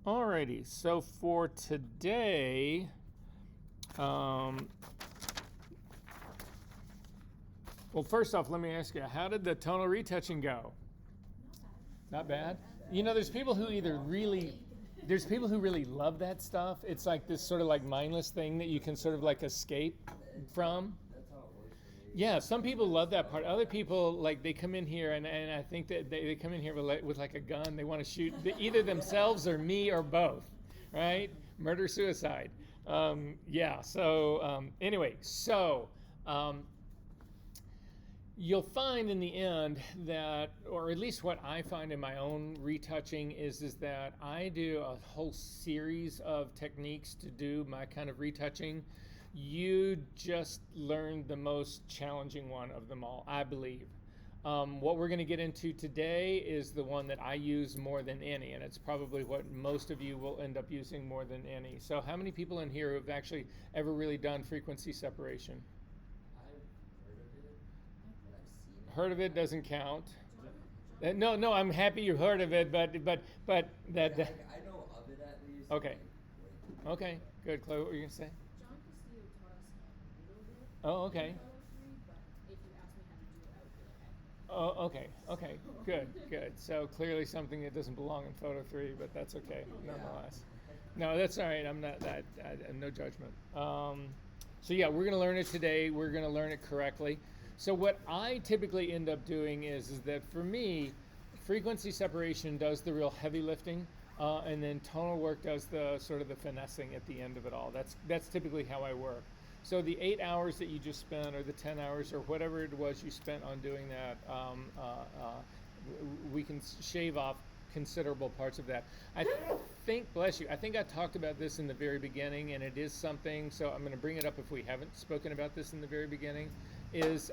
Alrighty, so for today, um, well, first off, let me ask you, how did the tonal retouching go? Not bad. You know, there's people who really love that stuff. It's like this sort of like mindless thing that you can sort of like escape from. Yeah, some people love that part. Other people, like, they come in here, and I think that they come in here with like a gun. They want to shoot either themselves or me or both, right? Murder, suicide. Yeah, so anyway, so um, you'll find in the end that, or at least what I find in my own retouching is that I do a whole series of techniques to do my kind of retouching. You just learned the most challenging one of them all, I believe. What we're going to get into today is the one that I use more than any, and it's probably what most of you will end up using more than any. So, how many people in here have actually ever really done frequency separation? I've heard of it, but I've seen it. Heard of it doesn't count. No, no, I'm happy you heard of it, but that. I know of it at least. Okay. Like, Okay, good. Chloe, what were you gonna say? John Castillo taught us a little bit. Oh, okay. Photo 3, but if you ask me how to do it, I would be like, Oh, okay, okay, good, good. So clearly something that doesn't belong in photo 3, but that's okay, nonetheless. No, that's all right. I'm not that. No judgment. So yeah, we're gonna learn it today. We're gonna learn it correctly. So what I typically end up doing is that for me, frequency separation does the real heavy lifting, and then tonal work does the sort of the finessing at the end of it all. That's typically how I work. So the 8 hours that you just spent, or the 10 hours, or whatever it was you spent on doing that, we can shave off considerable parts of that. I think, bless you, I think I talked about this in the very beginning, and it is something, so I'm going to bring it up if we haven't spoken about this in the very beginning, is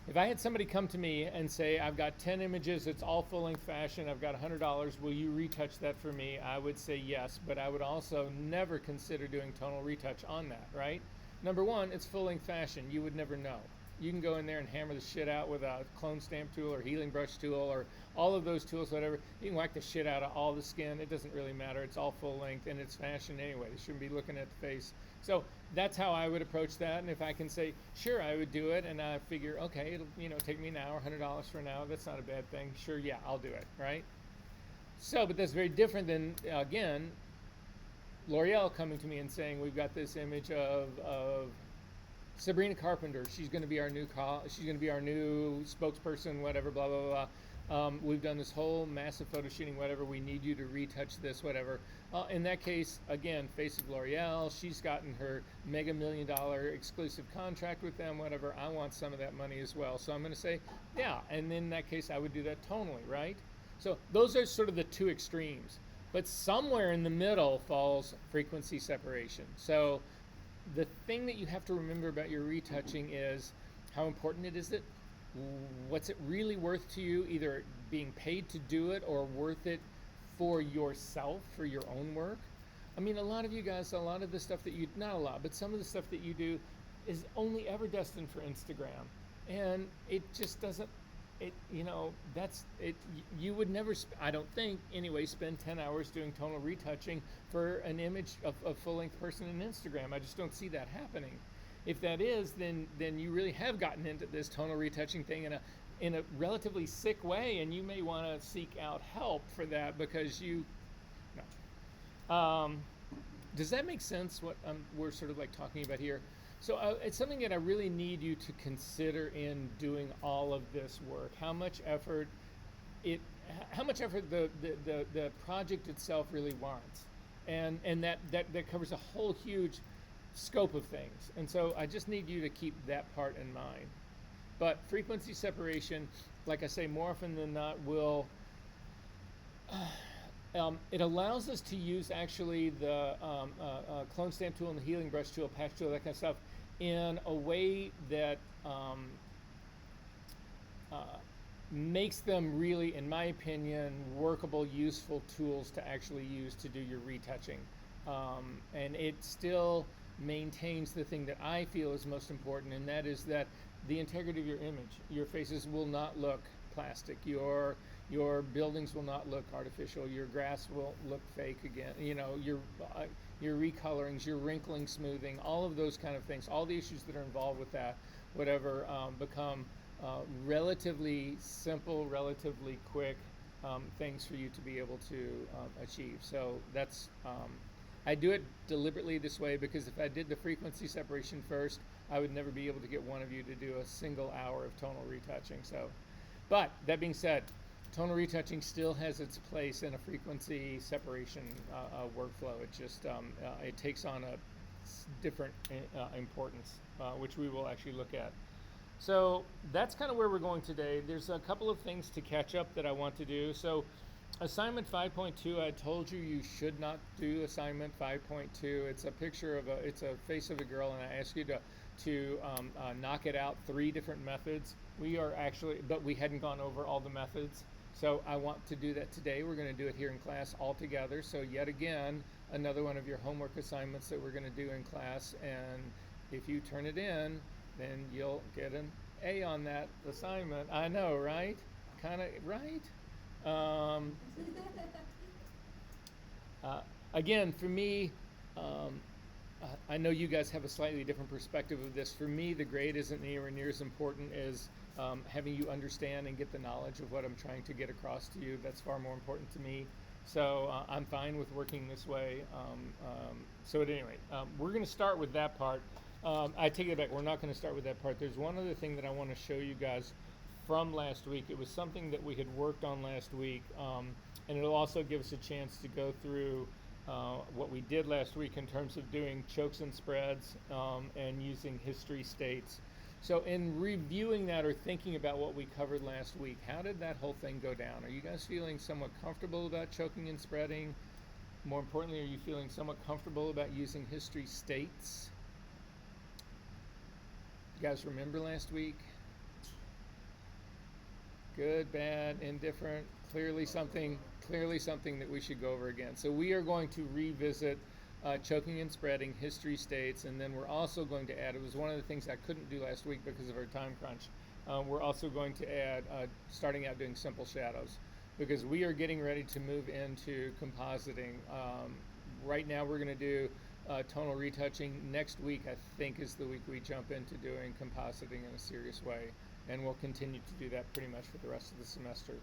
if I had somebody come to me and say, I've got 10 images, it's all full length fashion, I've got $100, will you retouch that for me? I would say yes, but I would also never consider doing tonal retouch on that, right? Number one, it's full length fashion, you would never know. You can go in there and hammer the shit out with a clone stamp tool or healing brush tool or all of those tools, whatever. You can whack the shit out of all the skin. It doesn't really matter. It's all full length and it's fashion anyway. They shouldn't be looking at the face. So that's how I would approach that. And if I can say, sure, I would do it, and I figure, okay, it'll take me an hour, $100 for an hour. That's not a bad thing. Sure, yeah, I'll do it, right? So, but that's very different than, again, L'Oreal coming to me and saying, we've got this image of Sabrina Carpenter. She's going to be our new spokesperson, whatever, blah blah blah. We've done this whole massive photo shooting, whatever. We need you to retouch this, whatever. In that case, again, face of L'Oreal. She's gotten her mega $1 million exclusive contract with them, whatever. I want some of that money as well. So I'm going to say, yeah. And in that case, I would do that tonally, right? So those are sort of the two extremes. But somewhere in the middle falls frequency separation. So the thing that you have to remember about your retouching is how important it is that what's it really worth to you, either being paid to do it or worth it for yourself, for your own work. I mean, a lot of you guys, a lot of the stuff that you, not a lot, but some of the stuff that you do is only ever destined for Instagram. And it just doesn't, that's it. You would never, I don't think anyway, spend 10 hours doing tonal retouching for an image of a full-length person in Instagram. I just don't see that happening. If that is, then you really have gotten into this tonal retouching thing in a relatively sick way, and you may want to seek out help for that because you no. Does that make sense, what we're sort of like talking about here? So it's something that I really need you to consider in doing all of this work. How much effort the project itself really warrants, and that covers a whole huge scope of things. And so I just need you to keep that part in mind. But frequency separation, like I say, more often than not, will it allows us to use actually the clone stamp tool and the healing brush tool, patch tool, that kind of stuff, in a way that makes them really, in my opinion, workable, useful tools to actually use to do your retouching. And it still maintains the thing that I feel is most important, and that is that the integrity of your image. Your faces will not look plastic. Your buildings will not look artificial. Your grass will look fake again. Your recolorings, your wrinkling, smoothing, all of those kind of things, all the issues that are involved with that, whatever, become relatively simple, relatively quick things for you to be able to achieve. So that's, I do it deliberately this way because if I did the frequency separation first, I would never be able to get one of you to do a single hour of tonal retouching. So, but that being said, tonal retouching still has its place in a frequency separation workflow. It just it takes on a different importance, which we will actually look at. So that's kind of where we're going today. There's a couple of things to catch up that I want to do. So assignment 5.2, I told you should not do assignment 5.2. It's a picture of it's a face of a girl, and I ask you to knock it out 3 different methods. We are actually, but we hadn't gone over all the methods. So I want to do that today. We're going to do it here in class all together. So yet again, another one of your homework assignments that we're going to do in class. And if you turn it in, then you'll get an A on that assignment. I know, right? Kind of, right? Again, for me, I know you guys have a slightly different perspective of this. For me, the grade isn't anywhere near as important as having you understand and get the knowledge of what I'm trying to get across to you. That's far more important to me. So I'm fine with working this way. So at any rate, we're going to start with that part. I take it back. We're not going to start with that part. There's one other thing that I want to show you guys from last week. It was something that we had worked on last week, and it'll also give us a chance to go through what we did last week in terms of doing chokes and spreads and using history states. So in reviewing that or thinking about what we covered last week, how did that whole thing go down? Are you guys feeling somewhat comfortable about choking and spreading? More importantly, are you feeling somewhat comfortable about using history states? You guys remember last week? Good, bad, indifferent, clearly something that we should go over again. So we are going to revisit choking and spreading, history states, and then we're also going to add, it was one of the things I couldn't do last week because of our time crunch, we're also going to add, starting out doing simple shadows, because we are getting ready to move into compositing. Right now we're going to do tonal retouching. Next week, I think, is the week we jump into doing compositing in a serious way, and we'll continue to do that pretty much for the rest of the semester.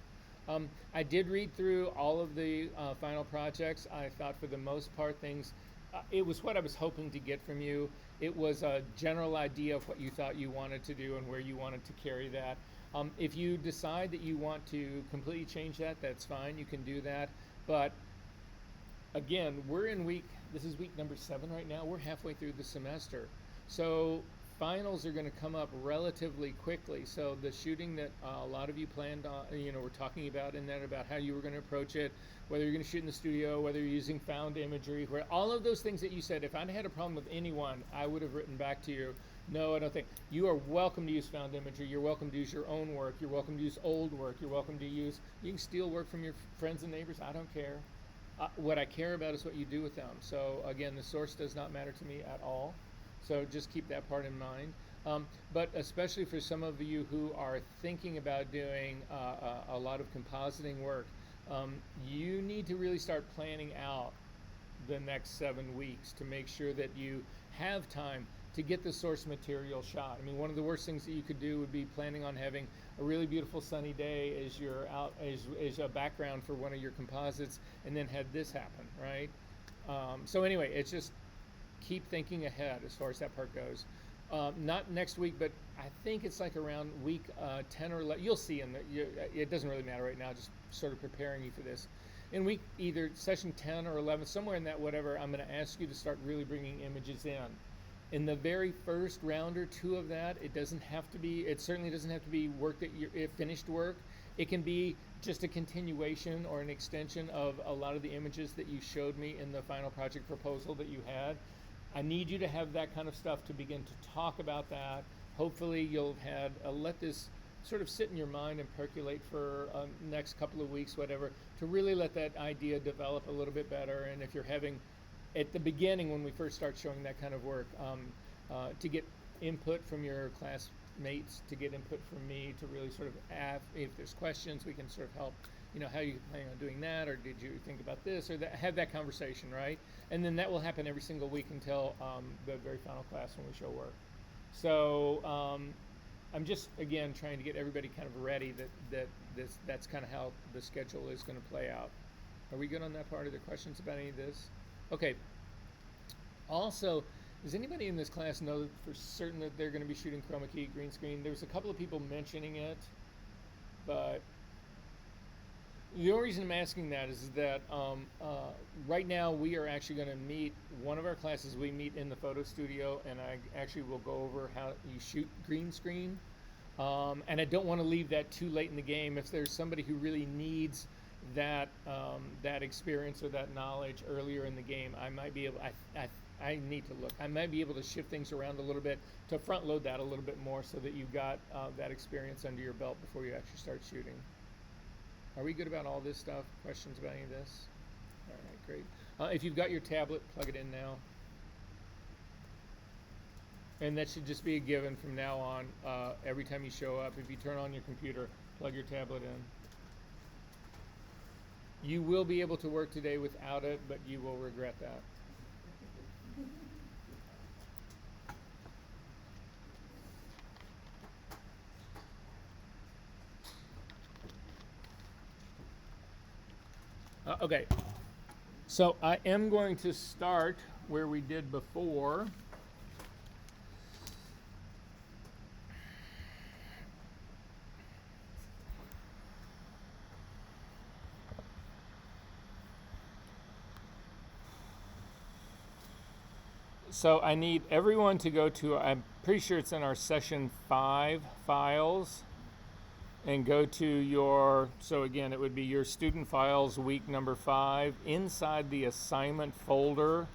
I did read through all of the final projects. I thought for the most part things, it was what I was hoping to get from you. It was a general idea of what you thought you wanted to do and where you wanted to carry that. If you decide that you want to completely change that, that's fine, you can do that. But again, this is week number 7 right now. We're halfway through the semester. So finals are going to come up relatively quickly. So the shooting that a lot of you planned on, we're talking about in that, about how you were going to approach it, whether you're going to shoot in the studio, whether you're using found imagery, where all of those things that you said, if I'd had a problem with anyone, I would have written back to you, no, I don't think. You are welcome to use found imagery. You're welcome to use your own work. You're welcome to use old work. You're welcome to you can steal work from your friends and neighbors. I don't care. What I care about is what you do with them. So again, the source does not matter to me at all. So just keep that part in mind. But especially for some of you who are thinking about doing a lot of compositing work, you need to really start planning out the next 7 weeks to make sure that you have time to get the source material shot. I mean, one of the worst things that you could do would be planning on having a really beautiful sunny day as you're out as a background for one of your composites, and then had this happen, right? So anyway, it's just keep thinking ahead as far as that part goes. Not next week, but I think it's like around week 10 or 11. You'll see it doesn't really matter right now, just sort of preparing you for this. In week either session 10 or 11, somewhere in that whatever, I'm going to ask you to start really bringing images in. In the very first round or 2 of that, it certainly doesn't have to be work that finished work. It can be just a continuation or an extension of a lot of the images that you showed me in the final project proposal that you had. I need you to have that kind of stuff to begin to talk about that. Hopefully you'll have let this sort of sit in your mind and percolate for next couple of weeks, whatever, to really let that idea develop a little bit better. And if you're having, at the beginning when we first start showing that kind of work, to get input from your classmates, to get input from me, to really sort of ask, if there's questions, we can sort of help how you planning on doing that, or did you think about this or that? Have that conversation, right? And then that will happen every single week until the very final class when we show work. So I'm just again trying to get everybody kind of ready that's kind of how the schedule is going to play out. Are we good on that part? Are there questions about any of this? Okay. Also, does anybody in this class know for certain that they're going to be shooting chroma key green screen? There was a couple of people mentioning it, but the only reason I'm asking that is that right now we are actually going to meet, one of our classes we meet in the photo studio, and I actually will go over how you shoot green screen. And I don't want to leave that too late in the game. If there's somebody who really needs that experience or that knowledge earlier in the game, I might be able, I need to look. I might be able to shift things around a little bit to front load that a little bit more so that you've got that experience under your belt before you actually start shooting. Are we good about all this stuff? Questions about any of this? All right, great. If you've got your tablet, plug it in now. And that should just be a given from now on. Every time you show up, if you turn on your computer, plug your tablet in. You will be able to work today without it, but you will regret that. Okay, so I am going to start where we did before. So I need everyone to go to, I'm pretty sure it's in our session 5 files, and go to your, so again, it would be your student files week number 5. Inside the assignment folder,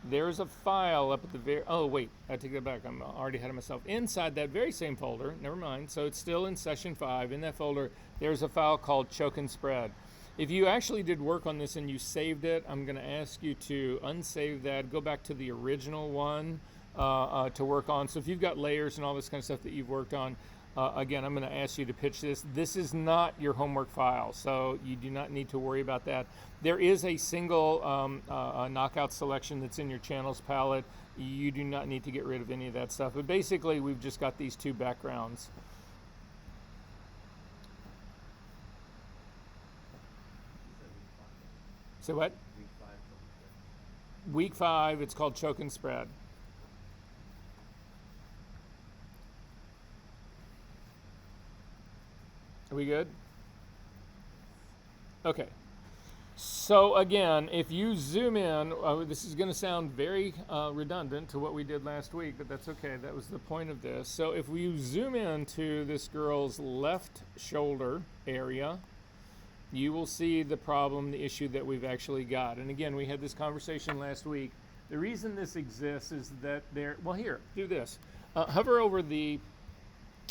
there's a file up at the very, oh wait, I take that back, I'm already ahead of myself. Inside that very same folder, never mind, so it's still in session 5. In that folder, there's a file called Choke and Spread. If you actually did work on this and you saved it, I'm going to ask you to unsave that, go back to the original one to work on. So if you've got layers and all this kind of stuff that you've worked on, again, I'm going to ask you to pitch this. This is not your homework file, so you do not need to worry about that. There is a single knockout selection that's in your channels palette. You do not need to get rid of any of that stuff. But basically, we've just got these two backgrounds. So what? Week 5, it's called Choke and Spread. Are we good? Okay. So again, if you zoom in, this is going to sound very redundant to what we did last week, but that's okay. That was the point of this. So if we zoom into this girl's left shoulder area, you will see the problem, the issue that we've actually got. And again, we had this conversation last week. The reason this exists is that well here, do this. Hover over the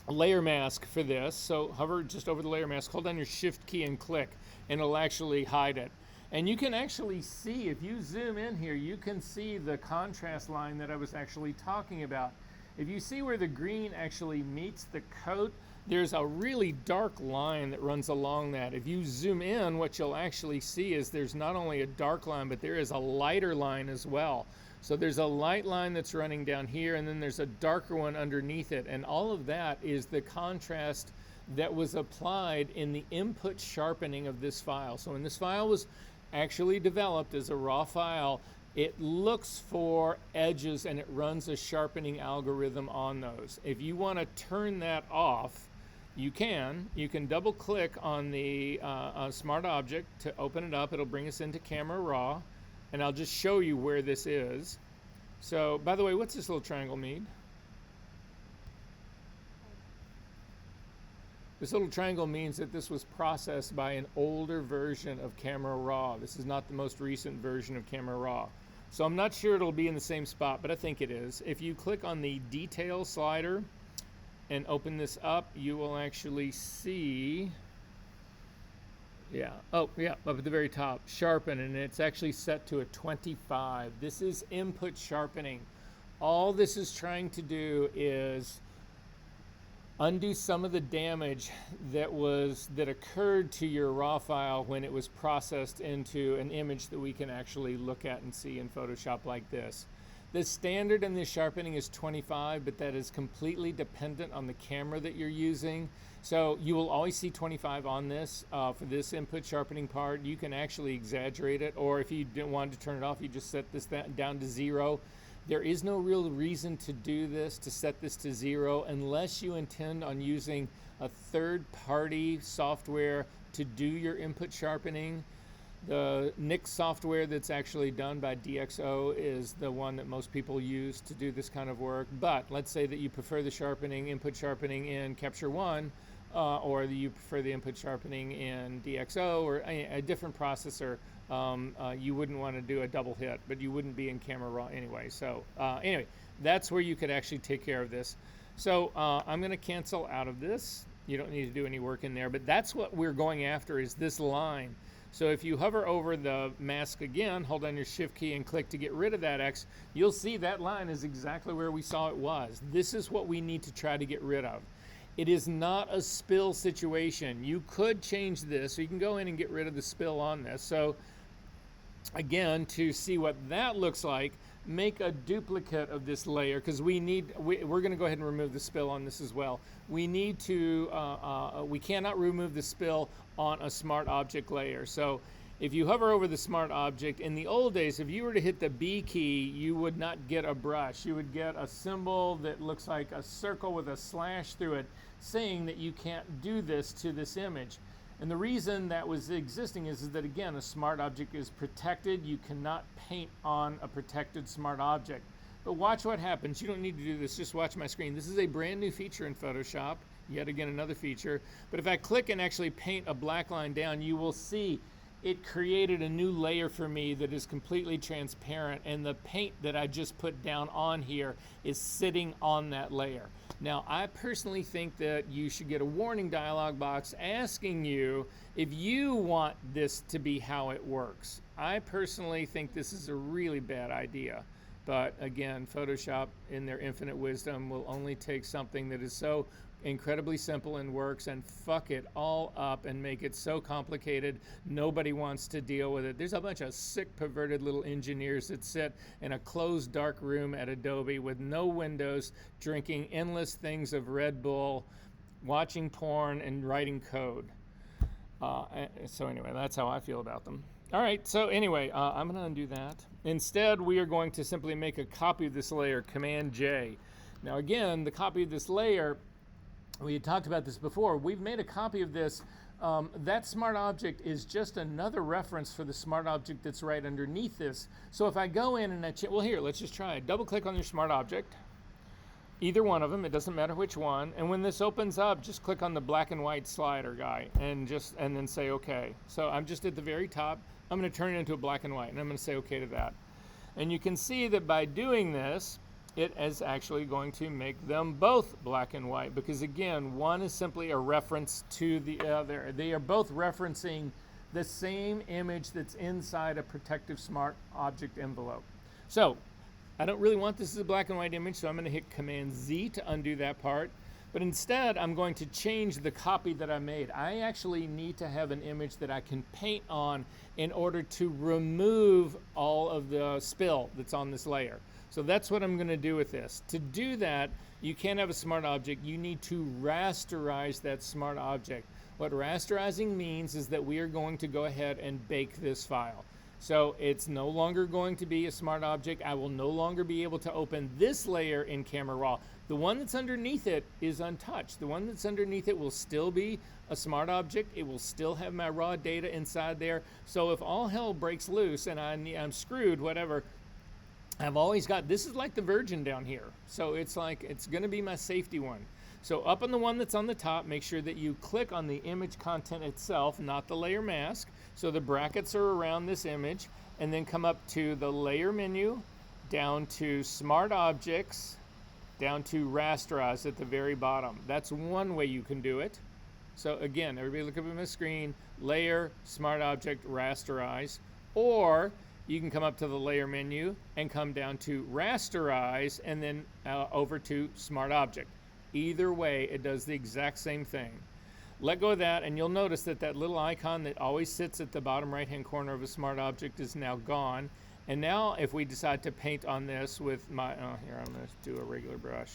layer mask for this. So hover just over the layer mask, hold down your shift key and click, and it'll actually hide it. And you can actually see, if you zoom in here, you can see the contrast line that I was actually talking about. If you see where the green actually meets the coat, there's a really dark line that runs along that. If you zoom in, what you'll actually see is there's not only a dark line, but there is a lighter line as well. So there's a light line that's running down here, and then there's a darker one underneath it. And all of that is the contrast that was applied in the input sharpening of this file. So when this file was actually developed as a raw file, it looks for edges and it runs a sharpening algorithm on those. If you want to turn that off, you can double click on the smart object to open it up. It'll bring us into Camera Raw, and I'll just show you where this is. So, by the way, what's this little triangle mean? This little triangle means that this was processed by an older version of Camera Raw. This is not the most recent version of Camera Raw. So I'm not sure it'll be in the same spot, but I think it is. If you click on the detail slider and open this up, you will actually see, up at the very top, sharpen, and it's actually set to a 25. This is input sharpening. All this is trying to do is undo some of the damage that occurred to your raw file when it was processed into an image that we can actually look at and see in Photoshop like this. The standard in this sharpening is 25, but that is completely dependent on the camera that you're using. So you will always see 25 on this for this input sharpening part. You can actually exaggerate it, or if you didn't want to turn it off, you just set this down to 0. There is no real reason to do this, to set this to 0, unless you intend on using a third-party software to do your input sharpening. The NIC software that's actually done by DxO is the one that most people use to do this kind of work. But let's say that you prefer the input sharpening in Capture One, or you prefer the input sharpening in DxO or a different processor. You wouldn't want to do a double hit, but you wouldn't be in Camera Raw anyway. So anyway, that's where you could actually take care of this. So I'm going to cancel out of this. You don't need to do any work in there, but that's what we're going after, is this line. So if you hover over the mask again, hold down your Shift key and click to get rid of that X, you'll see that line is exactly where we saw it was. This is what we need to try to get rid of. It is not a spill situation. You could change this, so you can go in and get rid of the spill on this. So again, to see what that looks like, make a duplicate of this layer, because we're going to go ahead and remove the spill on this as well. We need to, we cannot remove the spill on a smart object layer. So if you hover over the smart object, in the old days, if you were to hit the B key, you would not get a brush. You would get a symbol that looks like a circle with a slash through it, saying that you can't do this to this image. And the reason that was existing is that, again, a smart object is protected. You cannot paint on a protected smart object. But watch what happens. You don't need to do this. Just watch my screen. This is a brand new feature in Photoshop. Yet again, another feature. But if I click and actually paint a black line down, you will see it created a new layer for me that is completely transparent. And the paint that I just put down on here is sitting on that layer. Now, I personally think that you should get a warning dialog box asking you if you want this to be how it works. I personally think this is a really bad idea. But again, Photoshop, in their infinite wisdom, will only take something that is so incredibly simple and works and fuck it all up and make it so complicated nobody wants to deal with it. There's a bunch of sick, perverted little engineers that sit in a closed, dark room at Adobe with no windows, drinking endless things of Red Bull, watching porn, and writing code. So anyway, that's how I feel about them. All right, so anyway, I'm going to undo that. Instead, we are going to simply make a copy of this layer, Command J. Now again, the copy of this layer, we had talked about this before. We've made a copy of this. That smart object is just another reference for the smart object that's right underneath this. So if I go in and well, here, let's just try it. Double click on your smart object. Either one of them, it doesn't matter which one. And when this opens up, just click on the black and white slider guy and then say OK. So I'm just at the very top. I'm going to turn it into a black and white, and I'm going to say OK to that. And you can see that by doing this, it is actually going to make them both black and white, because again, one is simply a reference to the other. They are both referencing the same image that's inside a protective smart object envelope. So I don't really want this as a black and white image, so I'm going to hit Command Z to undo that part. But instead, I'm going to change the copy that I made. I actually need to have an image that I can paint on in order to remove all of the spill that's on this layer. So that's what I'm going to do with this. To do that, you can't have a smart object. You need to rasterize that smart object. What rasterizing means is that we are going to go ahead and bake this file. So it's no longer going to be a smart object. I will no longer be able to open this layer in Camera Raw. The one that's underneath it is untouched. The one that's underneath it will still be a smart object. It will still have my raw data inside there. So if all hell breaks loose and I'm screwed, whatever, I've always got, this is like the Virgin down here. So it's like, it's going to be my safety one. So up on the one that's on the top, make sure that you click on the image content itself, not the layer mask. So the brackets are around this image, and then come up to the layer menu, down to smart objects, down to rasterize at the very bottom. That's one way you can do it. So again, everybody look up at my screen, layer, smart object, rasterize, or you can come up to the layer menu and come down to rasterize and then over to smart object. Either way, it does the exact same thing. Let go of that, and you'll notice that that little icon that always sits at the bottom right-hand corner of a smart object is now gone. And now if we decide to paint on this with my, here, I'm going to do a regular brush.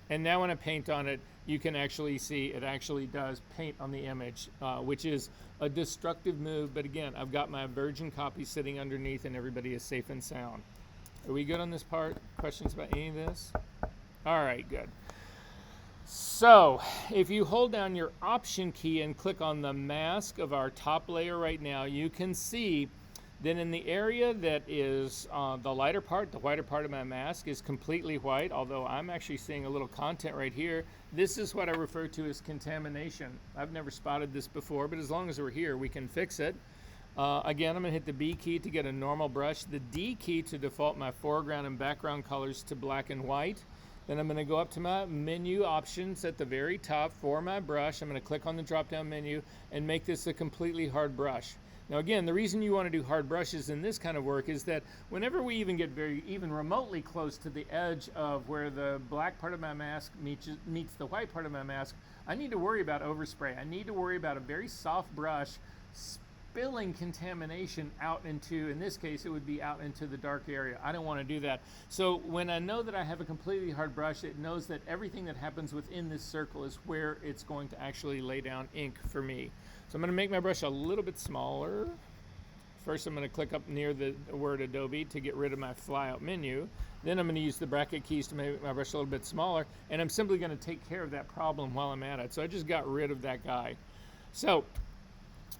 And now when I paint on it, you can actually see it actually does paint on the image, which is a destructive move. But again, I've got my virgin copy sitting underneath and everybody is safe and sound. Are we good on this part? Questions about any of this? All right, good. So if you hold down your Option key and click on the mask of our top layer right now, you can see then in the area that is the lighter part, the whiter part of my mask is completely white, although I'm actually seeing a little content right here. This is what I refer to as contamination. I've never spotted this before, but as long as we're here, we can fix it. Again, I'm going to hit the B key to get a normal brush, the D key to default my foreground and background colors to black and white. Then I'm going to go up to my menu options at the very top for my brush. I'm going to click on the drop-down menu and make this a completely hard brush. Now again, the reason you want to do hard brushes in this kind of work is that whenever we even get even remotely close to the edge of where the black part of my mask meets the white part of my mask, I need to worry about overspray. I need to worry about a very soft brush spilling contamination out into, in this case, it would be out into the dark area. I don't want to do that. So when I know that I have a completely hard brush, it knows that everything that happens within this circle is where it's going to actually lay down ink for me. So I'm going to make my brush a little bit smaller. First, I'm going to click up near the word Adobe to get rid of my flyout menu. Then I'm going to use the bracket keys to make my brush a little bit smaller, and I'm simply going to take care of that problem while I'm at it. So I just got rid of that guy. So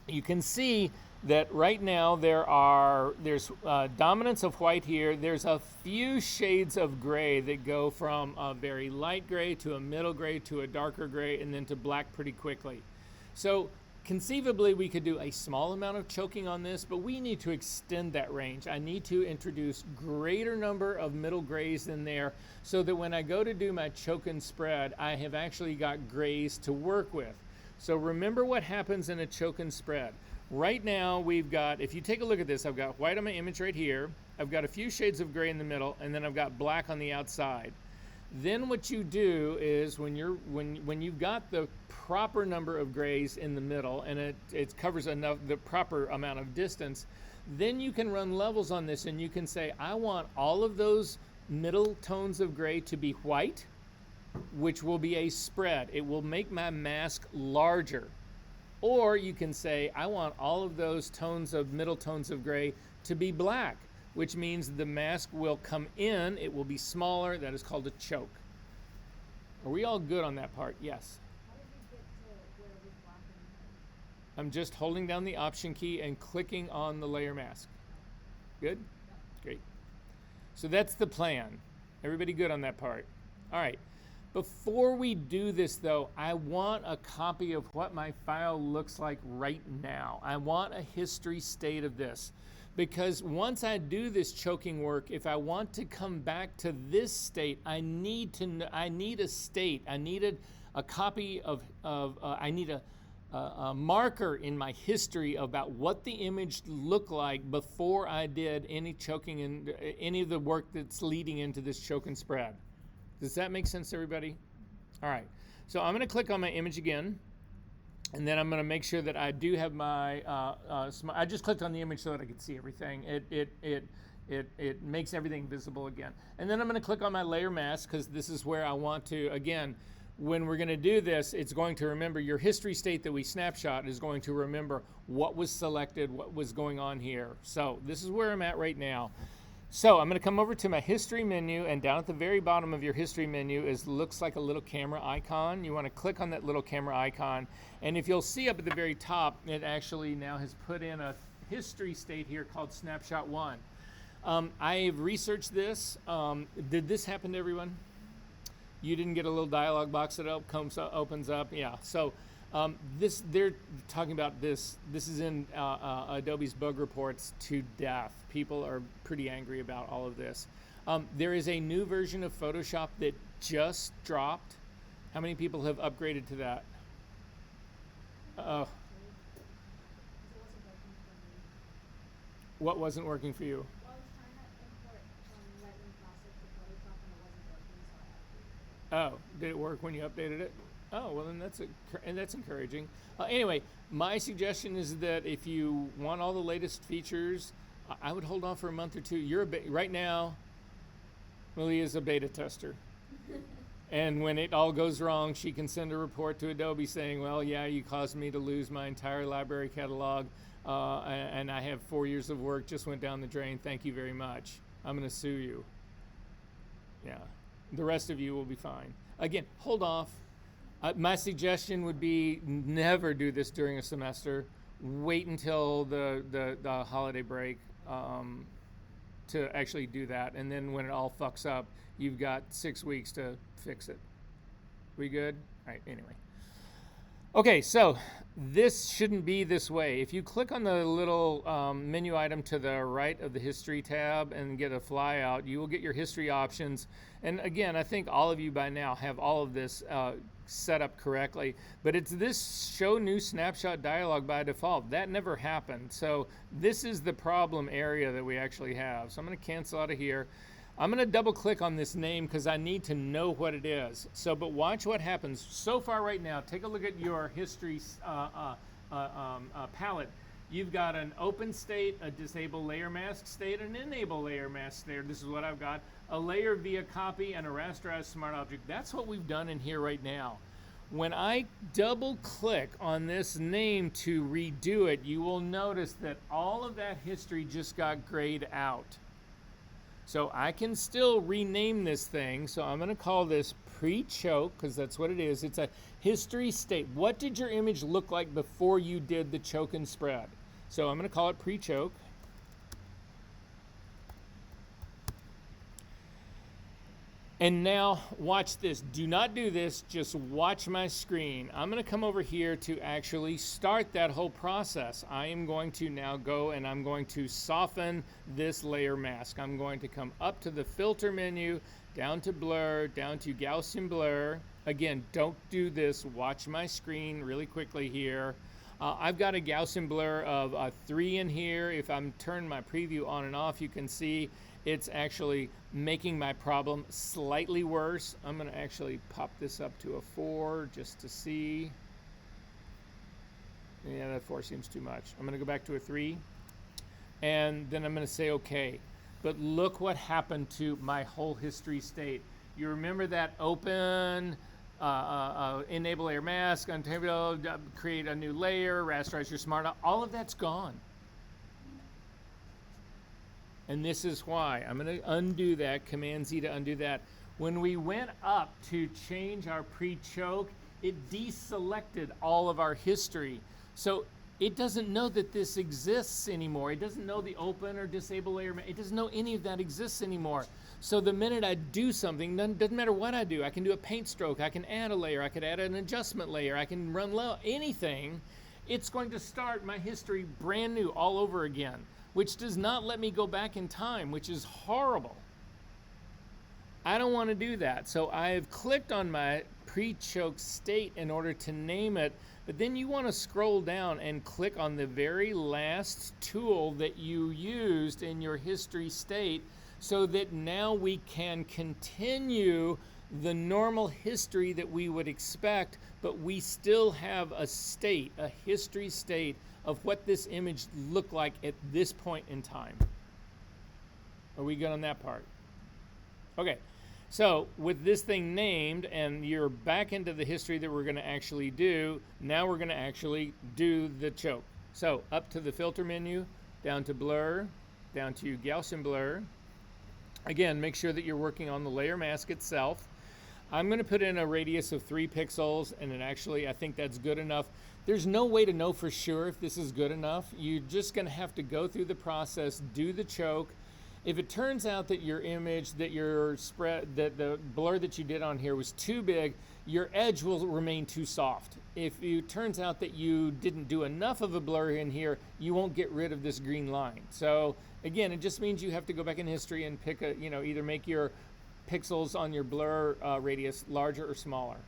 you can see that right now there's dominance of white here. There's a few shades of gray that go from a very light gray to a middle gray to a darker gray and then to black pretty quickly. So conceivably, we could do a small amount of choking on this, but we need to extend that range. I need to introduce greater number of middle grays in there so that when I go to do my choke and spread, I have actually got grays to work with. So remember what happens in a choke and spread. Right now, we've got, if you take a look at this, I've got white on my image right here. I've got a few shades of gray in the middle, and then I've got black on the outside. Then what you do is when you've got the proper number of grays in the middle and it covers enough the proper amount of distance, then you can run levels on this and you can say, I want all of those middle tones of gray to be white, which will be a spread. It will make my mask larger. Or you can say, I want all of those tones of middle tones of gray to be black, which means the mask will come in, it will be smaller. That is called a choke. Are we all good on that part? Yes. How did we get to where we black and white? I'm just holding down the Option key and clicking on the layer mask. Good? Great. So that's the plan. Everybody good on that part? All right. Before we do this though, I want a copy of what my file looks like right now. I want a history state of this. Because once I do this choking work, if I want to come back to this state, I need a state. I need a copy of I need a marker in my history about what the image looked like before I did any choking and any of the work that's leading into this choke and spread. Does that make sense, everybody? All right. So I'm going to click on my image again. And then I'm going to make sure that I do have my, I just clicked on the image so that I could see everything. It makes everything visible again. And then I'm going to click on my layer mask because this is where I want to, again, when we're going to do this, it's going to remember your history state that we snapshot is going to remember what was selected, what was going on here. So this is where I'm at right now. So I'm going to come over to my history menu, and down at the very bottom of your history menu looks like a little camera icon. You want to click on that little camera icon, and if you'll see up at the very top, it actually now has put in a history state here called Snapshot 1. I've researched this. Did this happen to everyone? You didn't get a little dialog box that opens up? Yeah. So they're talking about this. This is in Adobe's bug reports to death. People are pretty angry about all of this. There is a new version of Photoshop that just dropped. How many people have upgraded to that? What wasn't working for you? Well, I was trying to import from Lightroom Classic to Oh, did it work when you updated it? Oh, well then that's encouraging. Anyway, my suggestion is that if you want all the latest features, I would hold on for a month or two. Right now, Malia's a beta tester. And when it all goes wrong, she can send a report to Adobe saying, well, yeah, you caused me to lose my entire library catalog, and I have 4 years of work just went down the drain. Thank you very much. I'm going to sue you. Yeah. The rest of you will be fine. Again, hold off. My suggestion would be never do this during a semester. Wait until the holiday break to actually do that. And then when it all fucks up, you've got 6 weeks to fix it. We good? All right, anyway. Okay, so this shouldn't be this way. If you click on the little menu item to the right of the history tab and get a flyout, you will get your history options. And again, I think all of you by now have all of this set up correctly, but it's this show new snapshot dialog by default. That never happened. So this is the problem area that we actually have. So I'm going to cancel out of here. I'm going to double click on this name because I need to know what it is. So, but watch what happens. So far right now, take a look at your history palette. You've got an open state, a disable layer mask state, an enable layer mask state. This is what I've got. A layer via copy and a rasterized smart object. That's what we've done in here right now. When I double click on this name to redo it, you will notice that all of that history just got grayed out. So I can still rename this thing. So I'm going to call this pre-choke because that's what it is. It's a history state. What did your image look like before you did the choke and spread? So I'm going to call it pre-choke. And now watch this. Do not do this. Just watch my screen. I'm going to come over here to actually start that whole process. I am going to now go and I'm going to soften this layer mask. I'm going to come up to the filter menu, down to blur, down to Gaussian blur. Again, don't do this. Watch my screen really quickly here. I've got a Gaussian blur of 3 in here. If I'm turning my preview on and off, you can see it's actually making my problem slightly worse. I'm going to actually pop this up to a 4 just to see. Yeah, that 4 seems too much. I'm going to go back to a 3. And then I'm going to say OK. But look what happened to my whole history state. You remember that open, enable layer mask, untable, create a new layer, rasterize your smart, all of that's gone. And this is why. I'm going to undo that, Command Z to undo that. When we went up to change our pre-choke, it deselected all of our history. So it doesn't know that this exists anymore. It doesn't know the open or disable layer. It doesn't know any of that exists anymore. So the minute I do something, doesn't matter what I do. I can do a paint stroke. I can add a layer. I could add an adjustment layer. I can run low. Anything. It's going to start my history brand new all over again, which does not let me go back in time, which is horrible. I don't want to do that. So I've clicked on my pre-choke state in order to name it, but then you want to scroll down and click on the very last tool that you used in your history state so that now we can continue the normal history that we would expect, but we still have a state, a history state of what this image looked like at this point in time. Are we good on that part? Okay, so with this thing named and you're back into the history that we're going to actually do, now we're going to actually do the choke. So up to the filter menu, down to blur, down to Gaussian blur. Again, make sure that you're working on the layer mask itself. I'm going to put in a radius of 3 pixels, and it actually, I think that's good enough. There's no way to know for sure if this is good enough. You're just going to have to go through the process, do the choke. If it turns out that your image, that your spread, that the blur that you did on here was too big, your edge will remain too soft. If it turns out that you didn't do enough of a blur in here, you won't get rid of this green line. So again, it just means you have to go back in history and pick a, either make your pixels on your blur radius larger or smaller.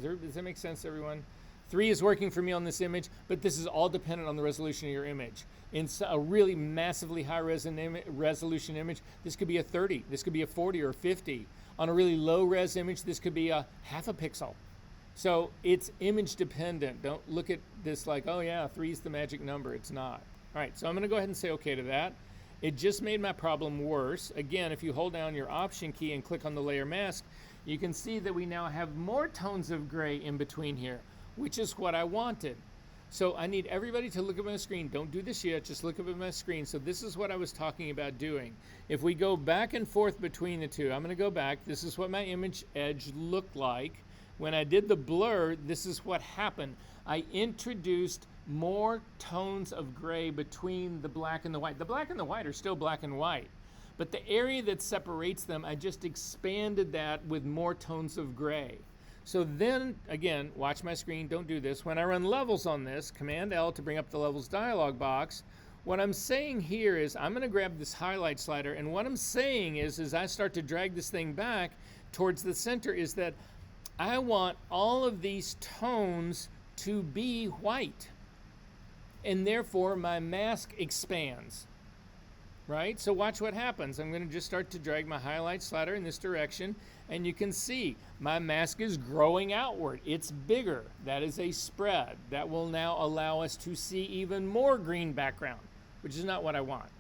Does that make sense, everyone? 3 is working for me on this image, but this is all dependent on the resolution of your image. In a really massively high resolution image, this could be a 30, this could be a 40 or 50. On a really low res image, this could be a half a pixel. So it's image dependent. Don't look at this like, oh yeah, 3 is the magic number. It's not. All right, so I'm gonna go ahead and say okay to that. It just made my problem worse. Again, if you hold down your Option key and click on the layer mask, you can see that we now have more tones of gray in between here, which is what I wanted. So I need everybody to look at my screen. Don't do this yet, just look up at my screen. So this is what I was talking about doing. If we go back and forth between the two, I'm gonna go back. This is what my image edge looked like. When I did the blur, this is what happened. I introduced more tones of gray between the black and the white. The black and the white are still black and white, but the area that separates them, I just expanded that with more tones of gray. So then, again, watch my screen, don't do this. When I run levels on this, Command L to bring up the levels dialog box, what I'm saying here is I'm gonna grab this highlight slider, and what I'm saying is, as I start to drag this thing back towards the center, is that I want all of these tones to be white. And therefore my mask expands, right? So watch what happens. I'm gonna just start to drag my highlight slider in this direction, and you can see my mask is growing outward. It's bigger. That is a spread. That will now allow us to see even more green background, which is not what I want.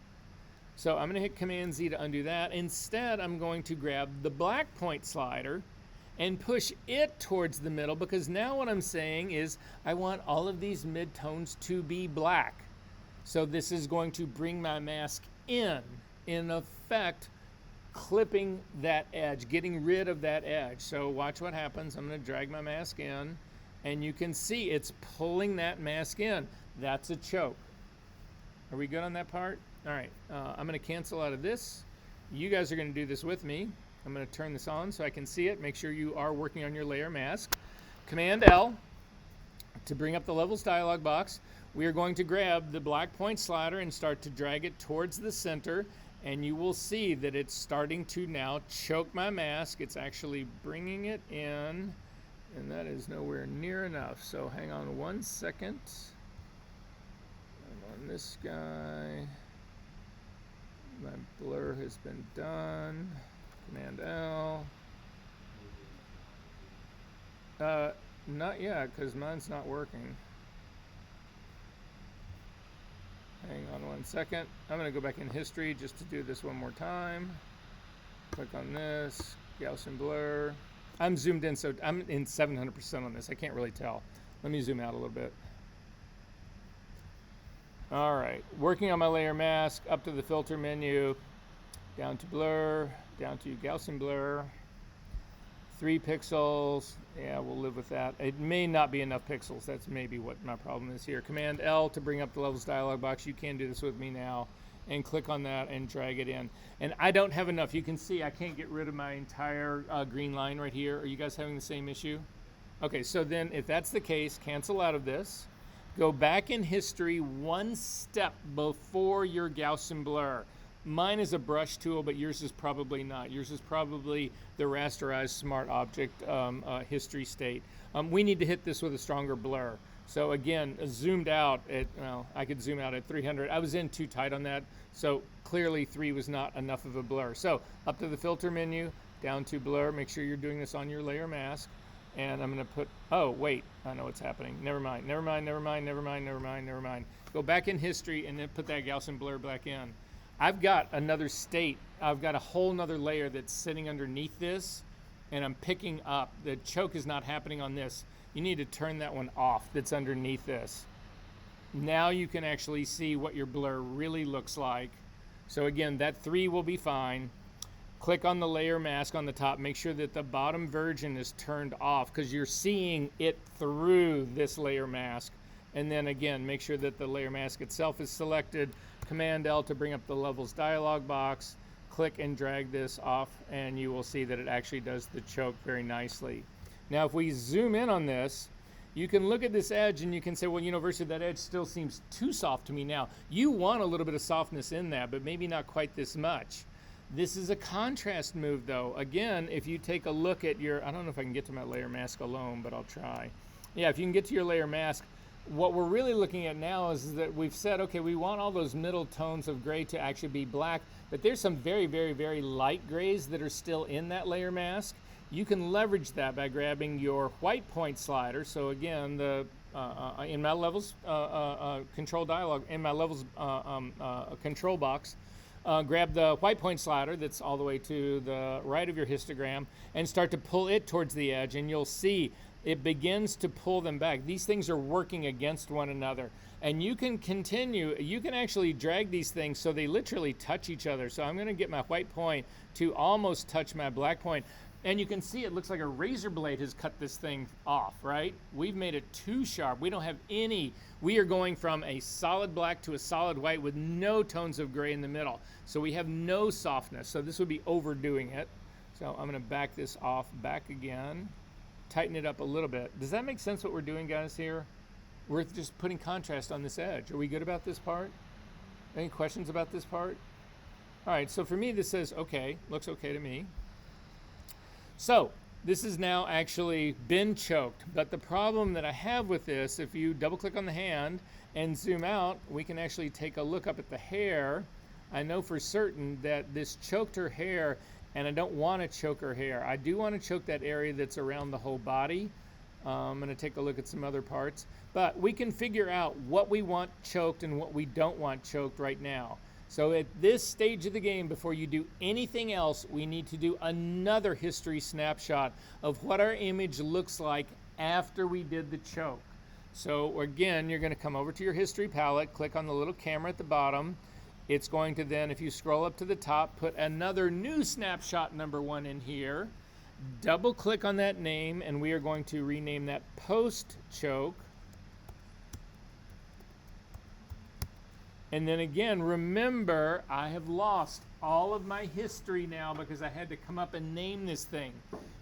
So I'm gonna hit Command Z to undo that. Instead, I'm going to grab the black point slider and push it towards the middle, because now what I'm saying is I want all of these midtones to be black. So this is going to bring my mask in effect, clipping that edge, getting rid of that edge. So watch what happens. I'm gonna drag my mask in, and you can see it's pulling that mask in. That's a choke. Are we good on that part? All right, I'm gonna cancel out of this. You guys are gonna do this with me. I'm going to turn this on so I can see it. Make sure you are working on your layer mask. Command L to bring up the levels dialog box. We are going to grab the black point slider and start to drag it towards the center, and you will see that it's starting to now choke my mask. It's actually bringing it in, and that is nowhere near enough. So hang on 1 second. I'm on this guy. My blur has been done. Command L. Not yet, because mine's not working. Hang on 1 second. I'm going to go back in history just to do this one more time. Click on this, Gaussian blur. I'm zoomed in, so I'm in 700% on this. I can't really tell. Let me zoom out a little bit. All right, working on my layer mask, up to the filter menu, down to blur, down to Gaussian blur, 3 pixels. Yeah, we'll live with that. It may not be enough pixels. That's maybe what my problem is here. Command L to bring up the levels dialog box. You can do this with me now, and click on that and drag it in. And I don't have enough. You can see I can't get rid of my entire green line right here. Are you guys having the same issue? Okay, so then if that's the case, cancel out of this. Go back in history 1 step before your Gaussian blur. Mine is a brush tool, but yours is probably not. Yours is probably the rasterized smart object history state. We need to hit this with a stronger blur. So again, zoomed out at, well, I could zoom out at 300. I was in too tight on that, so clearly 3 was not enough of a blur. So up to the filter menu, down to blur. Make sure you're doing this on your layer mask. And I'm gonna put, oh wait, I know what's happening. Never mind, never mind, never mind, never mind, never mind, never mind. Go back in history and then put that Gaussian blur back in. I've got another state. I've got a whole nother layer that's sitting underneath this, and I'm picking up. The choke is not happening on this. You need to turn that one off that's underneath this. Now you can actually see what your blur really looks like. So again, that 3 will be fine. Click on the layer mask on the top. Make sure that the bottom version is turned off, because you're seeing it through this layer mask. And then again, make sure that the layer mask itself is selected. Command L to bring up the levels dialog box. Click and drag this off, and you will see that it actually does the choke very nicely. Now, if we zoom in on this, you can look at this edge and you can say, well, you know, Versa, that edge still seems too soft to me now. You want a little bit of softness in that, but maybe not quite this much. This is a contrast move, though. Again, if you take a look at your, I don't know if I can get to my layer mask alone, but I'll try. Yeah, if you can get to your layer mask, what we're really looking at now is that we've said, okay, we want all those middle tones of gray to actually be black, but there's some very, very, very light grays that are still in that layer mask. You can leverage that by grabbing your white point slider. So again, the in my levels control dialog, in my levels control box, grab the white point slider that's all the way to the right of your histogram and start to pull it towards the edge, and you'll see it begins to pull them back. These things are working against one another, and you can continue, you can actually drag these things so they literally touch each other. So I'm going to get my white point to almost touch my black point, and you can see it looks like a razor blade has cut this thing off, right? We've made it too sharp. We don't have any, we are going from a solid black to a solid white with no tones of gray in the middle. So we have no softness, so this would be overdoing it. So I'm going to back this off back again. Tighten it up a little bit. Does that make sense what we're doing, guys, here? We're just putting contrast on this edge. Are we good about this part? Any questions about this part? All right, so for me, this says okay, looks okay to me. So this has now actually been choked, but the problem that I have with this, if you double click on the hand and zoom out, we can actually take a look up at the hair. I know for certain that this choked her hair, and I don't want to choke her hair. I do want to choke that area that's around the whole body. I'm going to take a look at some other parts. But we can figure out what we want choked and what we don't want choked right now. So at this stage of the game, before you do anything else, we need to do another history snapshot of what our image looks like after we did the choke. So again, you're going to come over to your history palette, click on the little camera at the bottom. It's going to then, if you scroll up to the top, put another new snapshot number 1 in here. Double click on that name, and we are going to rename that post choke. And then again, remember, I have lost all of my history now because I had to come up and name this thing.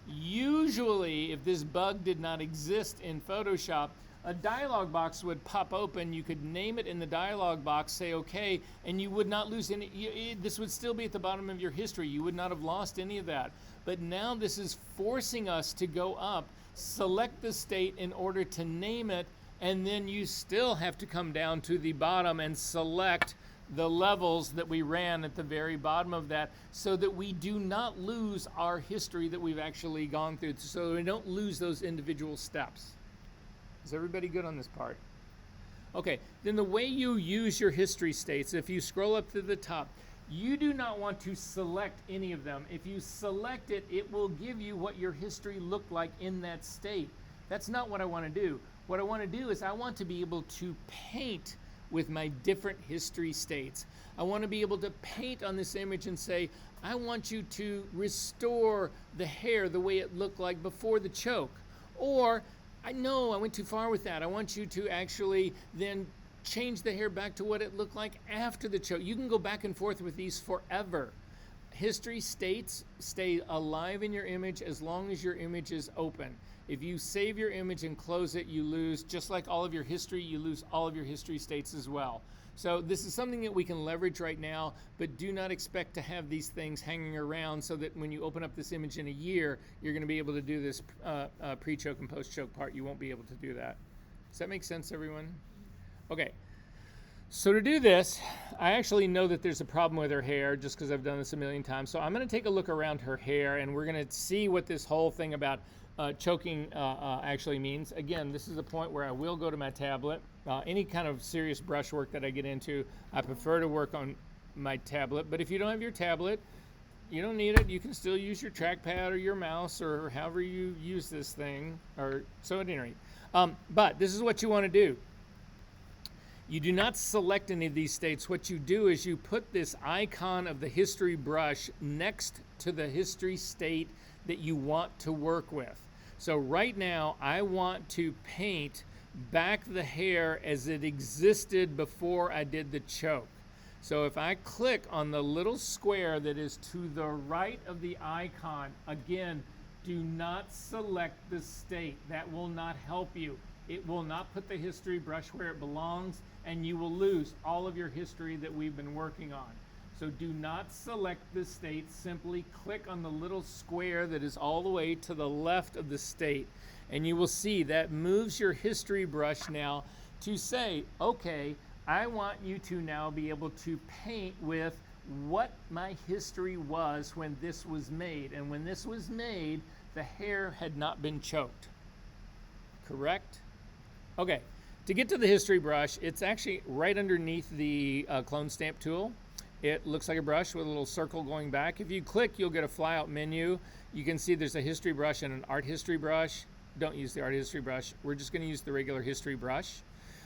Usually, if this bug did not exist in Photoshop, a dialog box would pop open. You could name it in the dialog box, say okay, and you would not lose any. This would still be at the bottom of your history. You would not have lost any of that. But now this is forcing us to go up, select the state in order to name it, and then you still have to come down to the bottom and select the levels that we ran at the very bottom of that, so that we do not lose our history that we've actually gone through, so we don't lose those individual steps. Is everybody good on this part? Okay, then the way you use your history states, if you scroll up to the top, you do not want to select any of them. If you select it, it will give you what your history looked like in that state. That's not what I want to do. What I want to do is I want to be able to paint with my different history states. I want to be able to paint on this image and say, I want you to restore the hair the way it looked like before the choke. Or, I know I went too far with that. I want you to actually then change the hair back to what it looked like after the choke. You can go back and forth with these forever. History states stay alive in your image as long as your image is open. If you save your image and close it, you lose, just like all of your history, you lose all of your history states as well. So this is something that we can leverage right now, but do not expect to have these things hanging around so that when you open up this image in a year, you're going to be able to do this pre-choke and post-choke part. You won't be able to do that. Does that make sense, everyone? Okay. So to do this, I actually know that there's a problem with her hair just because I've done this a million times. So I'm going to take a look around her hair, and we're going to see what this whole thing about choking actually means. Again, this is a point where I will go to my tablet. Any kind of serious brush work that I get into, I prefer to work on my tablet. But if you don't have your tablet, you don't need it. You can still use your trackpad or your mouse or however you use this thing. So at any rate. But this is what you want to do. You do not select any of these states. What you do is you put this icon of the history brush next to the history state that you want to work with. So right now, I want to paint back the hair as it existed before I did the choke. So if I click on the little square that is to the right of the icon, again, do not select the state. That will not help you. It will not put the history brush where it belongs, and you will lose all of your history that we've been working on. So do not select the state. Simply click on the little square that is all the way to the left of the state, and you will see that moves your history brush now to say, okay, I want you to now be able to paint with what my history was when this was made. And when this was made, the hair had not been choked. Correct? Okay, to get to the history brush, it's actually right underneath the clone stamp tool. It looks like a brush with a little circle going back. If you click, you'll get a flyout menu. You can see there's a history brush and an art history brush. Don't use the art history brush. We're just going to use the regular history brush.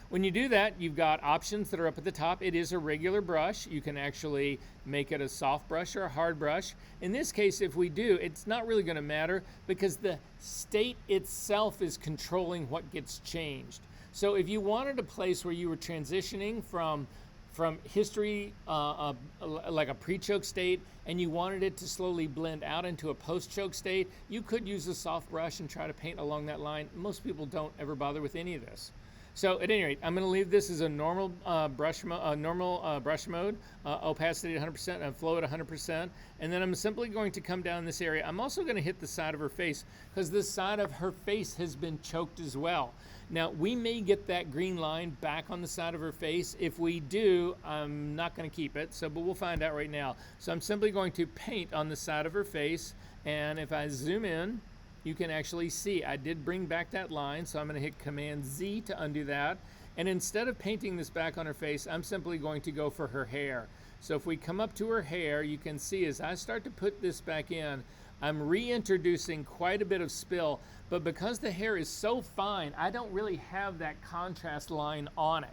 When you do that, you've got options that are up at the top. It is a regular brush. You can actually make it a soft brush or a hard brush. In this case, if we do, it's not really going to matter because the state itself is controlling what gets changed. So if you wanted a place where you were transitioning from history, like a pre-choke state, and you wanted it to slowly blend out into a post-choke state, you could use a soft brush and try to paint along that line. Most people don't ever bother with any of this. So at any rate, I'm going to leave this as a normal brush mode, opacity at 100% and flow at 100%. And then I'm simply going to come down this area. I'm also going to hit the side of her face because this side of her face has been choked as well. Now, we may get that green line back on the side of her face. If we do, I'm not going to keep it, but we'll find out right now. So I'm simply going to paint on the side of her face. And if I zoom in, you can actually see I did bring back that line, so I'm going to hit Command Z to undo that. And instead of painting this back on her face, I'm simply going to go for her hair. So if we come up to her hair, you can see as I start to put this back in, I'm reintroducing quite a bit of spill, but because the hair is so fine, I don't really have that contrast line on it.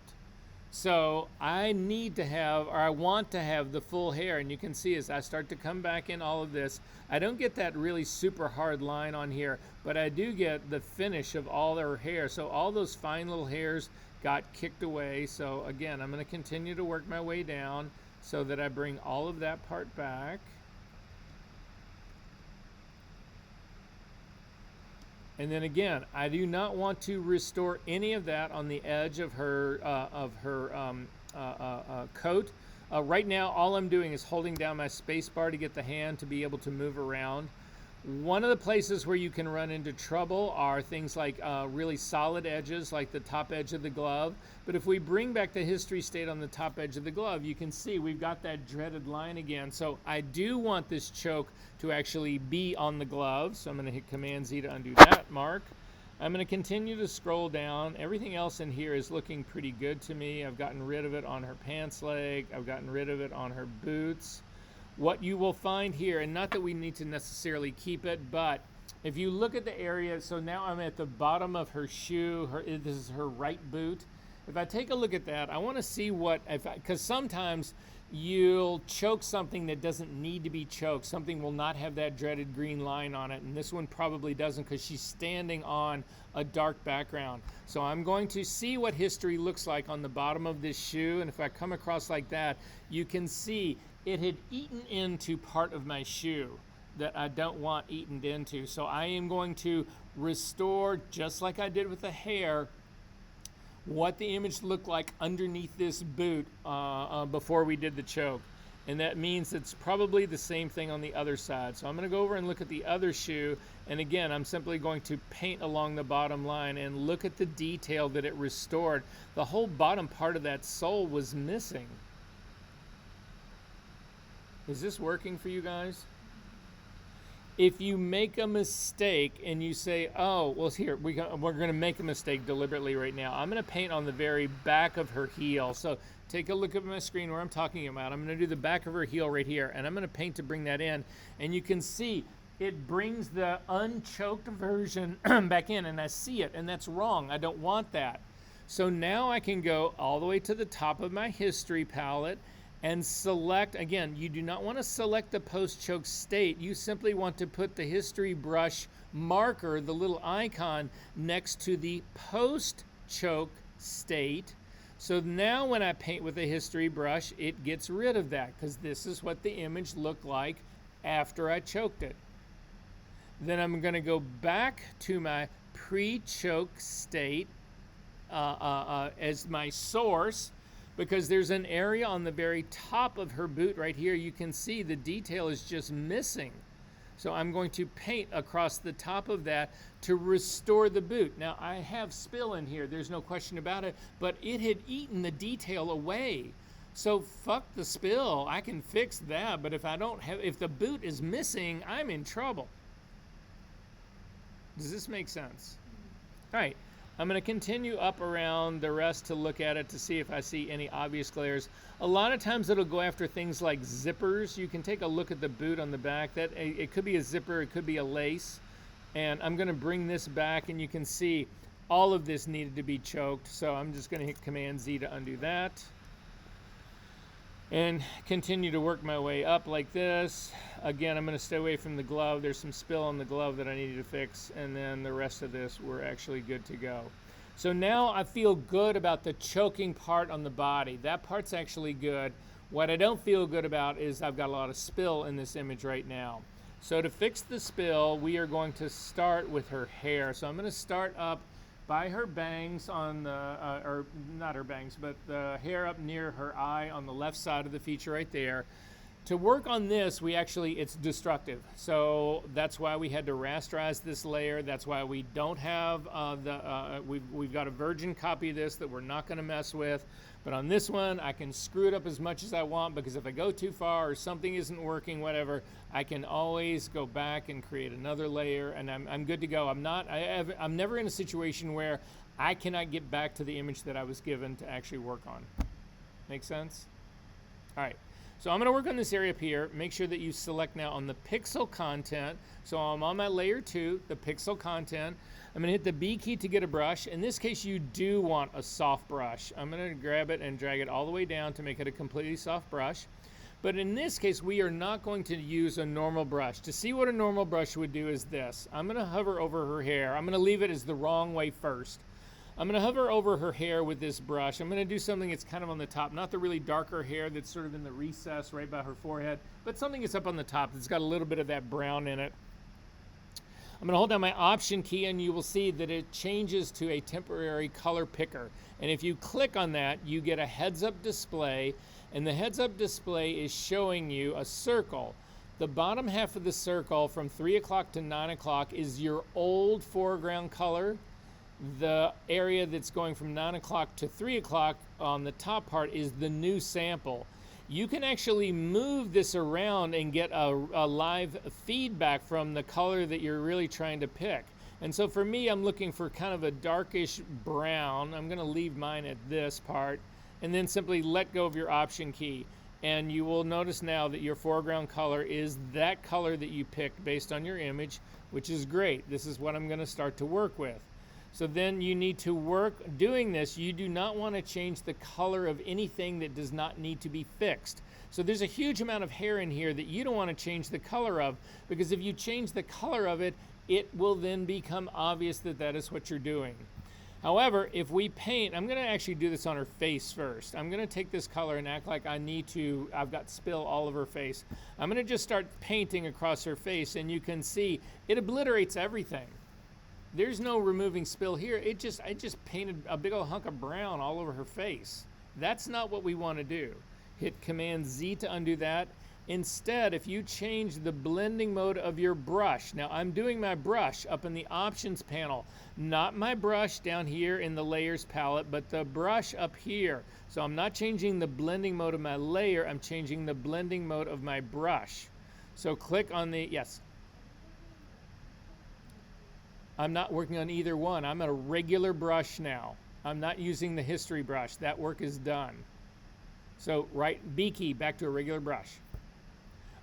So I need to have, or I want to have the full hair, and you can see as I start to come back in all of this, I don't get that really super hard line on here, but I do get the finish of all their hair. So all those fine little hairs got kicked away. So again, I'm going to continue to work my way down so that I bring all of that part back. And then again, I do not want to restore any of that on the edge of her coat. Right now, all I'm doing is holding down my space bar to get the hand to be able to move around. One of the places where you can run into trouble are things like really solid edges, like the top edge of the glove. But if we bring back the history state on the top edge of the glove, you can see we've got that dreaded line again. So I do want this choke to actually be on the glove. So I'm going to hit Command Z to undo that mark. I'm going to continue to scroll down. Everything else in here is looking pretty good to me. I've gotten rid of it on her pants leg. I've gotten rid of it on her boots. What you will find here, and not that we need to necessarily keep it, but if you look at the area, so now I'm at the bottom of her shoe. This is her right boot. If I take a look at that, I want to see what, because sometimes you'll choke something that doesn't need to be choked. Something will not have that dreaded green line on it, and this one probably doesn't because she's standing on a dark background. So I'm going to see what history looks like on the bottom of this shoe, and if I come across like that, you can see it had eaten into part of my shoe that I don't want eaten into. So I am going to restore, just like I did with the hair, what the image looked like underneath this boot before we did the choke. And that means it's probably the same thing on the other side. So I'm going to go over and look at the other shoe. And again, I'm simply going to paint along the bottom line and look at the detail that it restored. The whole bottom part of that sole was missing. Is this working for you guys? If you make a mistake and you say, oh, well, here, we're going to make a mistake deliberately right now. I'm going to paint on the very back of her heel. So take a look at my screen where I'm talking about. I'm going to do the back of her heel right here, and I'm going to paint to bring that in. And you can see it brings the unchoked version back in, and I see it, and that's wrong. I don't want that. So now I can go all the way to the top of my history palette and select, again, you do not want to select the post-choke state. You simply want to put the history brush marker, the little icon, next to the post-choke state. So now when I paint with a history brush, it gets rid of that because this is what the image looked like after I choked it. Then I'm going to go back to my pre-choke state as my source, because there's an area on the very top of her boot right here. You can see the detail is just missing. So I'm going to paint across the top of that to restore the boot. Now I have spill in here, there's no question about it, but it had eaten the detail away. So fuck the spill, I can fix that, but if the boot is missing, I'm in trouble. Does this make sense? All right, I'm going to continue up around the rest to look at it to see if I see any obvious glares. A lot of times it'll go after things like zippers. You can take a look at the boot on the back. It could be a zipper, it could be a lace. And I'm going to bring this back, and you can see all of this needed to be choked. So I'm just going to hit Command Z to undo that. And continue to work my way up like this. Again, I'm going to stay away from the glove. There's some spill on the glove that I needed to fix, and then the rest of this, we're actually good to go. So now I feel good about the choking part on the body. That part's actually good. What I don't feel good about is I've got a lot of spill in this image right now. So to fix the spill, we are going to start with her hair. So I'm going to start up by her bangs on the, or not her bangs, but the hair up near her eye on the left side of the feature right there. To work on this, it's destructive. So that's why we had to rasterize this layer. That's why we don't have we've got a virgin copy of this that we're not gonna mess with. But on this one, I can screw it up as much as I want, because if I go too far or something isn't working, whatever, I can always go back and create another layer, and I'm good to go. I'm never in a situation where I cannot get back to the image that I was given to actually work on. Make sense? All right. So I'm going to work on this area up here. Make sure that you select now on the pixel content. So I'm on my layer 2, the pixel content. I'm going to hit the B key to get a brush. In this case, you do want a soft brush. I'm going to grab it and drag it all the way down to make it a completely soft brush. But in this case, we are not going to use a normal brush. To see what a normal brush would do is this. I'm going to hover over her hair. I'm going to leave it as the wrong way first. I'm going to hover over her hair with this brush. I'm going to do something that's kind of on the top, not the really darker hair that's sort of in the recess right by her forehead, but something that's up on the top that's got a little bit of that brown in it. I'm going to hold down my Option key, and you will see that it changes to a temporary color picker. And if you click on that, you get a heads-up display, and the heads-up display is showing you a circle. The bottom half of the circle from 3 o'clock to 9 o'clock is your old foreground color. The area that's going from 9 o'clock to 3 o'clock on the top part is the new sample. You can actually move this around and get a live feedback from the color that you're really trying to pick. And so for me, I'm looking for kind of a darkish brown. I'm going to leave mine at this part, and then simply let go of your Option key. And you will notice now that your foreground color is that color that you picked based on your image, which is great. This is what I'm going to start to work with. So then you need to work doing this. You do not want to change the color of anything that does not need to be fixed. So there's a huge amount of hair in here that you don't want to change the color of, because if you change the color of it, it will then become obvious that that is what you're doing. However, if we paint, I'm going to actually do this on her face first. I'm going to take this color and act like I've got spill all over her face. I'm going to just start painting across her face, and you can see it obliterates everything. There's no removing spill here. I just painted a big old hunk of brown all over her face. That's not what we want to do. Hit Command Z to undo that. Instead, if you change the blending mode of your brush, now I'm doing my brush up in the Options panel, not my brush down here in the Layers palette, but the brush up here. So I'm not changing the blending mode of my layer, I'm changing the blending mode of my brush. So click on the, yes. I'm not working on either one. I'm at a regular brush now. I'm not using the history brush. That work is done. So right B key back to a regular brush.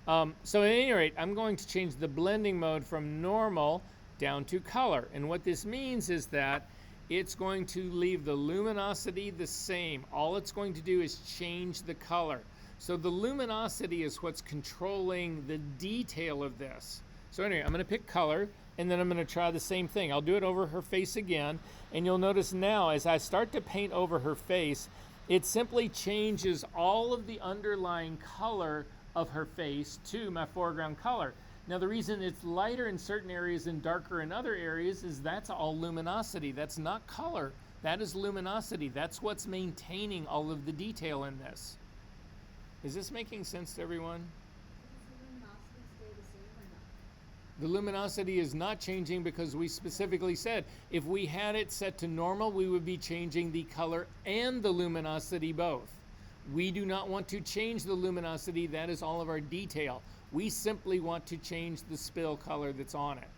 So at any rate, I'm going to change the blending mode from normal down to color. And what this means is that it's going to leave the luminosity the same. All it's going to do is change the color. So the luminosity is what's controlling the detail of this. So anyway, I'm going to pick color, and then I'm going to try the same thing. I'll do it over her face again, and you'll notice now as I start to paint over her face, it simply changes all of the underlying color of her face to my foreground color. Now the reason it's lighter in certain areas and darker in other areas is that's all luminosity. That's not color. That is luminosity. That's what's maintaining all of the detail in this. Is this making sense to everyone? Does the luminosity stay the same or not? The luminosity is not changing because we specifically said if we had it set to normal, we would be changing the color and the luminosity both. We do not want to change the luminosity. That is all of our detail. We simply want to change the spill color that's on it.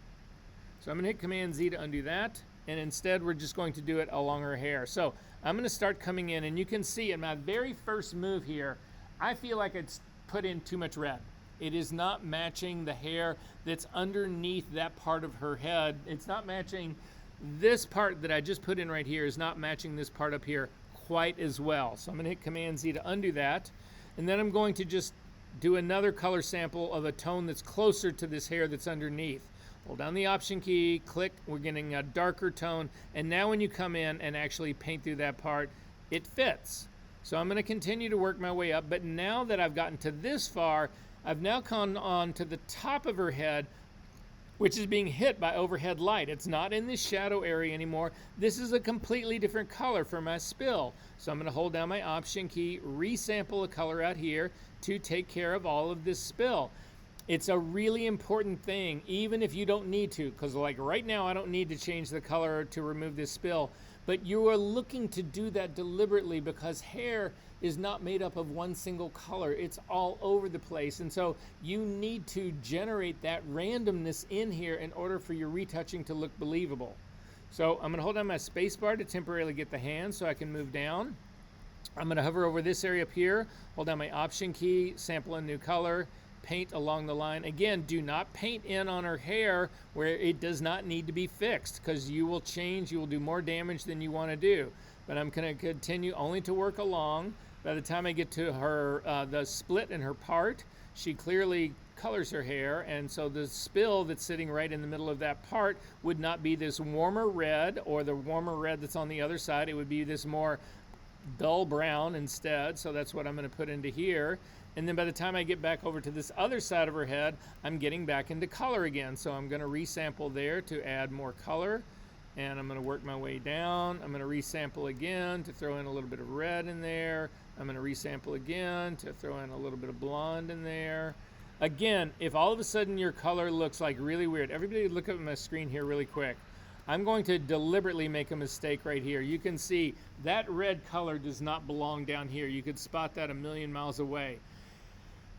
So I'm going to hit Command Z to undo that, and instead we're just going to do it along her hair. So I'm going to start coming in, and you can see in my very first move here, I feel like it's put in too much red. It is not matching the hair that's underneath that part of her head. It's not matching this part that I just put in right here is not matching this part up here quite as well. So I'm going to hit Command Z to undo that, and then I'm going to just do another color sample of a tone that's closer to this hair that's underneath. Hold down the Option key, click, we're getting a darker tone, and now when you come in and actually paint through that part, it fits. So I'm going to continue to work my way up, but now that I've gotten to this far, I've now come on to the top of her head, which is being hit by overhead light. It's not in this shadow area anymore. This is a completely different color for my spill. So I'm going to hold down my Option key, resample a color out here to take care of all of this spill. It's a really important thing, even if you don't need to, because like right now I don't need to change the color to remove this spill, but you are looking to do that deliberately because hair is not made up of one single color. It's all over the place, and so you need to generate that randomness in here in order for your retouching to look believable. So I'm going to hold down my space bar to temporarily get the hand so I can move down. I'm going to hover over this area up here, hold down my Option key, sample a new color, paint along the line. Again, do not paint in on her hair where it does not need to be fixed, because you will change, you will do more damage than you want to do. But I'm going to continue only to work along. By the time I get to her, the split in her part, she clearly colors her hair, and so the spill that's sitting right in the middle of that part would not be this warmer red or the warmer red that's on the other side. It would be this more dull brown instead, so that's what I'm going to put into here. And then by the time I get back over to this other side of her head, I'm getting back into color again. So I'm going to resample there to add more color, and I'm going to work my way down. I'm going to resample again to throw in a little bit of red in there. I'm going to resample again to throw in a little bit of blonde in there. Again, if all of a sudden your color looks like really weird, everybody look at my screen here really quick. I'm going to deliberately make a mistake right here. You can see that red color does not belong down here. You could spot that a million miles away.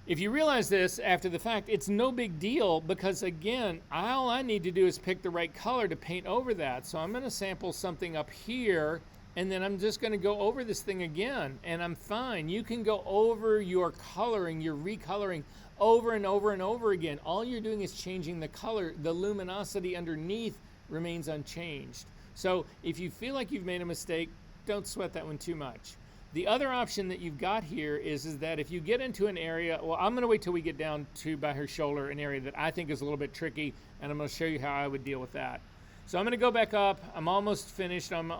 If you realize this after the fact, it's no big deal, because again, all I need to do is pick the right color to paint over that. So I'm going to sample something up here, and then I'm just going to go over this thing again, and I'm fine. You can go over your coloring, your recoloring over and over and over again. All you're doing is changing the color. The luminosity underneath remains unchanged. So if you feel like you've made a mistake, don't sweat that one too much. The other option that you've got here is that if you get into an area, well, I'm going to wait till we get down to by her shoulder, an area that I think is a little bit tricky, and I'm going to show you how I would deal with that. So I'm going to go back up. I'm almost finished. I'm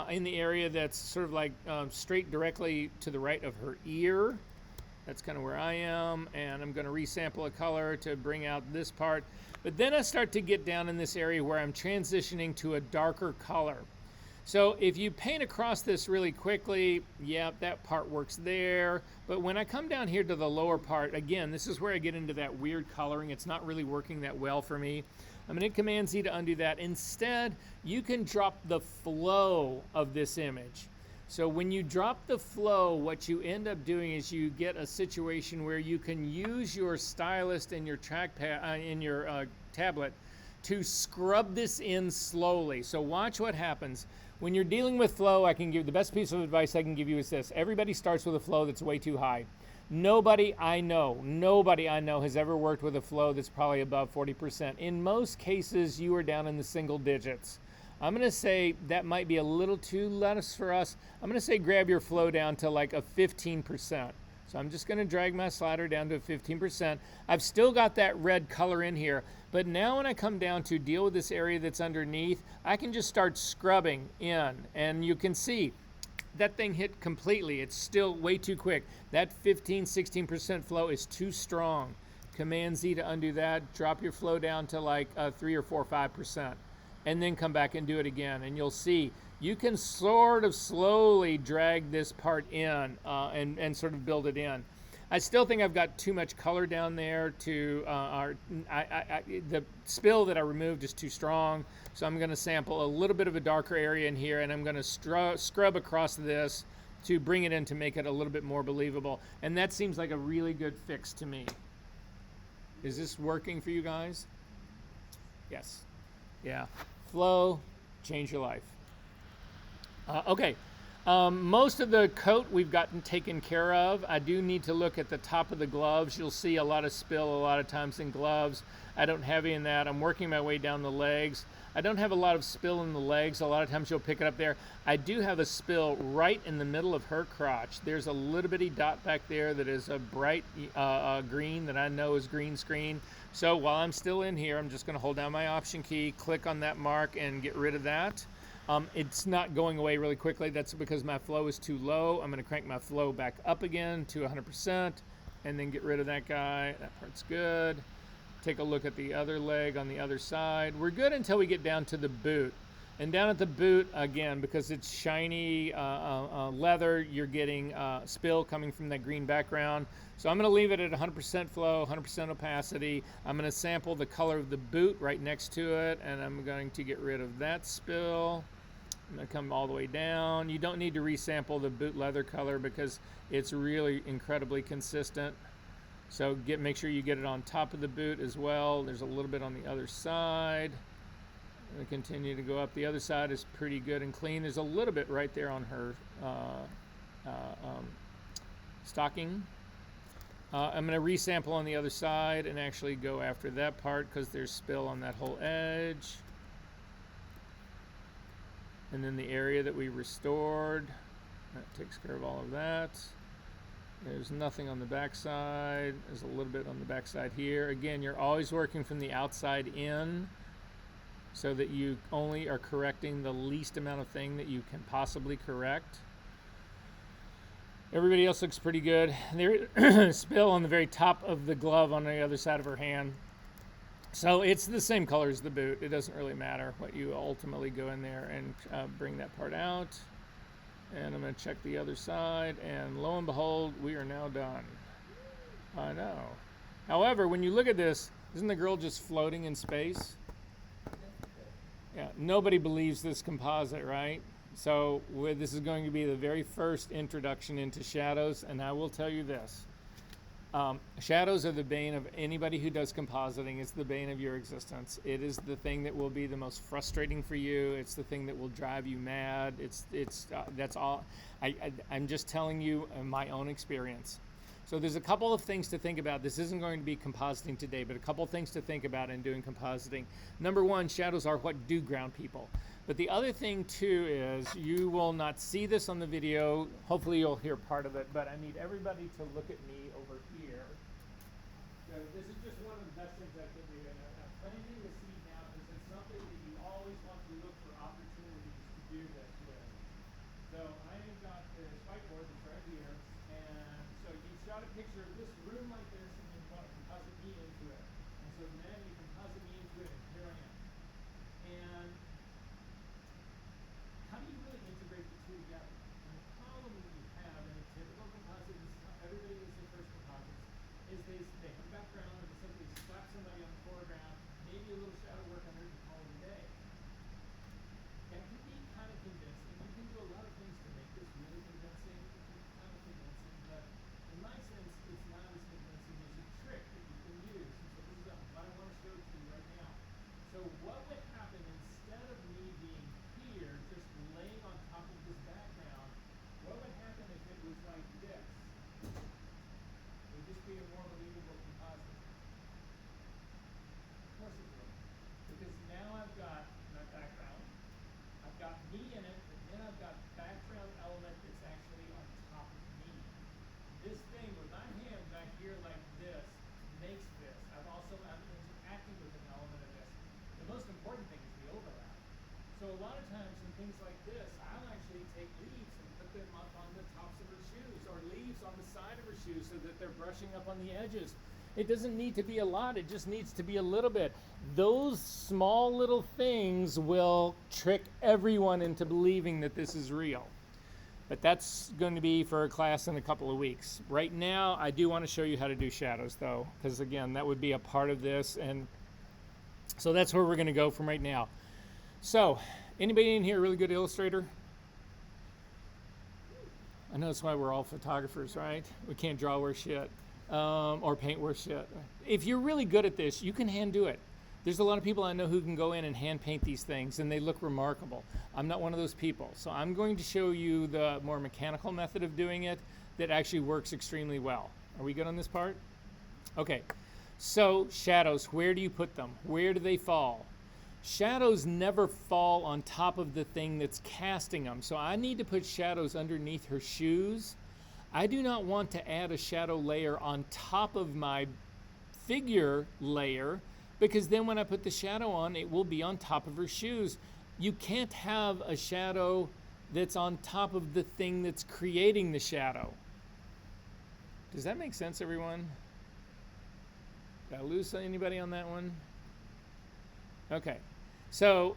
in the area that's sort of like straight directly to the right of her ear. That's kind of where I am, and I'm going to resample a color to bring out this part. But then I start to get down in this area where I'm transitioning to a darker color. So if you paint across this really quickly, yeah, that part works there. But when I come down here to the lower part, again, this is where I get into that weird coloring. It's not really working that well for me. I'm going to hit Command Z to undo that. Instead, you can drop the flow of this image. So when you drop the flow, what you end up doing is you get a situation where you can use your stylus and your trackpad in your tablet to scrub this in slowly. So watch what happens. When you're dealing with flow, I can give the best piece of advice I can give you is this. Everybody starts with a flow that's way too high. Nobody I know has ever worked with a flow that's probably above 40%. In most cases, you are down in the single digits. I'm going to say that might be a little too less for us. I'm going to say grab your flow down to like a 15%. So I'm just going to drag my slider down to 15%. I've still got that red color in here, but now when I come down to deal with this area that's underneath, I can just start scrubbing in, and you can see that thing hit completely. It's still way too quick. That 15-16% flow is too strong. Command Z to undo that. Drop your flow down to like 3 or 4 or 5%, and then come back and do it again, and you'll see you can sort of slowly drag this part in and sort of build it in. I still think I've got too much color down there to the spill that I removed is too strong. So I'm going to sample a little bit of a darker area in here, and I'm going to scrub across this to bring it in to make it a little bit more believable. And that seems like a really good fix to me. Is this working for you guys? Yes. Yeah. Flow, change your life. Okay. Most of the coat we've gotten taken care of. I do need to look at the top of the gloves. You'll see a lot of spill a lot of times in gloves. I don't have any in that. I'm working my way down the legs. I don't have a lot of spill in the legs. A lot of times you'll pick it up there. I do have a spill right in the middle of her crotch. There's a little bitty dot back there that is a bright green that I know is green screen. So while I'm still in here, I'm just going to hold down my Option key, click on that mark, and get rid of that. It's not going away really quickly. That's because my flow is too low. I'm going to crank my flow back up again to 100% and then get rid of that guy. That part's good. Take a look at the other leg on the other side. We're good until we get down to the boot. And down at the boot, again, because it's shiny leather, you're getting spill coming from that green background. So I'm going to leave it at 100% flow, 100% opacity. I'm going to sample the color of the boot right next to it, and I'm going to get rid of that spill. I'm going to come all the way down. You don't need to resample the boot leather color because it's really incredibly consistent. So make sure you get it on top of the boot as well. There's a little bit on the other side. I'm going to continue to go up. The other side is pretty good and clean. There's a little bit right there on her stocking. I'm going to resample on the other side and actually go after that part because there's spill on that whole edge. And then the area that we restored, that takes care of all of that. There's nothing on the back side. There's a little bit on the back side here. Again, you're always working from the outside in so that you only are correcting the least amount of thing that you can possibly correct. Everybody else looks pretty good. There's spill on the very top of the glove on the other side of her hand. So it's the same color as the boot. It doesn't really matter what you ultimately go in there and bring that part out. And I'm going to check the other side, and lo and behold, we are now done. I know. However, when you look at this, isn't the girl just floating in space? Yeah, nobody believes this composite, right? So this is going to be the very first introduction into shadows, and I will tell you this. Shadows are the bane of anybody who does compositing. It's the bane of your existence. It is the thing that will be the most frustrating for you. It's the thing that will drive you mad. That's all. I'm just telling you my own experience. So there's a couple of things to think about. This isn't going to be compositing today, but a couple of things to think about in doing compositing. Number one, shadows are what do ground people. But the other thing too is you will not see this on the video. Hopefully you'll hear part of it, but I need everybody to look at me over here. So this is just one of the best things I can do. And I'm planting the seed now because it's something that you always want to look for opportunities to do this with. So I have got this whiteboard that's right here. And so you shot a picture of this room like this, and then you want to composite me into it. And so then you composite me into it, and here I am. And how do you really integrate the two together? And the problem that you have in a typical composite, this is how everybody does their first composites, is they have a background and simply slap somebody on the foreground, maybe a little shadow work under it, and call it a day. That can be kind of convincing. You can do a lot of things to make this really convincing. It can be kind of convincing, but in my sense, it's not as convincing as a trick that you can use. And so this is what I want to show to you right now. So what would happen instead of me being here, just laying on top of this background, what would happen if it was like this? It would just be a more believable composite. Of course it would. Because now I've got my background, I've got me in it, but then I've got background element that's actually on top of me. This thing with my hand back here like this makes this. I'm interacting with an element of this. The most important thing is the overlap. So a lot of times in things like this, I'll actually take leaves and put them up on the tops of her shoes, or leaves on the side of her shoes so that they're brushing up on the edges. It doesn't need to be a lot, it just needs to be a little bit. Those small little things will trick everyone into believing that this is real. But that's going to be for a class in a couple of weeks. Right now, I do want to show you how to do shadows, though, because, again, that would be a part of this. And so that's where we're going to go from right now. So, anybody in here a really good illustrator? I know that's why we're all photographers, right? We can't draw worth shit or paint worth shit. If you're really good at this, you can hand do it. There's a lot of people I know who can go in and hand paint these things, and they look remarkable. I'm not one of those people. So I'm going to show you the more mechanical method of doing it that actually works extremely well. Are we good on this part? Okay. So shadows, where do you put them? Where do they fall? Shadows never fall on top of the thing that's casting them. So I need to put shadows underneath her shoes. I do not want to add a shadow layer on top of my figure layer, because then when I put the shadow on, it will be on top of her shoes. You can't have a shadow that's on top of the thing that's creating the shadow. Does that make sense, everyone? Did I lose anybody on that one? Okay, so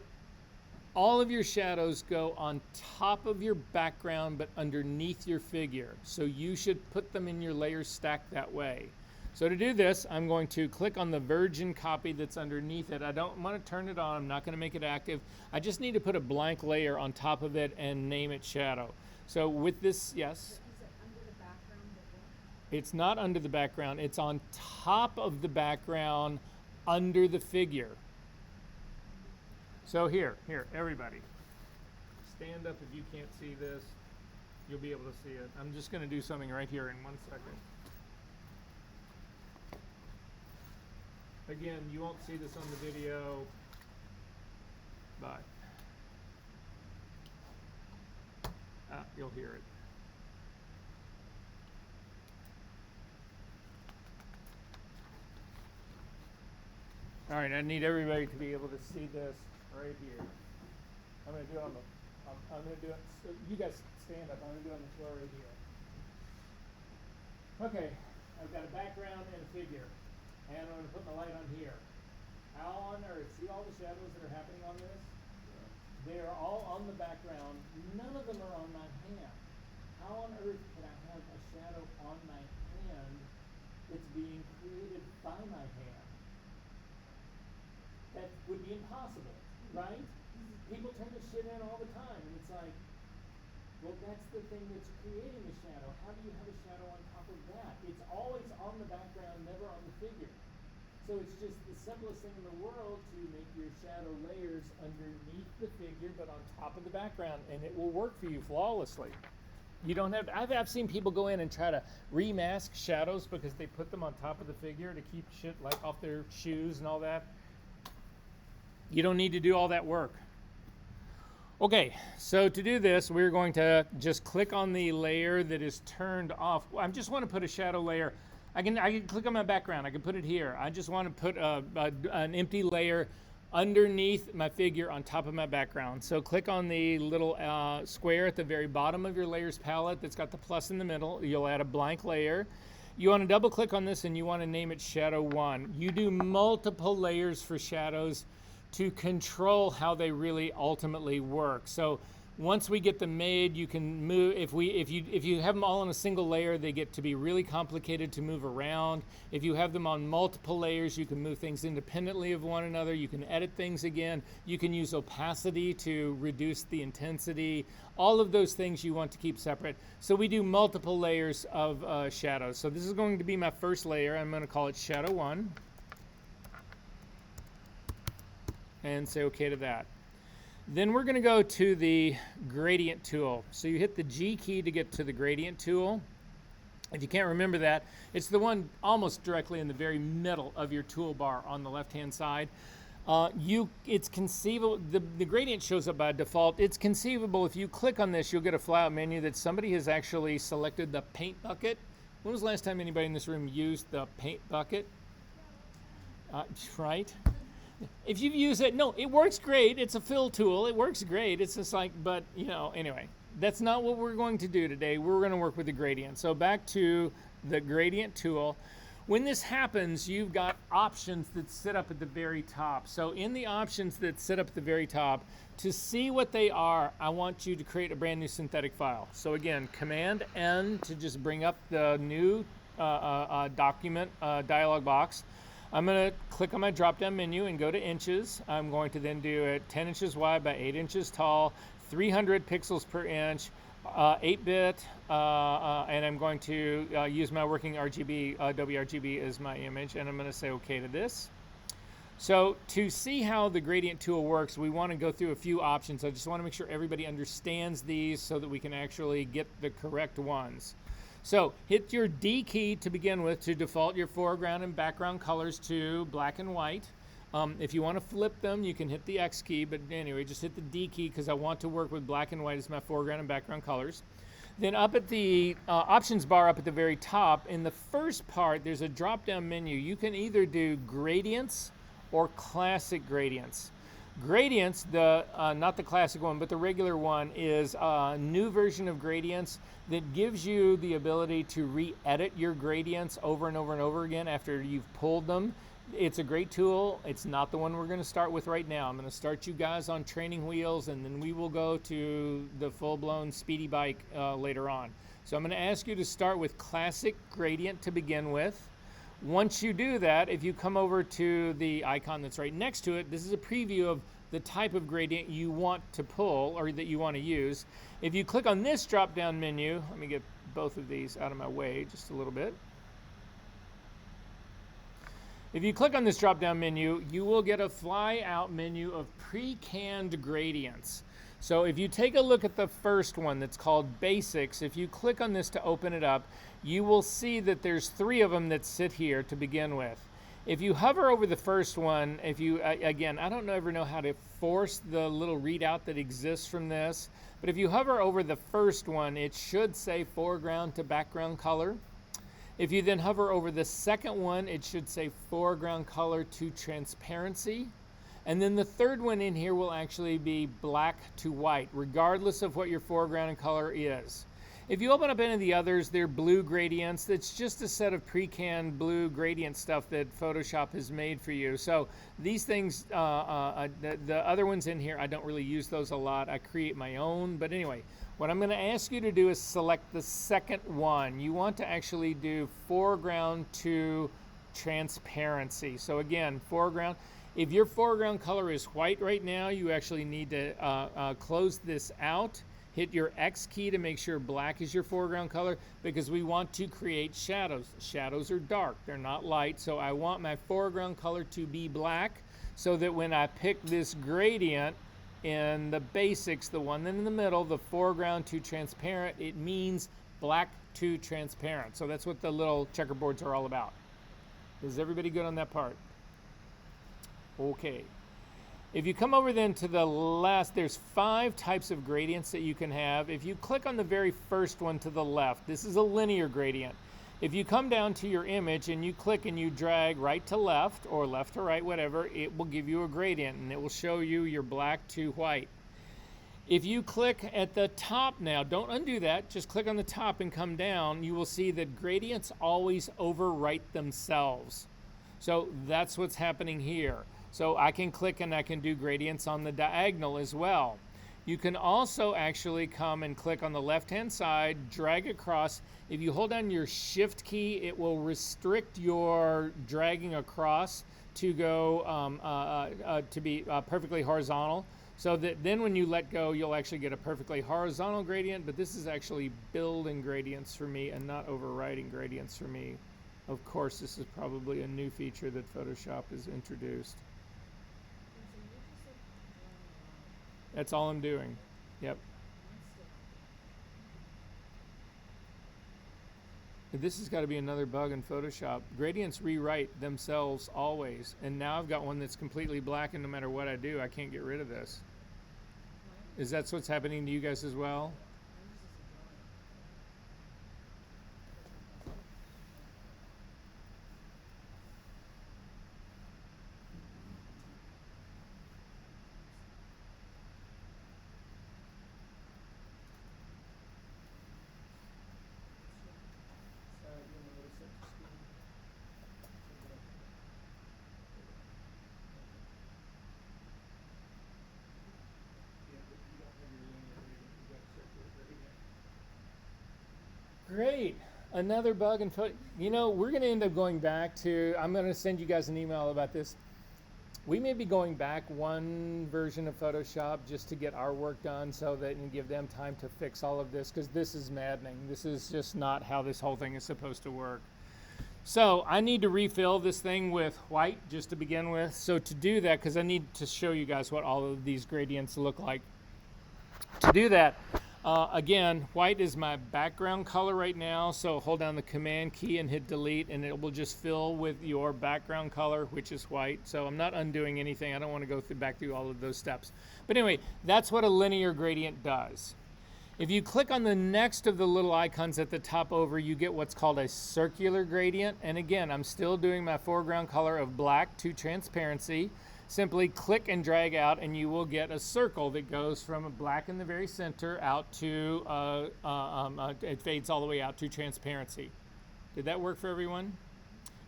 all of your shadows go on top of your background but underneath your figure. So you should put them in your layer stack that way. So to do this, I'm going to click on the virgin copy that's underneath it. I don't want to turn it on. I'm not going to make it active. I just need to put a blank layer on top of it and name it shadow. So with this, yes? Is it under the background before? It's not under the background. It's on top of the background under the figure. So here, everybody. Stand up if you can't see this. You'll be able to see it. I'm just going to do something right here in 1 second. Again, you won't see this on the video, but you'll hear it. All right, I need everybody to be able to see this right here. I'm going to do it on the, I'm going to do it, so you guys stand up, I'm going to do it on the floor right here. Okay, I've got a background and a figure. And I'm going to put my light on here. How on earth, see all the shadows that are happening on this? They are all on the background. None of them are on my hand. How on earth can I have a shadow on my hand that's being created by my hand? That would be impossible, right? People turn this shit in all the time, and it's like, well, that's the thing that's creating the shadow. How do you have a shadow on top of that? It's always on the background, never on the figure. So it's just the simplest thing in the world to make your shadow layers underneath the figure, but on top of the background, and it will work for you flawlessly. You don't have to, I've seen people go in and try to remask shadows because they put them on top of the figure to keep shit like off their shoes and all that. You don't need to do all that work. Okay, so to do this, we're going to just click on the layer that is turned off. I just want to put a shadow layer. I can click on my background. I can put it here. I just want to put an empty layer underneath my figure on top of my background. So click on the little square at the very bottom of your layers palette that's got the plus in the middle. You'll add a blank layer. You want to double click on this and you want to name it Shadow 1. You do multiple layers for shadows to control how they really ultimately work. So once we get them made, you can move. If you have them all on a single layer, they get to be really complicated to move around. If you have them on multiple layers, you can move things independently of one another. You can edit things again. You can use opacity to reduce the intensity. All of those things you want to keep separate. So we do multiple layers of shadows. So this is going to be my first layer. I'm going to call it Shadow 1. And say OK to that. Then we're going to go to the gradient tool. So you hit the G key to get to the gradient tool. If you can't remember that, it's the one almost directly in the very middle of your toolbar on the left-hand side. It's conceivable, the gradient shows up by default. It's conceivable if you click on this, you'll get a flyout menu that somebody has actually selected the paint bucket. When was the last time anybody in this room used the paint bucket? Right? If you've used it, no, it works great. It's a fill tool. It works great. It's just like, but, you know, anyway, that's not what we're going to do today. We're going to work with the gradient. So back to the gradient tool. When this happens, you've got options that sit up at the very top. So in the options that sit up at the very top, to see what they are, I want you to create a brand new synthetic file. So again, Command N to just bring up the new document dialog box. I'm going to click on my drop-down menu and go to inches. I'm going to then do it 10 inches wide by 8 inches tall, 300 pixels per inch, 8-bit, and I'm going to use my working RGB, WRGB as my image, and I'm going to say OK to this. So to see how the gradient tool works, we want to go through a few options. I just want to make sure everybody understands these so that we can actually get the correct ones. So hit your D key to begin with to default your foreground and background colors to black and white. If you want to flip them, you can hit the X key, but anyway, just hit the D key because I want to work with black and white as my foreground and background colors. Then up at the options bar up at the very top, in the first part, there's a drop-down menu. You can either do gradients or classic gradients. Gradients, not the classic one, but the regular one, is a new version of gradients that gives you the ability to re-edit your gradients over and over and over again after you've pulled them. It's a great tool. It's not the one we're going to start with right now. I'm going to start you guys on training wheels, and then we will go to the full-blown speedy bike later on. So I'm going to ask you to start with classic gradient to begin with. Once you do that, if you come over to the icon that's right next to it, this is a preview of the type of gradient you want to pull or that you want to use. If you click on this drop-down menu, let me get both of these out of my way just a little bit. If you click on this drop-down menu, you will get a fly-out menu of pre-canned gradients. So if you take a look at the first one that's called Basics, if you click on this to open it up, you will see that there's 3 of them that sit here to begin with. If you hover over the first one, again, I don't ever know how to force the little readout that exists from this, but if you hover over the first one, it should say foreground to background color. If you then hover over the second one, it should say foreground color to transparency. And then the third one in here will actually be black to white, regardless of what your foreground and color is. If you open up any of the others, they're blue gradients. That's just a set of pre-canned blue gradient stuff that Photoshop has made for you. So these things, the other ones in here, I don't really use those a lot. I create my own. But anyway, what I'm going to ask you to do is select the second one. You want to actually do foreground to transparency. So again, foreground. If your foreground color is white right now, you actually need to close this out. Hit your X key to make sure black is your foreground color because we want to create shadows. Shadows are dark, they're not light, so I want my foreground color to be black so that when I pick this gradient in the basics, the one in the middle, the foreground to transparent, it means black to transparent. So that's what the little checkerboards are all about. Is everybody good on that part? Okay. If you come over then to the last, there's 5 types of gradients that you can have. If you click on the very first one to the left, this is a linear gradient. If you come down to your image and you click and you drag right to left or left to right, whatever, it will give you a gradient and it will show you your black to white. If you click at the top now, don't undo that, just click on the top and come down, you will see that gradients always overwrite themselves. So that's what's happening here. So I can click and I can do gradients on the diagonal as well. You can also actually come and click on the left-hand side, drag across. If you hold down your Shift key, it will restrict your dragging across to go to be perfectly horizontal. So that then when you let go, you'll actually get a perfectly horizontal gradient, but this is actually building gradients for me and not overriding gradients for me. Of course, this is probably a new feature that Photoshop has introduced. That's all I'm doing. Yep. This has got to be another bug in Photoshop. Gradients rewrite themselves always. And now I've got one that's completely black, and no matter what I do, I can't get rid of this. Is that what's happening to you guys as well? Another bug in photo. You know, we're going to end up going back to. I'm going to send you guys an email about this. We may be going back one version of Photoshop just to get our work done, so that and give them time to fix all of this, because this is maddening. This is just not how this whole thing is supposed to work. So I need to refill this thing with white just to begin with. So to do that, because I need to show you guys what all of these gradients look like. To do that, again, white is my background color right now. So hold down the Command key and hit delete, and it will just fill with your background color, which is white. So I'm not undoing anything. I don't want to go back through all of those steps. But anyway, that's what a linear gradient does. If you click on the next of the little icons at the top over, you get what's called a circular gradient. And again, I'm still doing my foreground color of black to transparency. Simply click and drag out, and you will get a circle that goes from a black in the very center out to, it fades all the way out to transparency. Did that work for everyone?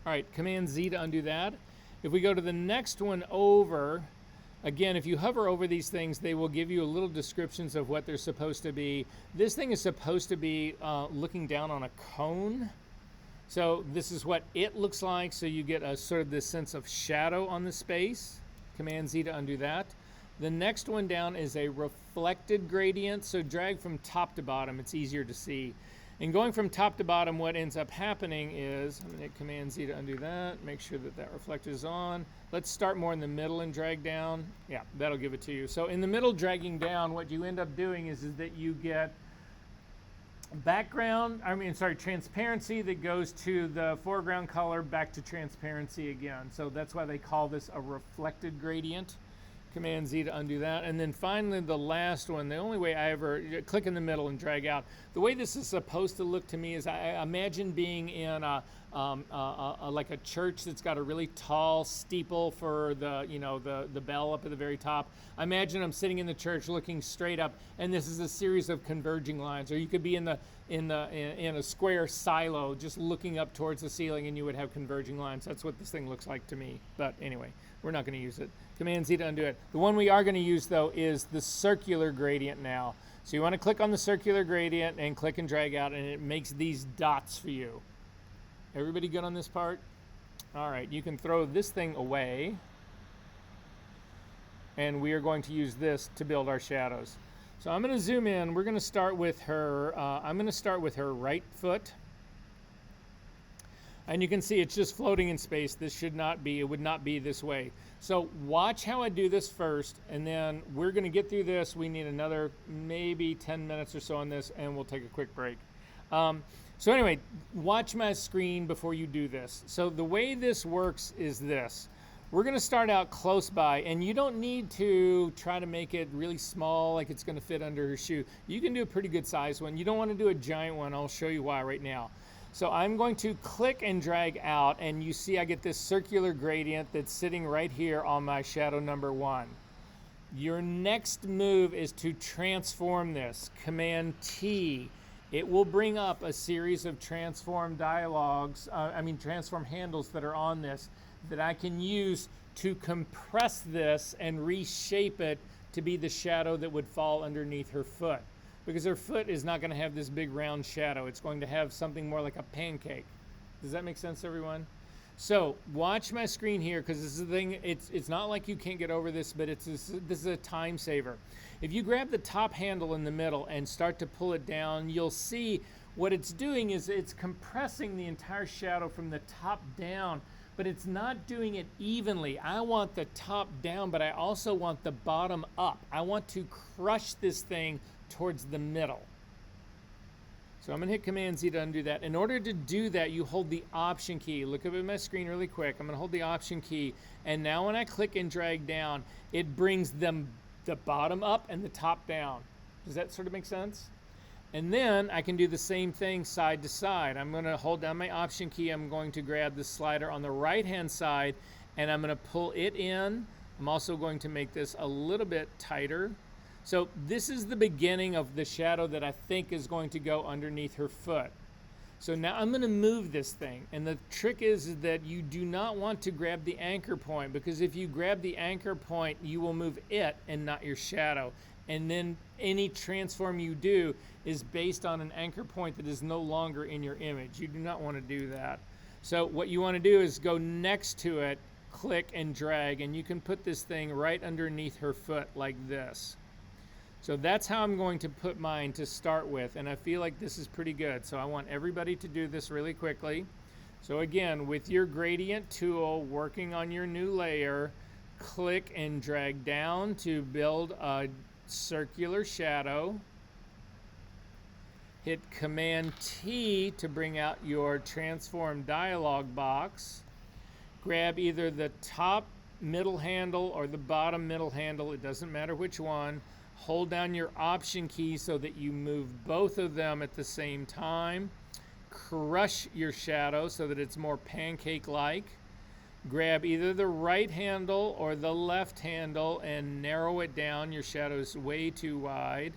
All right, Command Z to undo that. If we go to the next one over, again, if you hover over these things, they will give you a little descriptions of what they're supposed to be. This thing is supposed to be looking down on a cone. So this is what it looks like. So you get a sort of this sense of shadow on the space. Command Z to undo that. The next one down is a reflected gradient. So drag from top to bottom. It's easier to see. And going from top to bottom, what ends up happening is, I'm going to hit Command Z to undo that, make sure that that reflector is on. Let's start more in the middle and drag down. Yeah, that'll give it to you. So in the middle, dragging down, what you end up doing is that you get transparency that goes to the foreground color back to transparency again. So that's why they call this a reflected gradient. Command Z to undo that. And then finally, the last one, the only way I ever click in the middle and drag out. The way this is supposed to look to me is I imagine being in like a church that's got a really tall steeple for the bell up at the very top. I imagine I'm sitting in the church looking straight up, and this is a series of converging lines. Or you could be in a square silo just looking up towards the ceiling, and you would have converging lines. That's what this thing looks like to me. But anyway, we're not going to use it. Command Z to undo it. The one we are going to use, though, is the circular gradient now. So you want to click on the circular gradient and click and drag out, and it makes these dots for you. Everybody good on this part? All right, you can throw this thing away, and we are going to use this to build our shadows. So I'm going to zoom in. We're going to start with her. I'm going to start with her right foot. And you can see it's just floating in space. This should not be, it would not be this way. So watch how I do this first, and then we're going to get through this. We need another maybe 10 minutes or so on this, and we'll take a quick break. So anyway, watch my screen before you do this. So the way this works is this. We're going to start out close by, and you don't need to try to make it really small like it's going to fit under her shoe. You can do a pretty good size one. You don't want to do a giant one. I'll show you why right now. So I'm going to click and drag out, and you see I get this circular gradient that's sitting right here on my shadow number 1. Your next move is to transform this. Command T. It will bring up a series of transform transform handles that are on this that I can use to compress this and reshape it to be the shadow that would fall underneath her foot. Because her foot is not going to have this big round shadow. It's going to have something more like a pancake. Does that make sense, everyone? So watch my screen here, because this is the thing. It's not like you can't get over this, but this is a time saver. If you grab the top handle in the middle and start to pull it down, you'll see what it's doing is it's compressing the entire shadow from the top down, but it's not doing it evenly. I want the top down, but I also want the bottom up. I want to crush this thing towards the middle. So I'm going to hit Command Z to undo that. In order to do that, you hold the Option key. Look up at my screen really quick. I'm going to hold the Option key, and now when I click and drag down, it brings them the bottom up and the top down. Does that sort of make sense? And then I can do the same thing side to side. I'm going to hold down my Option key. I'm going to grab the slider on the right-hand side, and I'm going to pull it in. I'm also going to make this a little bit tighter. So this is the beginning of the shadow that I think is going to go underneath her foot. So now I'm going to move this thing. And the trick is that you do not want to grab the anchor point, because if you grab the anchor point, you will move it and not your shadow. and then any transform you do is based on an anchor point that is no longer in your image. You do not want to do that. So what you want to do is go next to it, click and drag, and you can put this thing right underneath her foot like this. So that's how I'm going to put mine to start with, and I feel like this is pretty good. So I want everybody to do this really quickly. So again, with your gradient tool, working on your new layer, click and drag down to build a circular shadow. Hit Command T to bring out your transform dialog box. Grab either the top middle handle or the bottom middle handle, it doesn't matter which one. Hold down your Option key so that you move both of them at the same time. Crush your shadow so that it's more pancake-like. Grab either the right handle or the left handle and narrow it down. Your shadow is way too wide.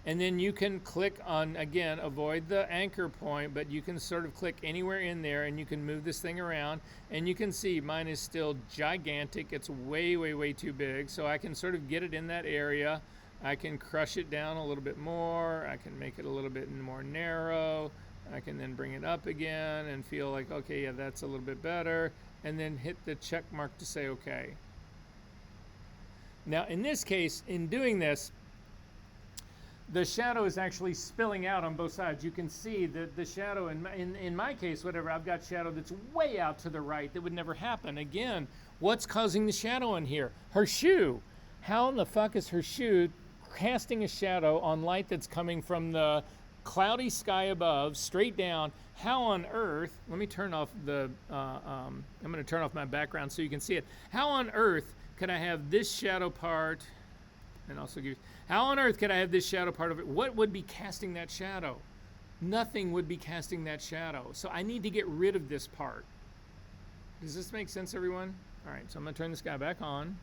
And then you can click on, again, avoid the anchor point, but you can sort of click anywhere in there and you can move this thing around. And you can see mine is still gigantic. It's way, way, way too big. So I can sort of get it in that area. I can crush it down a little bit more. I can make it a little bit more narrow. I can then bring it up again and feel like, okay, yeah, that's a little bit better. And then hit the check mark to say okay. Now, in this case, in doing this, the shadow is actually spilling out on both sides. You can see that the shadow, in my case, whatever, I've got shadow that's way out to the right. That would never happen. Again, what's causing the shadow in here? Her shoe. How in the fuck is her shoe casting a shadow on light that's coming from the cloudy sky above, straight down? How on earth, let me turn off the, I'm going to turn off my background so you can see it. How on earth could I have this shadow part, and also give, how on earth could I have this shadow part of it? What would be casting that shadow? Nothing would be casting that shadow. So I need to get rid of this part. Does this make sense, everyone? All right, so I'm going to turn this guy back on.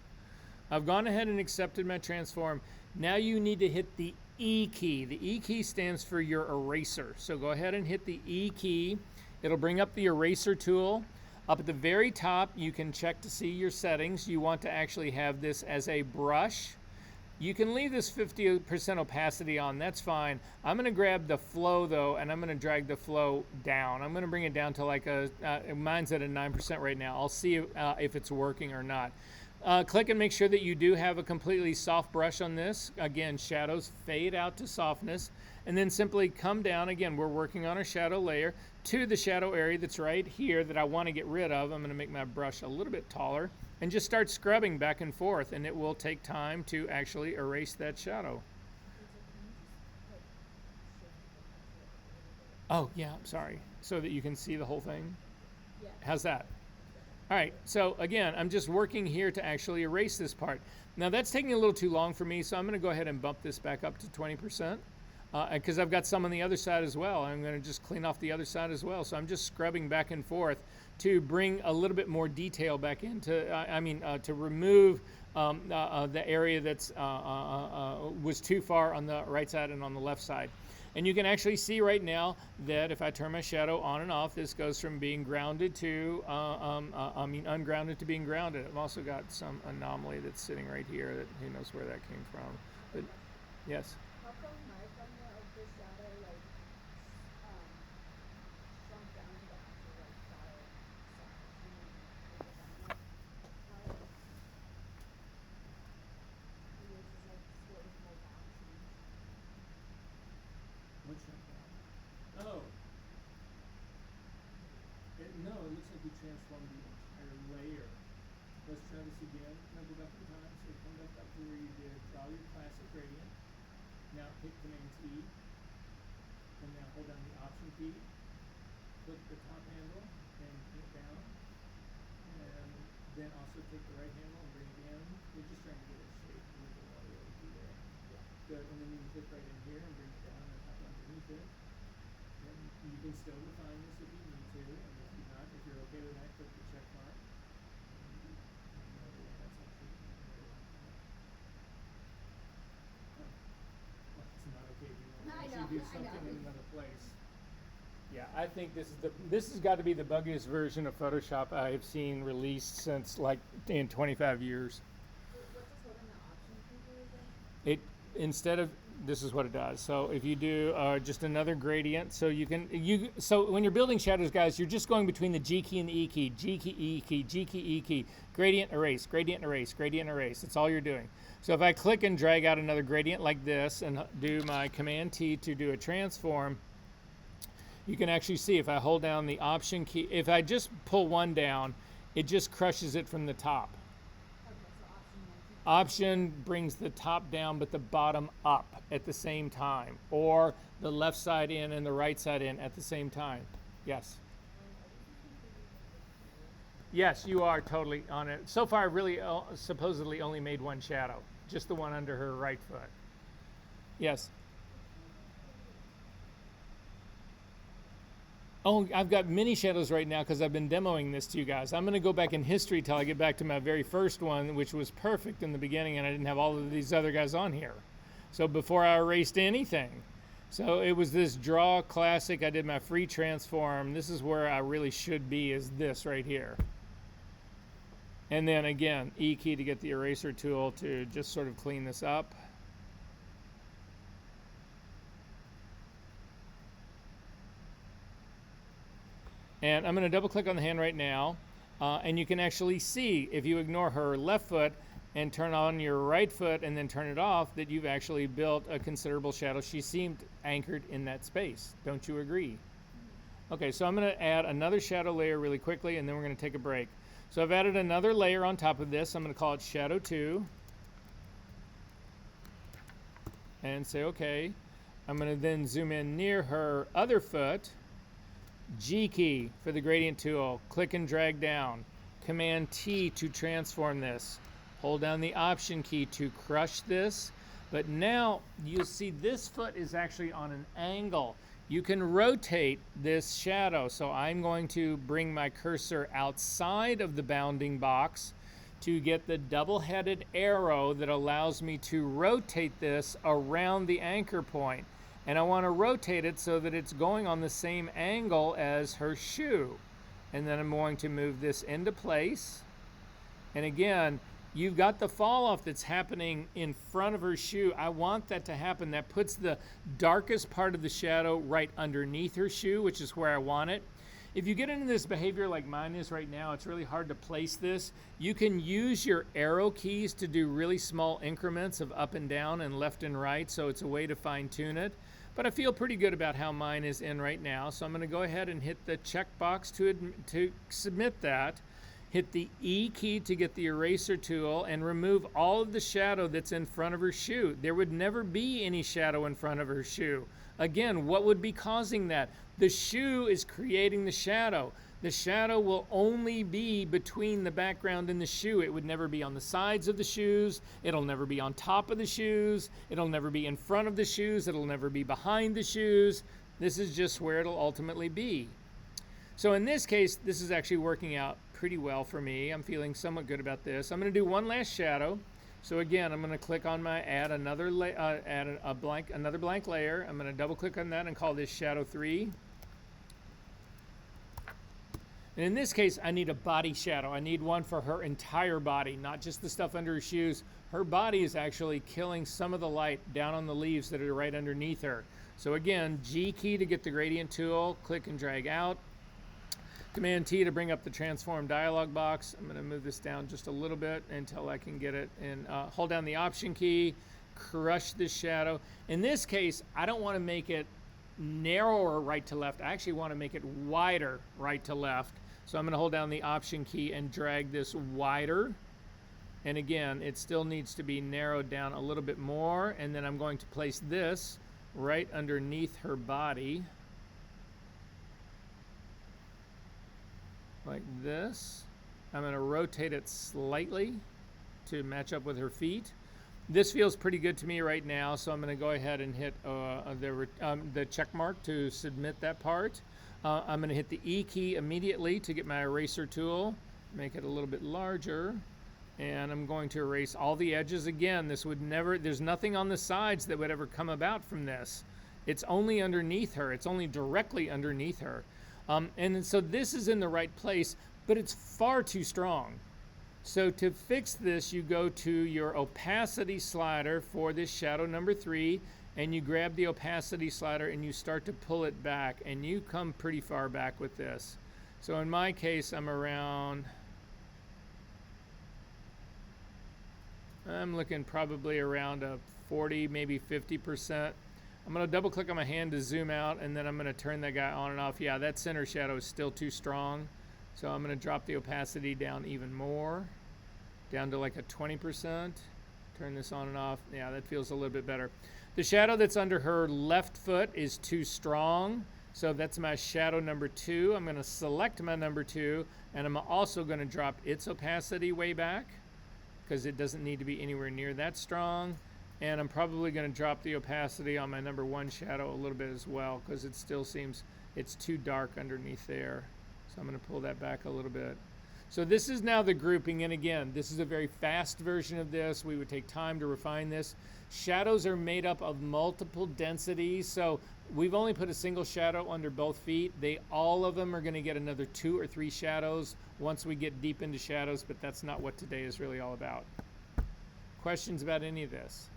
I've gone ahead and accepted my transform. Now you need to hit the E key. The E key stands for your eraser. So go ahead and hit the E key. It'll bring up the eraser tool. Up at the very top, you can check to see your settings. You want to actually have this as a brush. You can leave this 50% opacity on, that's fine. I'm gonna grab the flow though, and I'm gonna drag the flow down. I'm gonna bring it down to like mine's at a 9% right now. I'll see if it's working or not. Click and make sure that you do have a completely soft brush on this. Again, shadows fade out to softness, and then simply come down. Again, we're working on our shadow layer to the shadow area that's right here that I want to get rid of. I'm going to make my brush a little bit taller and just start scrubbing back and forth, and it will take time to actually erase that shadow. Oh, yeah, I'm sorry. So that you can see the whole thing? Yeah. How's that? All right, so again, I'm just working here to actually erase this part. Now that's taking a little too long for me, so I'm gonna go ahead and bump this back up to 20%, because I've got some on the other side as well. I'm gonna just clean off the other side as well. So I'm just scrubbing back and forth to bring a little bit more detail back into, to remove the area that's was too far on the right side and on the left side. And you can actually see right now that if I turn my shadow on and off, this goes from being grounded to, ungrounded to being grounded. I've also got some anomaly that's sitting right here that who knows where that came from. But yes? How come my thumbnail of the shadow like shrunk down to the actual like shadow size? Yours is like sort of more bouncy. What's that? Oh. No, it looks like we transformed the entire layer. Let's try this again. Now go back in time. So come back up to where you did draw your classic gradient. Now hit Command T. And now hold down the Option key. Click the top handle and hit down. And then also take the right handle and bring it in. We're just trying to get a shape with the audio to do there. Yeah. Good. And then you can click right in here and bring it down and up underneath it. And you can still refine this if you need to, and if you're not, if you're okay with that, click the check mark. Well, it's not okay if you want to actually do something in another place. Yeah, I think this has got to be the buggiest version of Photoshop I have seen released since like in 25 years. What does holding the Option key do again? instead of, this is what it does. So if you do just another gradient, so so when you're building shadows, guys, you're just going between the G key and the E key, G key, E key, G key, E key, gradient, erase, gradient, erase, gradient, erase. That's all you're doing. So if I click and drag out another gradient like this and do my Command T to do a transform, you can actually see if I hold down the Option key, if I just pull one down, it just crushes it from the top. Okay, so Option brings the top down but the bottom up at the same time, or the left side in and the right side in at the same time. Yes. Yes, you are totally on it. So far, I've really supposedly only made one shadow, just the one under her right foot. Yes. Oh, I've got many shadows right now because I've been demoing this to you guys. I'm going to go back in history till I get back to my very first one, which was perfect in the beginning, and I didn't have all of these other guys on here. So before I erased anything. So it was this draw classic. I did my free transform. This is where I really should be, is this right here. And then again, E key to get the eraser tool to just sort of clean this up. And I'm going to double click on the hand right now, and you can actually see, if you ignore her left foot and turn on your right foot and then turn it off, that you've actually built a considerable shadow. She seemed anchored in that space. Don't you agree? Okay, so I'm going to add another shadow layer really quickly, and then we're going to take a break. So I've added another layer on top of this. I'm going to call it Shadow 2. And say OK. I'm going to then zoom in near her other foot. G key for the gradient tool, click and drag down. Command T to transform this. Hold down the Option key to crush this. But now you'll see this foot is actually on an angle. You can rotate this shadow. So I'm going to bring my cursor outside of the bounding box to get the double-headed arrow that allows me to rotate this around the anchor point. And I want to rotate it so that it's going on the same angle as her shoe. And then I'm going to move this into place. And again, you've got the fall off that's happening in front of her shoe. I want that to happen. That puts the darkest part of the shadow right underneath her shoe, which is where I want it. If you get into this behavior like mine is right now, it's really hard to place this. You can use your arrow keys to do really small increments of up and down and left and right, so it's a way to fine tune it. But I feel pretty good about how mine is in right now, so I'm going to go ahead and hit the checkbox to submit that. Hit the E key to get the eraser tool and remove all of the shadow that's in front of her shoe. There would never be any shadow in front of her shoe. Again, what would be causing that? The shoe is creating the shadow. The shadow will only be between the background and the shoe. It would never be on the sides of the shoes. It'll never be on top of the shoes. It'll never be in front of the shoes. It'll never be behind the shoes. This is just where it'll ultimately be. So in this case, this is actually working out pretty well for me. I'm feeling somewhat good about this. I'm going to do one last shadow. So again, I'm going to click on my add another blank layer. I'm going to double click on that and call this Shadow 3. And in this case, I need a body shadow. I need one for her entire body, not just the stuff under her shoes. Her body is actually killing some of the light down on the leaves that are right underneath her. So again, G key to get the gradient tool, click and drag out. Command T to bring up the transform dialog box. I'm going to move this down just a little bit until I can get it. And hold down the Option key, crush this shadow. In this case, I don't want to make it narrower right to left. I actually want to make it wider right to left. So I'm going to hold down the Option key and drag this wider. And again, it still needs to be narrowed down a little bit more. And then I'm going to place this right underneath her body. Like this. I'm going to rotate it slightly to match up with her feet. This feels pretty good to me right now, so I'm going to go ahead and hit the check mark to submit that part. I'm going to hit the E key immediately to get my eraser tool, make it a little bit larger, and I'm going to erase all the edges again. This would never, there's nothing on the sides that would ever come about from this. It's only underneath her. It's only directly underneath her. And so this is in the right place, but it's far too strong. So to fix this, you go to your opacity slider for this shadow number 3, and you grab the opacity slider and you start to pull it back, and you come pretty far back with this. So in my case, I'm looking probably around a 40, maybe 50%. I'm going to double click on my hand to zoom out, and then I'm going to turn that guy on and off. Yeah, that center shadow is still too strong. So I'm going to drop the opacity down even more, down to like a 20%. Turn this on and off. Yeah, that feels a little bit better. The shadow that's under her left foot is too strong. So that's my shadow number 2. I'm going to select my number 2, and I'm also going to drop its opacity way back because it doesn't need to be anywhere near that strong. And I'm probably going to drop the opacity on my number 1 shadow a little bit as well, because it still seems it's too dark underneath there. So I'm going to pull that back a little bit. So this is now the grouping, and again, this is a very fast version of this. We would take time to refine this. Shadows are made up of multiple densities, so we've only put a single shadow under both feet. All of them are going to get another 2 or 3 shadows once we get deep into shadows, but that's not what today is really all about. Questions about any of this?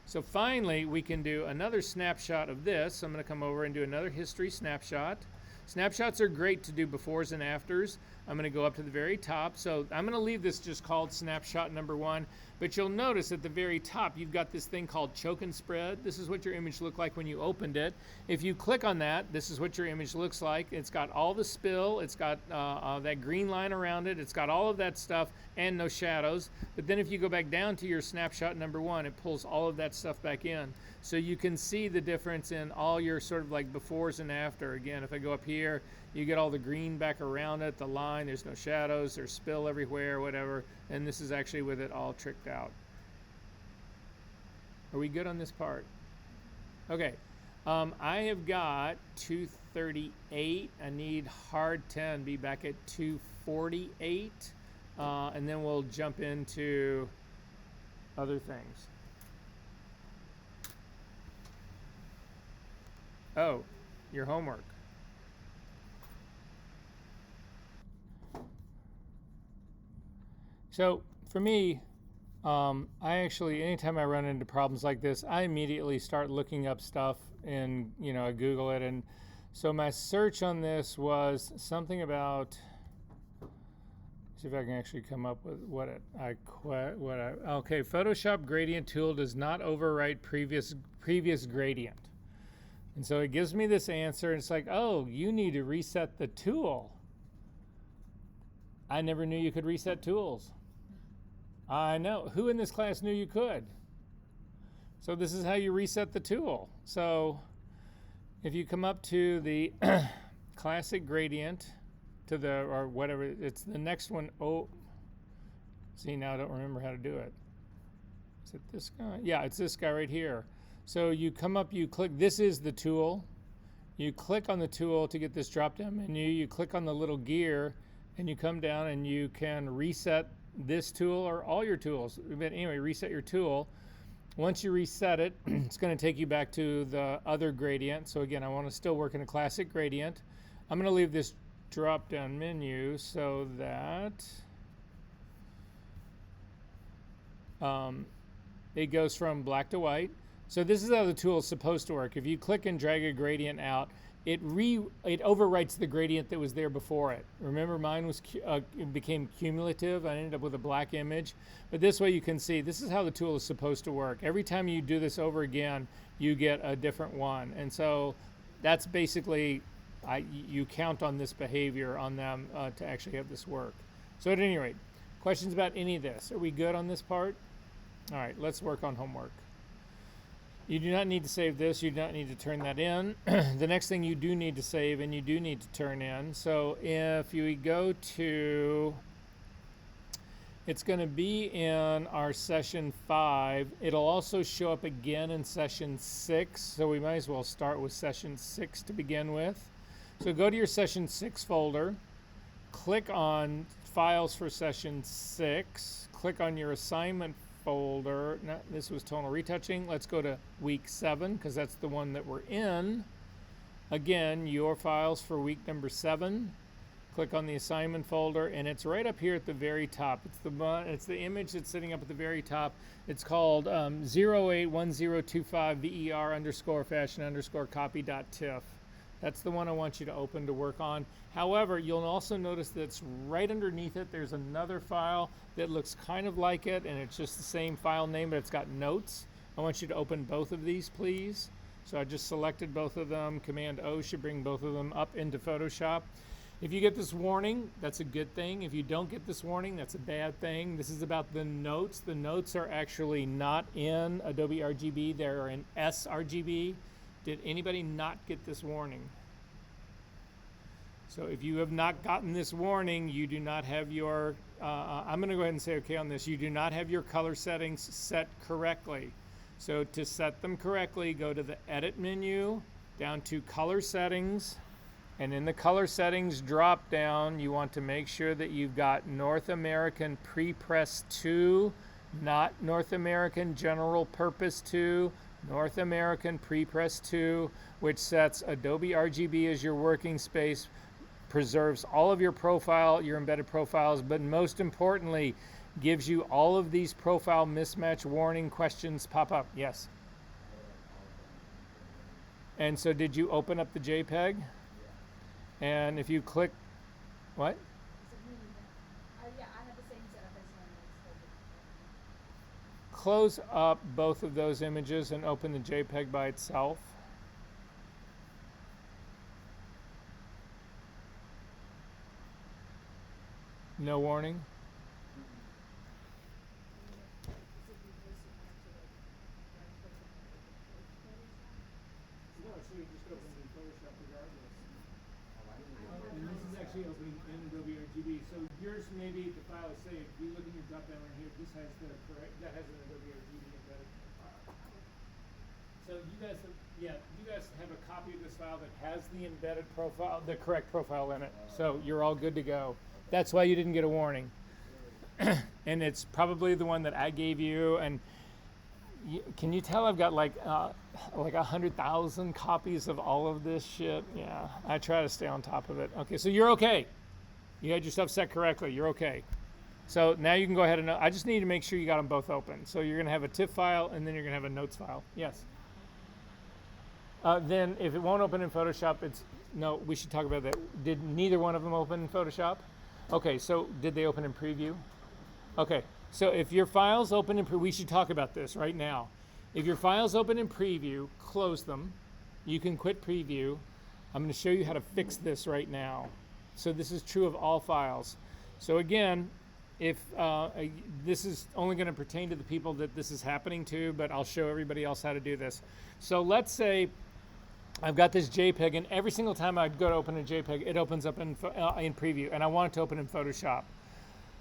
So finally, we can do another snapshot of this. So I'm going to come over and do another history snapshot. Snapshots are great to do befores and afters. I'm going to go up to the very top. So I'm going to leave this just called snapshot number 1. But you'll notice at the very top, you've got this thing called choke and spread. This is what your image looked like when you opened it. If you click on that, this is what your image looks like. It's got all the spill. It's got that green line around it. It's got all of that stuff and no shadows. But then if you go back down to your snapshot number 1, it pulls all of that stuff back in. So you can see the difference in all your sort of like befores and after. Again, if I go up here, you get all the green back around it, the line, there's no shadows, there's spill everywhere, whatever. And this is actually with it all tricked out. Are we good on this part? Okay. I have got 238. I need hard 10, be back at 248. And then we'll jump into other things. Oh, your homework. So for me, I actually, anytime I run into problems like this, I immediately start looking up stuff and, I Google it. And so my search on this was something about, see if I can actually come up with okay, Photoshop gradient tool does not overwrite previous gradient. And so it gives me this answer, and it's like, oh, you need to reset the tool. I never knew you could reset tools. I know. Who in this class knew you could? So this is how you reset the tool. So if you come up to the classic gradient, or whatever, it's the next one. Oh, see, now I don't remember how to do it. Is it this guy? Yeah, it's this guy right here. So you come up, you click, this is the tool. You click on the tool to get this drop down menu. You click on the little gear and you come down and you can reset this tool or all your tools. But anyway, reset your tool. Once you reset it, it's going to take you back to the other gradient. So again, I want to still work in a classic gradient. I'm going to leave this drop down menu so that it goes from black to white. So this is how the tool is supposed to work. If you click and drag a gradient out, it overwrites the gradient that was there before it. Remember, mine was it became cumulative. I ended up with a black image. But this way you can see this is how the tool is supposed to work. Every time you do this over again, you get a different one. And so that's basically, you count on this behavior on them to actually have this work. So at any rate, questions about any of this? Are we good on this part? All right, let's work on homework. You do not need to save this. You do not need to turn that in. The next thing you do need to save and you do need to turn in. So if you go to, it's going to be in our session 5. It'll also show up again in session 6. So we might as well start with session 6 to begin with. So go to your session 6 folder. Click on files for session 6. Click on your assignment folder. No, this was tonal retouching. Let's go to week 7 because that's the one that we're in. Again, your files for week number 7. Click on the assignment folder, and it's right up here at the very top. It's the image that's sitting up at the very top. It's called 081025 ver_fashion_copy.tiff. That's the one I want you to open to work on. However, you'll also notice that it's right underneath it. There's another file that looks kind of like it, and it's just the same file name, but it's got notes. I want you to open both of these, please. So I just selected both of them. Command O should bring both of them up into Photoshop. If you get this warning, that's a good thing. If you don't get this warning, that's a bad thing. This is about the notes. The notes are actually not in Adobe RGB. They're in sRGB. Did anybody not get this warning? So if you have not gotten this warning, you do not have your, I'm going to go ahead and say okay on this. You do not have your color settings set correctly. So to set them correctly, go to the Edit menu, down to Color Settings, and in the Color Settings drop down, you want to make sure that you've got North American Pre-Press 2, not North American General Purpose 2, North American Pre-Press 2, which sets Adobe RGB as your working space, preserves all of your profile, your embedded profiles, but most importantly, gives you all of these profile mismatch warning questions pop up. Yes. And so did you open up the JPEG? And if you click, what? Yeah, I have the same setup as when it's Close up both of those images and open the JPEG by itself. No warning? No, so you just open in Photoshop regardless. And this is actually opening in Adobe RGB. So yours maybe the file is saved. If you look in your drop down right here, this has the correct, that has an Adobe RGB embedded file. So you guys have a copy of this file that has the embedded profile, the correct profile in it. So you're all good to go. That's why you didn't get a warning. And it's probably the one that I gave you. And can you tell I've got like 100,000 copies of all of this shit? Yeah, I try to stay on top of it. Okay, so you're okay. You had your stuff set correctly. You're okay. So now you can go ahead and, I just need to make sure you got them both open. So you're going to have a TIFF file, and then you're going to have a notes file. Yes. Then if it won't open in Photoshop, no, we should talk about that. Did neither one of them open in Photoshop? Okay, so did they open in Preview? Okay, so if your files open in Preview, we should talk about this right now. If your files open in Preview, close them. You can quit Preview. I'm going to show you how to fix this right now. So this is true of all files. So again, if this is only going to pertain to the people that this is happening to, but I'll show everybody else how to do this. So let's say I've got this JPEG, and every single time I go to open a JPEG, it opens up in Preview, and I want it to open in Photoshop.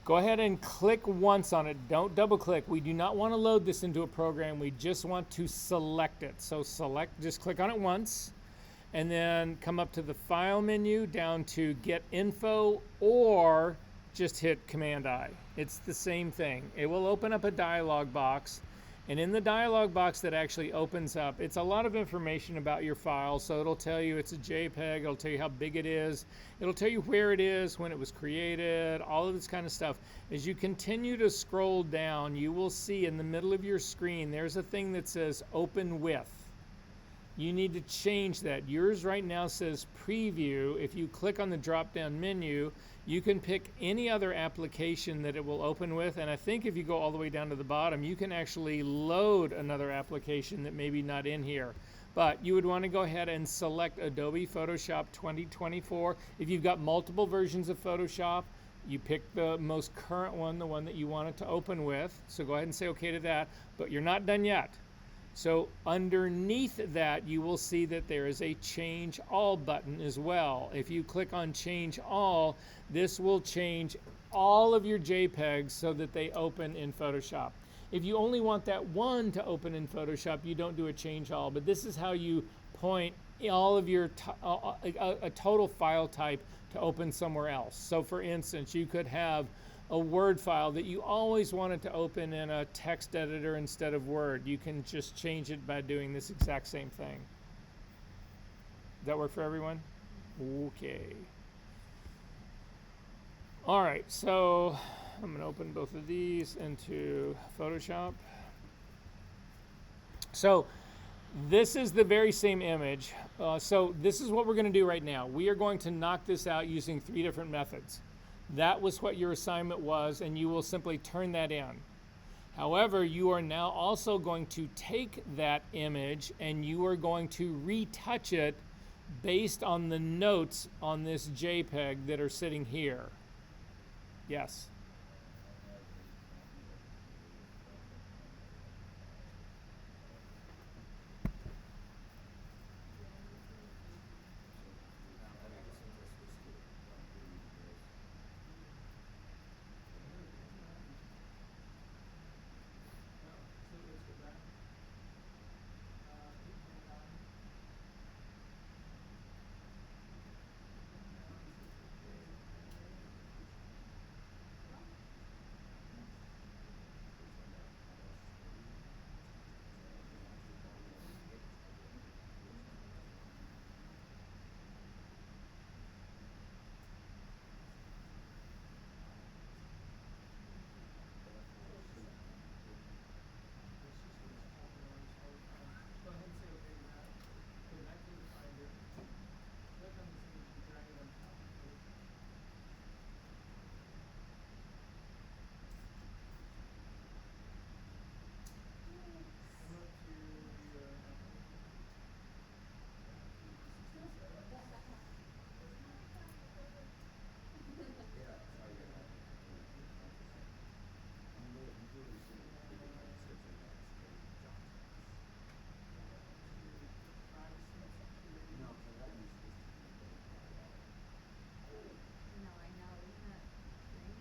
Go ahead and click once on it. Don't double click. We do not want to load this into a program. We just want to select it. So just click on it once, and then come up to the File menu, down to Get Info, or just hit Command-I. It's the same thing. It will open up a dialog box. And in the dialog box that actually opens up, it's a lot of information about your file. So it'll tell you it's a JPEG, it'll tell you how big it is, it'll tell you where it is, when it was created, all of this kind of stuff. As you continue to scroll down, you will see in the middle of your screen, there's a thing that says Open With. You need to change that. Yours right now says Preview. If you click on the drop-down menu, you can pick any other application that it will open with, and I think if you go all the way down to the bottom, you can actually load another application that may be not in here. But you would want to go ahead and select Adobe Photoshop 2024. If you've got multiple versions of Photoshop, you pick the most current one, the one that you want it to open with. So go ahead and say okay to that, but you're not done yet. So underneath that, you will see that there is a Change All button as well. If you click on Change All, this will change all of your JPEGs so that they open in Photoshop. If you only want that one to open in Photoshop, you don't do a Change All, but this is how you point all of your a total file type to open somewhere else. So for instance, you could have a Word file that you always wanted to open in a text editor instead of Word. You can just change it by doing this exact same thing. Does that work for everyone? Okay. All right, so I'm going to open both of these into Photoshop. So this is the very same image. So this is what we're going to do right now. We are going to knock this out using 3 different methods. That was what your assignment was, and you will simply turn that in. However, you are now also going to take that image and you are going to retouch it based on the notes on this JPEG that are sitting here. Yes. No, I know, isn't that strange?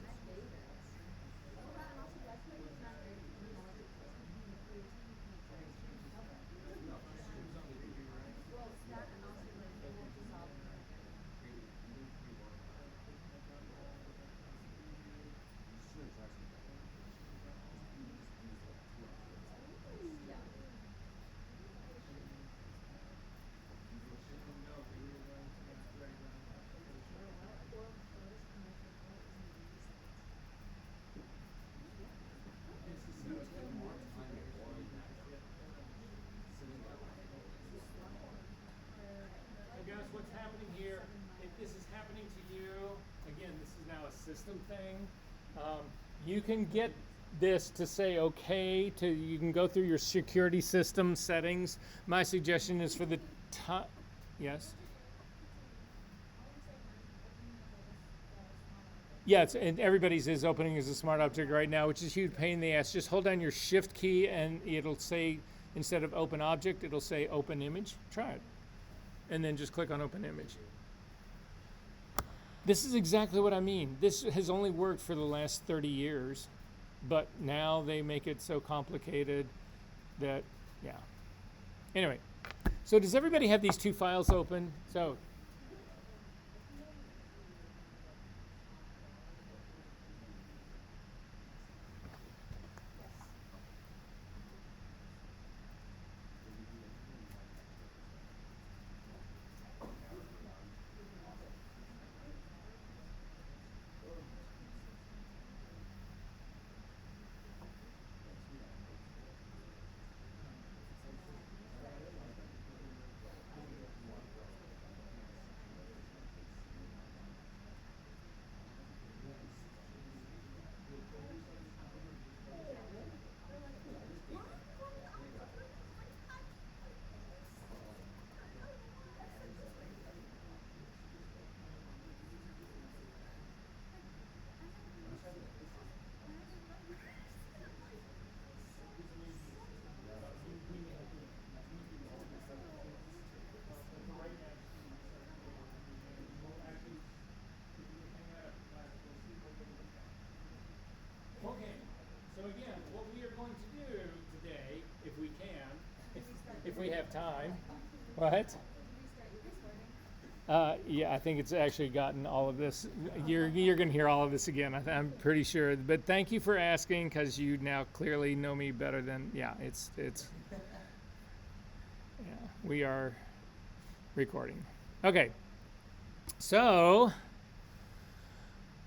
My favorite. Well, that and also that's why it's not very terminology system. Well, that and also the internet dissolved merger. Yeah. Or what? Or close commercial or And guys, what's happening here, if this is happening to you, again, this is now a system thing. You can get this to say okay to, you can go through your security system settings. My suggestion is for the top, yes? Yeah, and everybody's is opening as a smart object right now, which is a huge pain in the ass. Just hold down your shift key and it'll say, instead of open object, it'll say open image. Try it. And then just click on open image. This is exactly what I mean. This has only worked for the last 30 years, but now they make it so complicated that, yeah. Anyway, so does everybody have these 2 files open? So if we have time. What? Restart your recording. Yeah, I think it's actually gotten all of this. You're going to hear all of this again. I'm pretty sure. But thank you for asking, because you now clearly know me better than. Yeah, it's. Yeah, we are recording. Okay. So.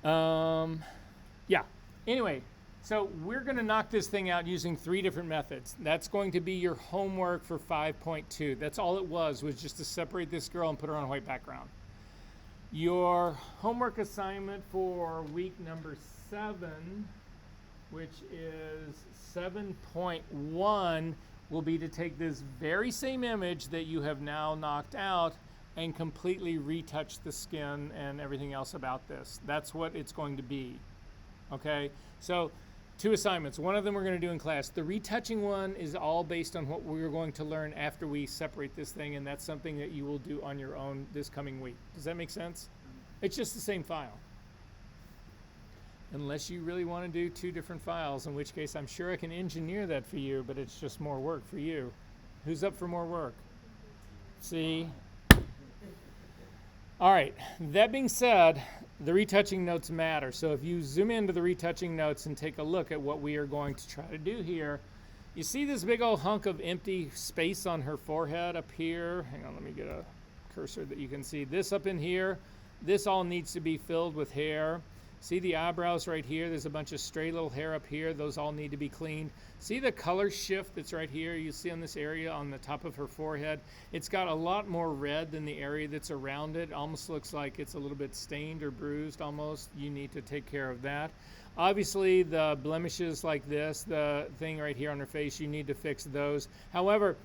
Yeah. Anyway. So we're going to knock this thing out using 3 different methods. That's going to be your homework for 5.2. That's all it was just to separate this girl and put her on a white background. Your homework assignment for week number 7, which is 7.1, will be to take this very same image that you have now knocked out and completely retouch the skin and everything else about this. That's what it's going to be. Okay? So 2 assignments. One of them we're going to do in class. The retouching one is all based on what we're going to learn after we separate this thing, and that's something that you will do on your own this coming week. Does that make sense? It's just the same file. Unless you really want to do 2 different files, in which case I'm sure I can engineer that for you, but it's just more work for you. Who's up for more work? See? All right. That being said, the retouching notes matter. So if you zoom into the retouching notes and take a look at what we are going to try to do here, you see this big old hunk of empty space on her forehead up here. Hang on, let me get a cursor that you can see. This up in here, this all needs to be filled with hair. See the eyebrows right here? There's a bunch of stray little hair up here. Those all need to be cleaned. See the color shift that's right here? You see on this area on the top of her forehead? It's got a lot more red than the area that's around it. Almost looks like it's a little bit stained or bruised almost. You need to take care of that. Obviously, the blemishes like this, the thing right here on her face, you need to fix those. However,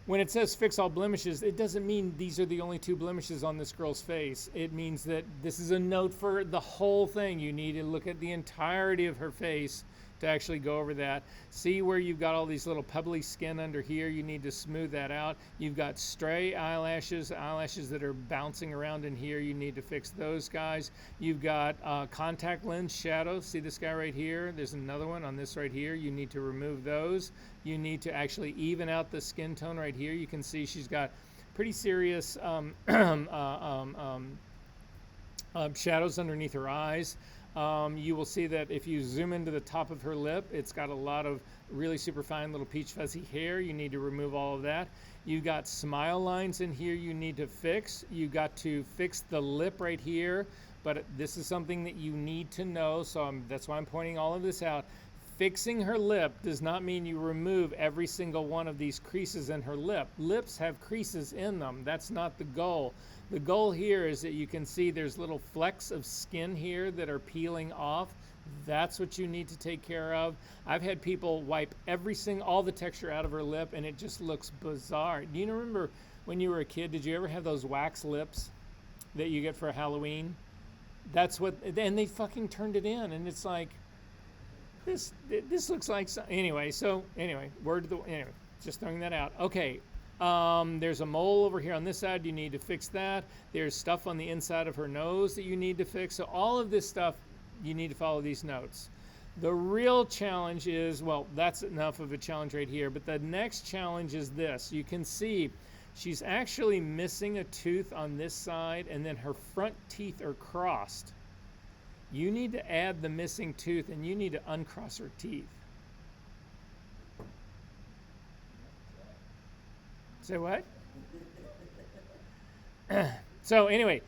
when it says fix all blemishes, it doesn't mean these are the only 2 blemishes on this girl's face. It means that this is a note for the whole thing. You need to look at the entirety of her face to actually go over that. See where you've got all these little pebbly skin under here? You need to smooth that out. You've got stray eyelashes that are bouncing around in here. You need to fix those guys. You've got contact lens shadows. See this guy right here? There's another one on this right here. You need to remove those. You need to actually even out the skin tone right here. You can see she's got pretty serious shadows underneath her eyes. You will see that if you zoom into the top of her lip, it's got a lot of really super fine little peach fuzzy hair. You need to remove all of that. You got smile lines in here you need to fix. You got to fix the lip right here, but this is something that you need to know, so that's why I'm pointing all of this out. Fixing her lip does not mean you remove every single one of these creases in her lip. Lips have creases in them. That's not the goal. The goal here is that you can see there's little flecks of skin here that are peeling off. That's what you need to take care of. I've had people wipe all the texture out of her lip, and it just looks bizarre. Do you remember when you were a kid, did you ever have those wax lips that you get for Halloween? That's what, and they fucking turned it in, and it's like, this looks like, anyway, just throwing that out. Okay. There's a mole over here on this side. You need to fix that. There's stuff on the inside of her nose that you need to fix. So all of this stuff, you need to follow these notes. The real challenge is, well, that's enough of a challenge right here, but the next challenge is this. You can see she's actually missing a tooth on this side, and then her front teeth are crossed. You need to add the missing tooth, and you need to uncross her teeth. Say what? So anyway,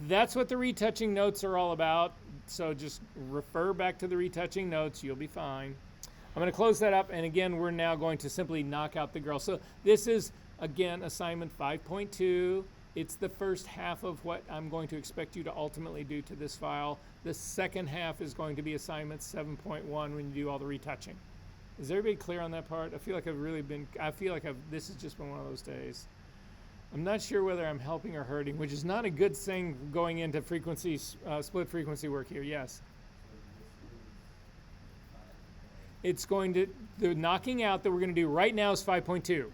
that's what the retouching notes are all about. So just refer back to the retouching notes. You'll be fine. I'm going to close that up. And again, we're now going to simply knock out the girl. So this is, again, assignment 5.2. It's the first half of what I'm going to expect you to ultimately do to this file. The second half is going to be assignment 7.1 when you do all the retouching. Is everybody clear on that part? I feel like this has just been one of those days. I'm not sure whether I'm helping or hurting, which is not a good thing going into split frequency work here. Yes. It's going to, the knocking out that we're going to do right now is 5.2.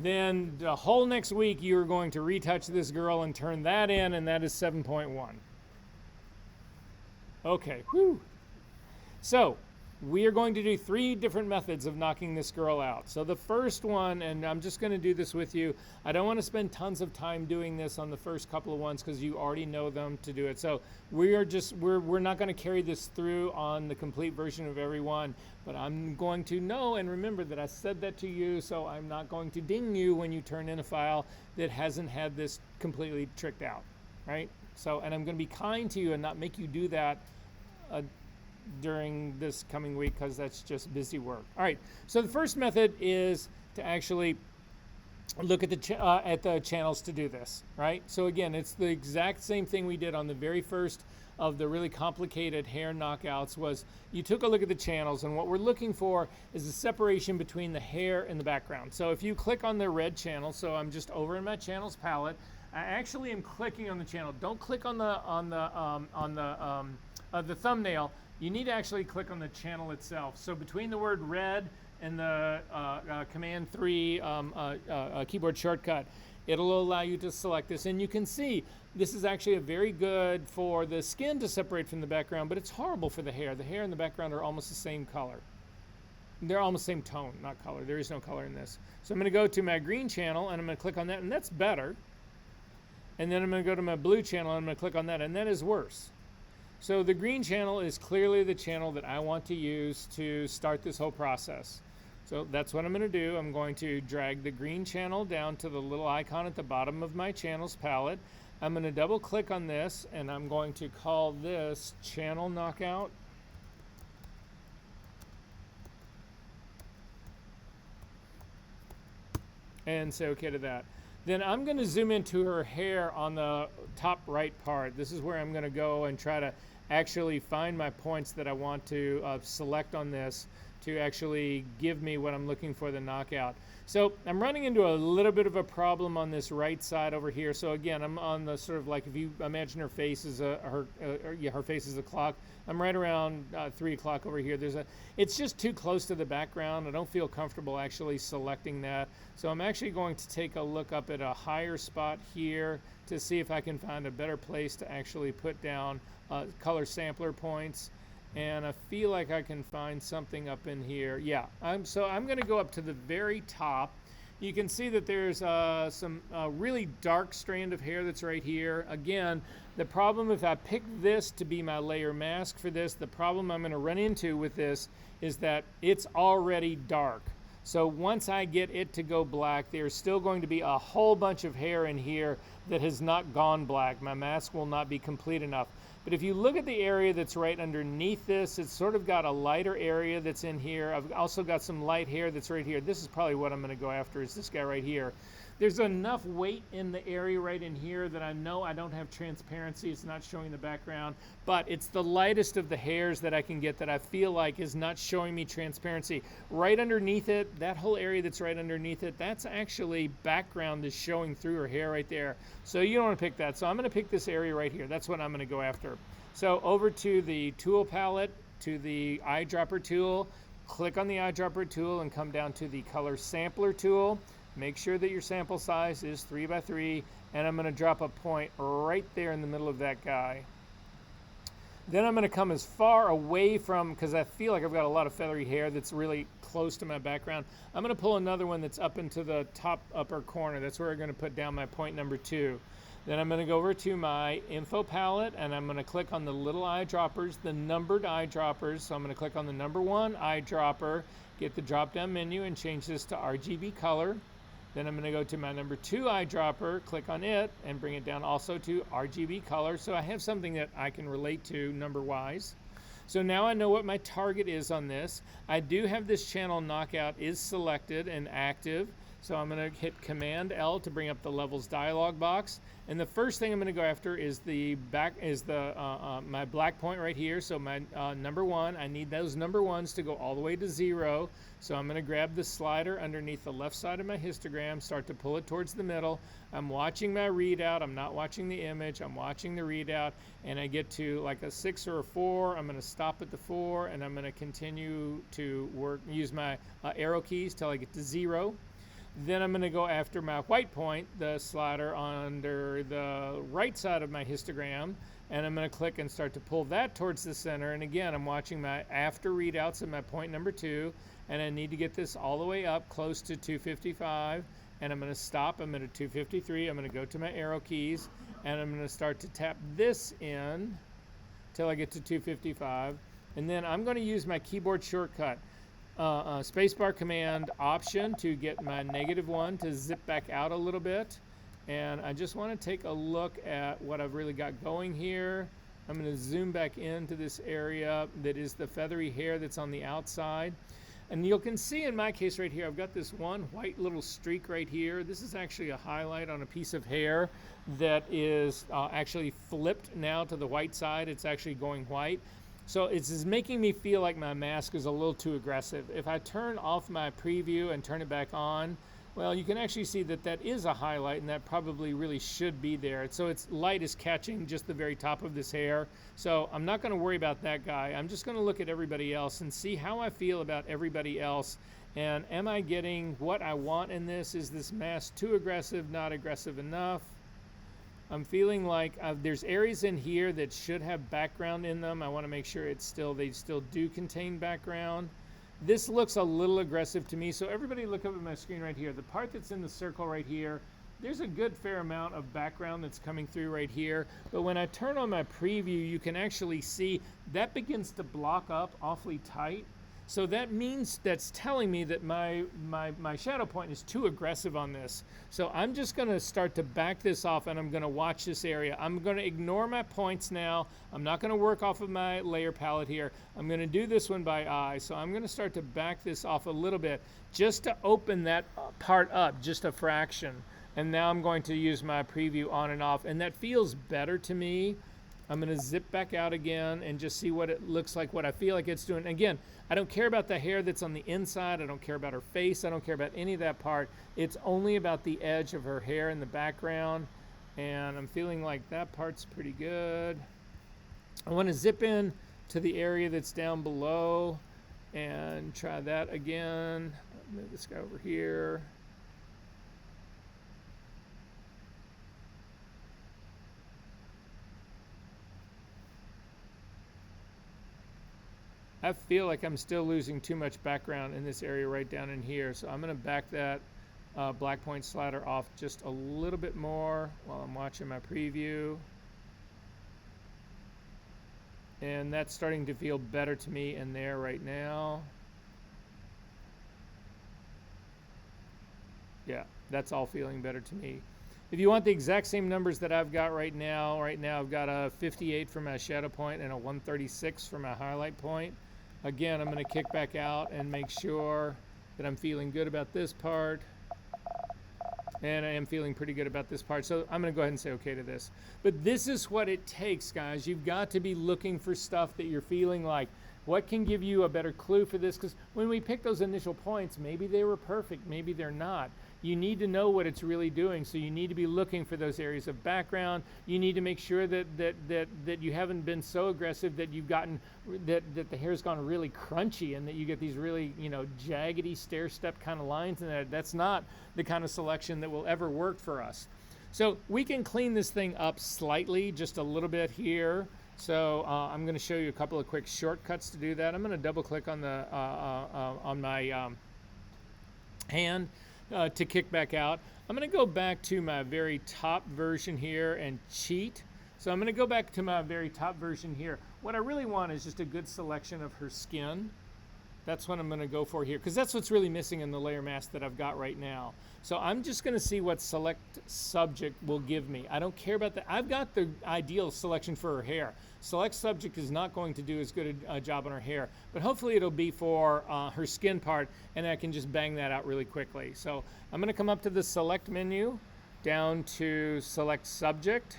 Then the whole next week you're going to retouch this girl and turn that in, and that is 7.1. Okay, whew. So we are going to do 3 different methods of knocking this girl out. So the first one, and I'm just going to do this with you. I don't want to spend tons of time doing this on the first couple of ones because you already know them to do it. So we're not going to carry this through on the complete version of every one, but I'm going to know and remember that I said that to you, so I'm not going to ding you when you turn in a file that hasn't had this completely tricked out, right? So, and I'm going to be kind to you and not make you do that during this coming week because that's just busy work. All right, so the first method is to actually look at the channels to do this, right? So again, it's the exact same thing we did on the very first of the really complicated hair knockouts. Was you took a look at the channels, and what we're looking for is the separation between the hair and the background. So if you click on the red channel, so I'm just over in my channels palette, I actually am clicking on the channel. Don't click on the thumbnail. You need to actually click on the channel itself. So between the word red and the Command 3 keyboard shortcut, it'll allow you to select this. And you can see this is actually a very good for the skin to separate from the background, but it's horrible for the hair. The hair and the background are almost the same color. They're almost the same tone, not color. There is no color in this. So I'm going to go to my green channel, and I'm going to click on that, and that's better. And then I'm going to go to my blue channel, and I'm going to click on that, and that is worse. So the green channel is clearly the channel that I want to use to start this whole process. So that's what I'm going to do. I'm going to drag the green channel down to the little icon at the bottom of my channels palette. I'm going to double click on this, and I'm going to call this Channel Knockout. And say okay to that. Then I'm going to zoom into her hair on the top right part. This is where I'm going to go and try to actually find my points that I want to select on this to actually give me what I'm looking for, the knockout. So I'm running into a little bit of a problem on this right side over here. So again, I'm on the sort of like, if you imagine her face is her face is a clock. I'm right around 3 o'clock over here. It's just too close to the background. I don't feel comfortable actually selecting that. So I'm actually going to take a look up at a higher spot here to see if I can find a better place to actually put down color sampler points. And I feel like I can find something up in here. Yeah, so I'm going to go up to the very top. You can see that there's some really dark strand of hair that's right here. Again, the problem if I pick this to be my layer mask for this, the problem I'm going to run into with this is that it's already dark. So once I get it to go black, there's still going to be a whole bunch of hair in here that has not gone black. My mask will not be complete enough. But if you look at the area that's right underneath this, it's sort of got a lighter area that's in here. I've also got some light hair that's right here. This is probably what I'm going to go after, is this guy right here. There's enough weight in the area right in here that I know I don't have transparency. It's not showing the background, but it's the lightest of the hairs that I can get that I feel like is not showing me transparency. Right underneath it, that whole area that's right underneath it, that's actually background is showing through her hair right there. So you don't want to pick that. So I'm going to pick this area right here. That's what I'm going to go after. So over to the tool palette, to the eyedropper tool, click on the eyedropper tool and come down to the color sampler tool. Make sure that your sample size is 3 by 3, and I'm going to drop a point right there in the middle of that guy. Then I'm going to come as far away from, because I feel like I've got a lot of feathery hair that's really close to my background. I'm going to pull another one that's up into the top upper corner. That's where I'm going to put down my point number 2. Then I'm going to go over to my info palette, and I'm going to click on the little eyedroppers, the numbered eyedroppers. So I'm going to click on the number 1 eyedropper, get the drop-down menu, and change this to RGB color. Then I'm going to go to my number 2 eyedropper, click on it, and bring it down also to RGB color. So I have something that I can relate to number-wise. So now I know what my target is on this. I do have this channel knockout is selected and active. So I'm going to hit Command L to bring up the levels dialog box. And the first thing I'm going to go after is my black point right here. So my number 1, I need those number 1s to go all the way to 0. So I'm going to grab the slider underneath the left side of my histogram, start to pull it towards the middle. I'm watching my readout. I'm not watching the image. I'm watching the readout. And I get to like a 6 or a 4. I'm going to stop at the 4, and I'm going to continue to use my arrow keys till I get to 0. Then I'm going to go after my white point, the slider under the right side of my histogram, and I'm going to click and start to pull that towards the center. And again, I'm watching my after readouts at my point number 2, and I need to get this all the way up close to 255, and I'm going to stop. I'm at a 253. I'm going to go to my arrow keys, and I'm going to start to tap this in till I get to 255, and then I'm going to use my keyboard shortcut, spacebar command option, to get my -1 to zip back out a little bit. And I just want to take a look at what I've really got going here. I'm going to zoom back into this area that is the feathery hair that's on the outside. And you can see in my case right here, I've got this one white little streak right here. This is actually a highlight on a piece of hair that is actually flipped now to the white side. It's actually going white. So it's making me feel like my mask is a little too aggressive. If I turn off my preview and turn it back on, well, you can actually see that that is a highlight, and that probably really should be there. So its light is catching just the very top of this hair. So I'm not going to worry about that guy. I'm just going to look at everybody else and see how I feel about everybody else. And am I getting what I want in this? Is this mask too aggressive, not aggressive enough? I'm feeling like there's areas in here that should have background in them. I want to make sure they still do contain background. This looks a little aggressive to me, so everybody look up at my screen right here. The part that's in the circle right here, there's a good fair amount of background that's coming through right here, but when I turn on my preview, you can actually see that begins to block up awfully tight. So that means, that's telling me that my shadow point is too aggressive on this. So I'm just going to start to back this off, and I'm going to watch this area. I'm going to ignore my points now. I'm not going to work off of my layer palette here. I'm going to do this one by eye. So I'm going to start to back this off a little bit just to open that part up just a fraction. And now I'm going to use my preview on and off, and that feels better to me. I'm going to zip back out again and just see what it looks like, what I feel like it's doing. Again, I don't care about the hair that's on the inside. I don't care about her face. I don't care about any of that part. It's only about the edge of her hair in the background. And I'm feeling like that part's pretty good. I want to zip in to the area that's down below and try that again. Move this guy over here. I feel like I'm still losing too much background in this area right down in here, so I'm going to back that black point slider off just a little bit more while I'm watching my preview. And that's starting to feel better to me in there right now. Yeah, that's all feeling better to me. If you want the exact same numbers that I've got right now I've got a 58 for my shadow point and a 136 for my highlight point. Again, I'm going to kick back out and make sure that I'm feeling good about this part. And I am feeling pretty good about this part. So I'm going to go ahead and say okay to this. But this is what it takes, guys. You've got to be looking for stuff that you're feeling like, what can give you a better clue for this? Because when we pick those initial points, maybe they were perfect, maybe they're not. You need to know what it's really doing, so you need to be looking for those areas of background. You need to make sure that you haven't been so aggressive that you've gotten that the hair's gone really crunchy and that you get these really, jaggedy stair-step kind of lines in there. That's not the kind of selection that will ever work for us. So we can clean this thing up slightly, just a little bit here. So I'm going to show you a couple of quick shortcuts to do that. I'm going to double-click on the on my hand to kick back out. I'm going to go back to my very top version here and cheat. So I'm going to go back to my very top version here. What I really want is just a good selection of her skin. That's what I'm going to go for here, because that's what's really missing in the layer mask that I've got right now. So I'm just going to see what select subject will give me. I don't care about that. I've got the ideal selection for her hair. Select subject is not going to do as good a job on her hair, but hopefully it'll be for her skin part, and I can just bang that out really quickly. So I'm going to come up to the select menu, down to select subject.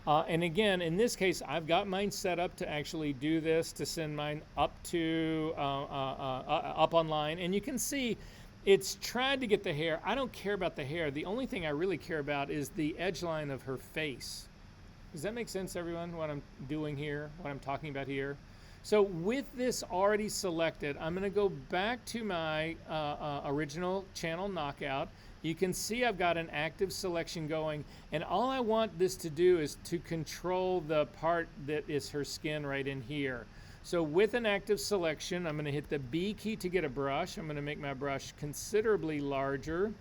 And again, in this case, I've got mine set up to actually do this, to send mine up to up online. And you can see it's tried to get the hair. I don't care about the hair. The only thing I really care about is the edge line of her face. Does that make sense, everyone, what I'm doing here, what I'm talking about here? So with this already selected, I'm going to go back to my original channel knockout, You can see I've got an active selection going, and all I want this to do is to control the part that is her skin right in here. So with an active selection, I'm going to hit the B key to get a brush. I'm going to make my brush considerably larger.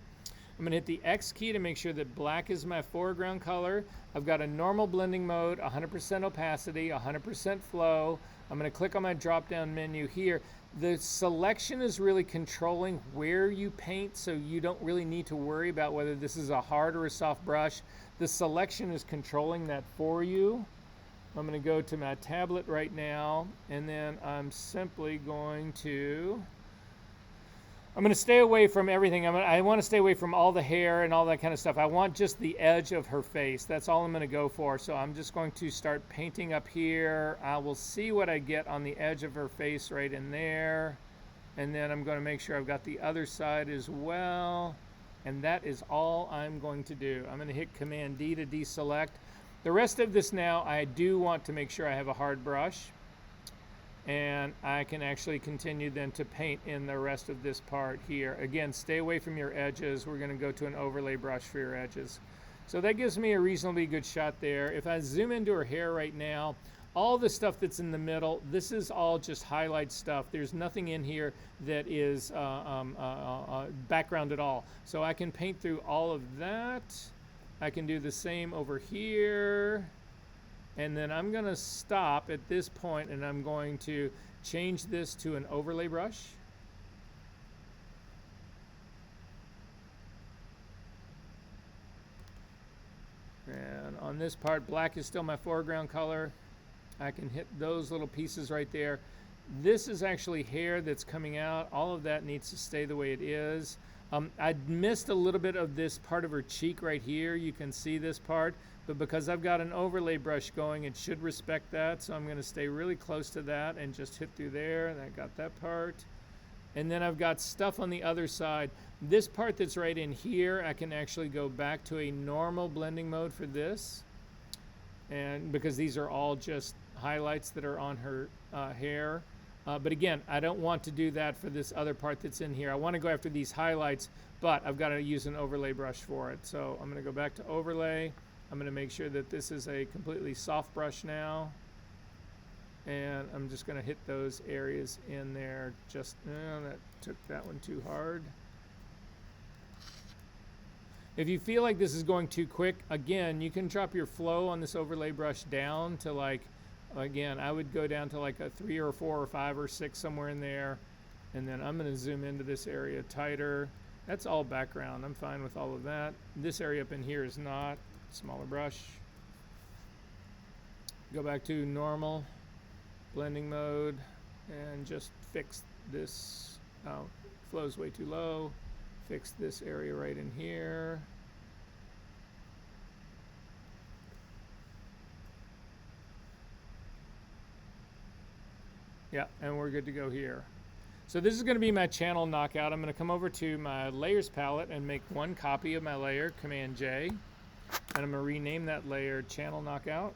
I'm going to hit the X key to make sure that black is my foreground color. I've got a normal blending mode, 100% opacity, 100% flow. I'm going to click on my drop-down menu here. The selection is really controlling where you paint, so you don't really need to worry about whether this is a hard or a soft brush. The selection is controlling that for you. I'm going to go to my tablet right now, and then I'm simply going to stay away from everything. I want to stay away from all the hair and all that kind of stuff. I want just the edge of her face. That's all I'm going to go for. So I'm just going to start painting up here. I will see what I get on the edge of her face right in there. And then I'm going to make sure I've got the other side as well. And that is all I'm going to do. I'm going to hit Command D to deselect. The rest of this now, I do want to make sure I have a hard brush. And I can actually continue then to paint in the rest of this part here. Again, stay away from your edges. We're going to go to an overlay brush for your edges. So that gives me a reasonably good shot there. If I zoom into her hair right now, all the stuff that's in the middle, this is all just highlight stuff. There's nothing in here that is background at all. So I can paint through all of that. I can do the same over here. And then I'm going to stop at this point, and I'm going to change this to an overlay brush. And on this part, black is still my foreground color. I can hit those little pieces right there. This is actually hair that's coming out. All of that needs to stay the way it is. I missed a little bit of this part of her cheek right here. You can see this part. But because I've got an overlay brush going, it should respect that. So I'm going to stay really close to that and just hit through there. And I got that part. And then I've got stuff on the other side. This part that's right in here, I can actually go back to a normal blending mode for this. And because these are all just highlights that are on her hair. But again, I don't want to do that for this other part that's in here. I want to go after these highlights, but I've got to use an overlay brush for it. So I'm going to go back to overlay. I'm going to make sure that this is a completely soft brush now. And I'm just going to hit those areas in there. Just, that took that one too hard. If you feel like this is going too quick, again, you can drop your flow on this overlay brush down to like, again, I would go down to like a 3 or 4 or 5 or 6 somewhere in there. And then I'm going to zoom into this area tighter. That's all background. I'm fine with all of that. This area up in here is not. Smaller brush. Go back to normal blending mode and just fix this. Flow's way too low. Fix this area right in here. Yeah, and we're good to go here. So this is going to be my channel knockout. I'm going to come over to my layers palette and make one copy of my layer, Command J. And I'm going to rename that layer Channel Knockout.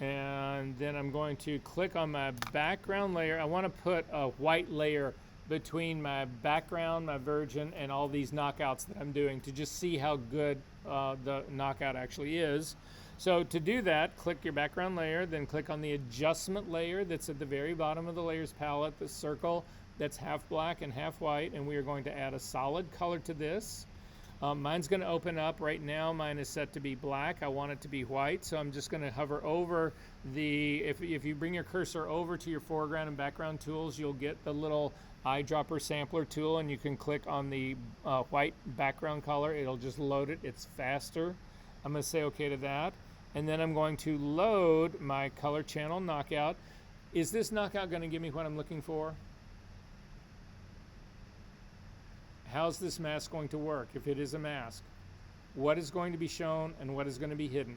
And then I'm going to click on my background layer. I want to put a white layer between my background, my virgin, and all these knockouts that I'm doing to just see how good the knockout actually is. So to do that, click your background layer, then click on the adjustment layer that's at the very bottom of the layers palette, the circle that's half black and half white, and we are going to add a solid color to this. Mine's going to open up right now. Mine is set to be black. I want it to be white, so I'm just going to hover over the, if you bring your cursor over to your foreground and background tools, you'll get the little eyedropper sampler tool, and you can click on the white background color. It'll just load it. It's faster. I'm going to say okay to that. And then I'm going to load my color channel knockout. Is this knockout going to give me what I'm looking for? How's this mask going to work if it is a mask? What is going to be shown and what is going to be hidden?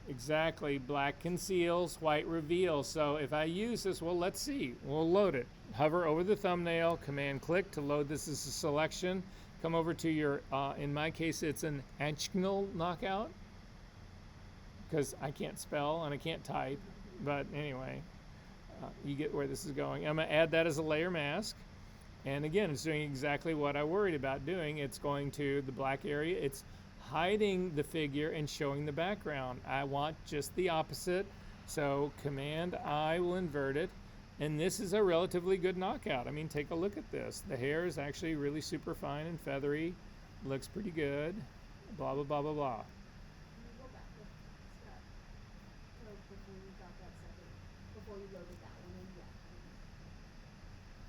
Exactly, black conceals, white reveals. So if I use this, well, let's see. We'll load it. Hover over the thumbnail, command click to load this as a selection. Come over to your, in my case, it's an Anchgnal knockout. because I can't spell and I can't type. But anyway, you get where this is going. I'm going to add that as a layer mask. And again, it's doing exactly what I worried about doing. It's going to the black area. It's hiding the figure and showing the background. I want just the opposite. So Command I will invert it. And this is a relatively good knockout. I mean, take a look at this. The hair is actually really super fine and feathery. Looks pretty good. Blah, blah, blah, blah, blah. Can you go back to Scott? So before you got that second, before you loaded that one in, yeah.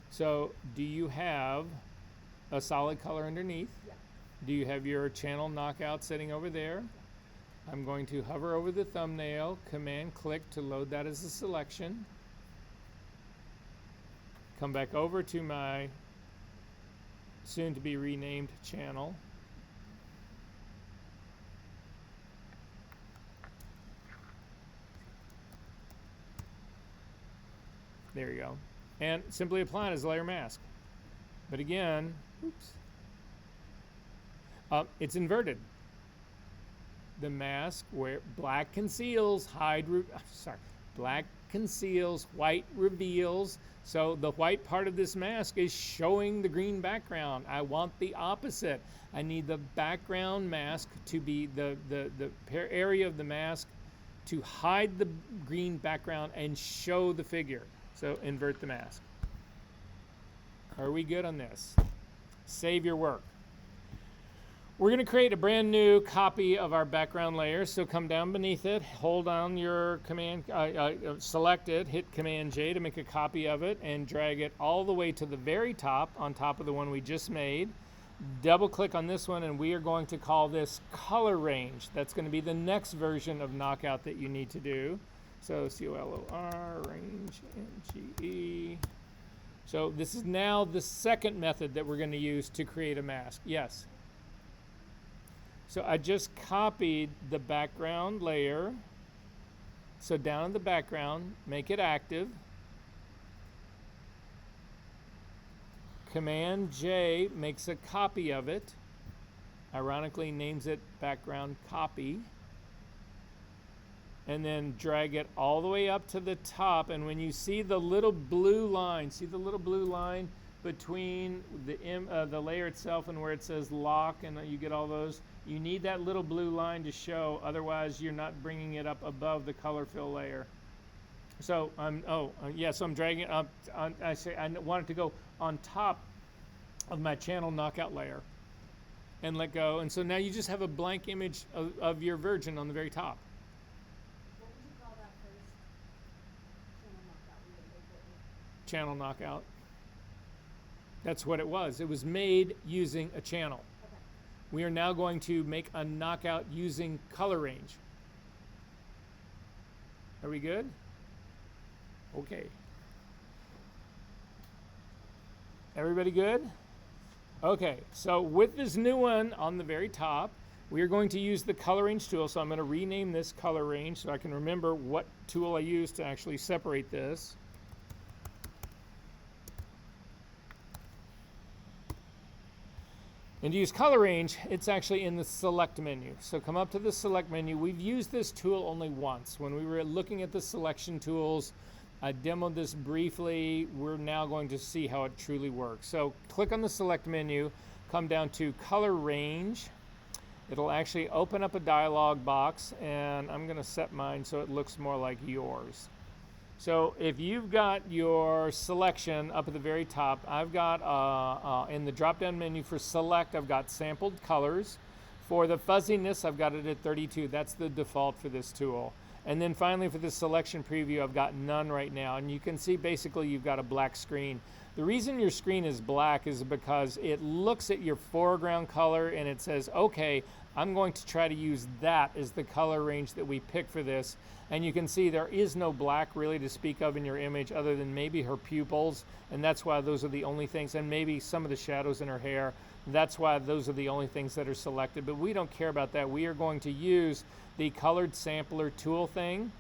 So do you have a solid color underneath? Yeah. Do you have your channel knockout sitting over there? I'm going to hover over the thumbnail, Command click to load that as a selection. Come back over to my soon to be renamed channel. There you go. And simply apply it as a layer mask. But again, oops, it's inverted. The mask where black conceals, black conceals, white reveals. So the white part of this mask is showing the green background. I want the opposite. I need the background mask to be the area of the mask to hide the green background and show the figure. So invert the mask. Are we good on this? Save your work. We're going to create a brand new copy of our background layer. So come down beneath it, hold down your command, select it, hit Command J to make a copy of it, and drag it all the way to the very top, on top of the one we just made. Double click on this one, and we are going to call this color range. That's going to be the next version of knockout that you need to do. So COLOR range NGE. So this is now the second method that we're going to use to create a mask. Yes. So I just copied the background layer. So down in the background, make it active. Command J makes a copy of it. Ironically names it background copy. And then drag it all the way up to the top. And when you see the little blue line, between the layer itself and where it says lock, and you get all those, you need that little blue line to show, otherwise you're not bringing it up above the color fill layer. So I'm dragging it up. I want it to go on top of my channel knockout layer and let go. And so now you just have a blank image of your virgin on the very top. What would you call that first Channel channel knockout? knockout. That's what it was. It was made using a channel. Okay. We are now going to make a knockout using color range. Are we good? Okay. Everybody good? Okay, so with this new one on the very top, we are going to use the color range tool. So I'm going to rename this color range so I can remember what tool I used to actually separate this. And to use color range, it's actually in the select menu. So come up to the select menu. We've used this tool only once. When we were looking at the selection tools, I demoed this briefly. We're now going to see how it truly works. So click on the select menu, come down to color range. It'll actually open up a dialog box, and I'm going to set mine so it looks more like yours. So if you've got your selection up at the very top, I've got in the drop-down menu for select, I've got sampled colors. For the fuzziness, I've got it at 32. That's the default for this tool. And then finally for the selection preview, I've got none right now. And you can see basically you've got a black screen. The reason your screen is black is because it looks at your foreground color and it says, okay, I'm going to try to use that as the color range that we pick for this. And you can see there is no black really to speak of in your image other than maybe her pupils, and that's why those are the only things, and maybe some of the shadows in her hair. That's why those are the only things that are selected, but we don't care about that. We are going to use the colored sampler tool thing.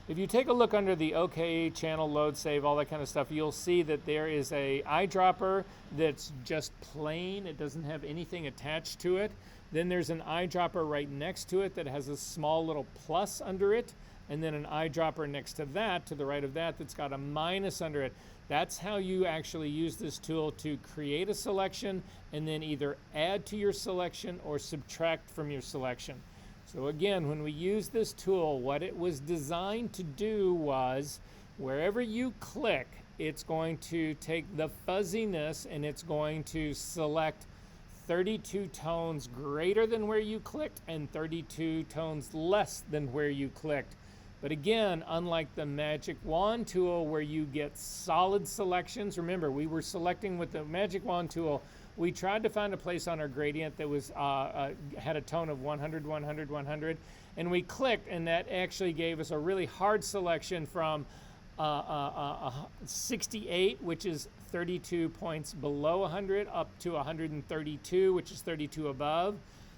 If you take a look under the OK, channel, load, save, all that kind of stuff, you'll see that there is a eyedropper that's just plain. It doesn't have anything attached to it. Then there's an eyedropper right next to it that has a small little plus under it, and then an eyedropper next to that, to the right of that, that's got a minus under it. That's how you actually use this tool to create a selection and then either add to your selection or subtract from your selection. So again, when we use this tool, what it was designed to do was, wherever you click, it's going to take the fuzziness and it's going to select 32 tones greater than where you clicked and 32 tones less than where you clicked. But again, unlike the Magic Wand tool where you get solid selections, remember we were selecting with the Magic Wand tool, we tried to find a place on our gradient that was had a tone of 100, 100, 100, and we clicked, and that actually gave us a really hard selection from 68, which is 32 points below 100, up to 132, which is 32 above.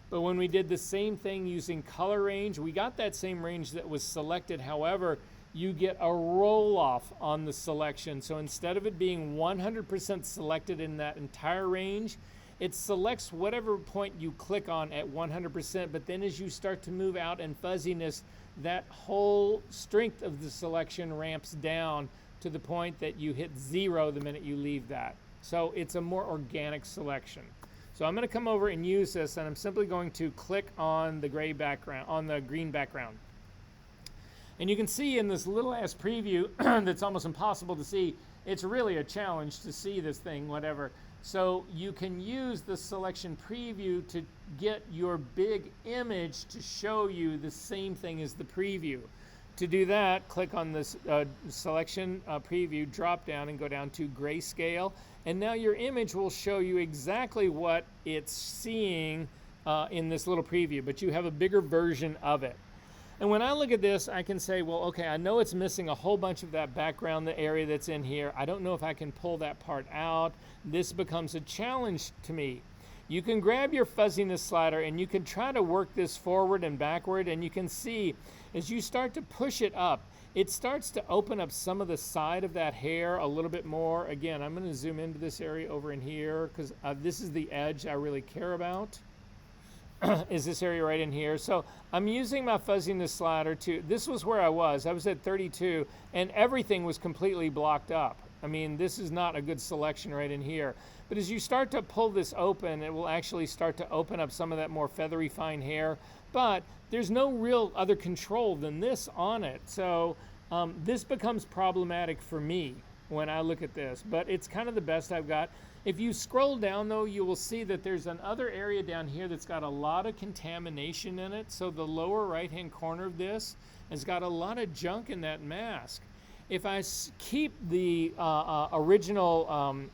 But when we did the same thing using color range, we got that same range that was selected. However, you get a roll off on the selection. So instead of it being 100% selected in that entire range, it selects whatever point you click on at 100%. But then as you start to move out in fuzziness, that whole strength of the selection ramps down to the point that you hit 0 the minute you leave that. So it's a more organic selection. So I'm going to come over and use this, and I'm simply going to click on the gray background, on the green background. And you can see in this little ass preview that's almost impossible to see, it's really a challenge to see this thing, whatever. So you can use the selection preview to get your big image to show you the same thing as the preview. To do that, click on this selection preview drop down and go down to grayscale. And now your image will show you exactly what it's seeing in this little preview, but you have a bigger version of it. And when I look at this, I can say, well, okay, I know it's missing a whole bunch of that background, the area that's in here. I don't know if I can pull that part out. This becomes a challenge to me. You can grab your fuzziness slider and you can try to work this forward and backward, and you can see as you start to push it up, it starts to open up some of the side of that hair a little bit more. Again, I'm going to zoom into this area over in here because this is the edge I really care about. Is this area right in here. So I'm using my fuzziness slider to, this was where I was at 32 and everything was completely blocked up. I mean, this is not a good selection right in here. But as you start to pull this open, it will actually start to open up some of that more feathery fine hair. But there's no real other control than this on it. So this becomes problematic for me when I look at this. But it's kind of the best I've got. If you scroll down, though, you will see that there's another area down here that's got a lot of contamination in it. So the lower right-hand corner of this has got a lot of junk in that mask. If I keep the original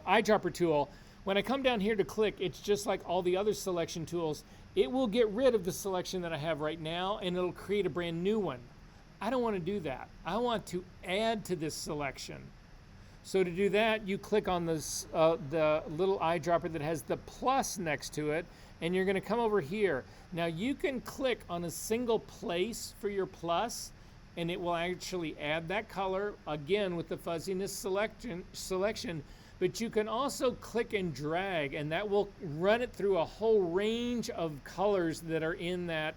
eyedropper tool, when I come down here to click, it's just like all the other selection tools. It will get rid of the selection that I have right now, and it'll create a brand new one. I don't want to do that. I want to add to this selection. So to do that, you click on this, the little eyedropper that has the plus next to it, and you're going to come over here. Now you can click on a single place for your plus, and it will actually add that color, again with the fuzziness selection, but you can also click and drag, and that will run it through a whole range of colors that are in that,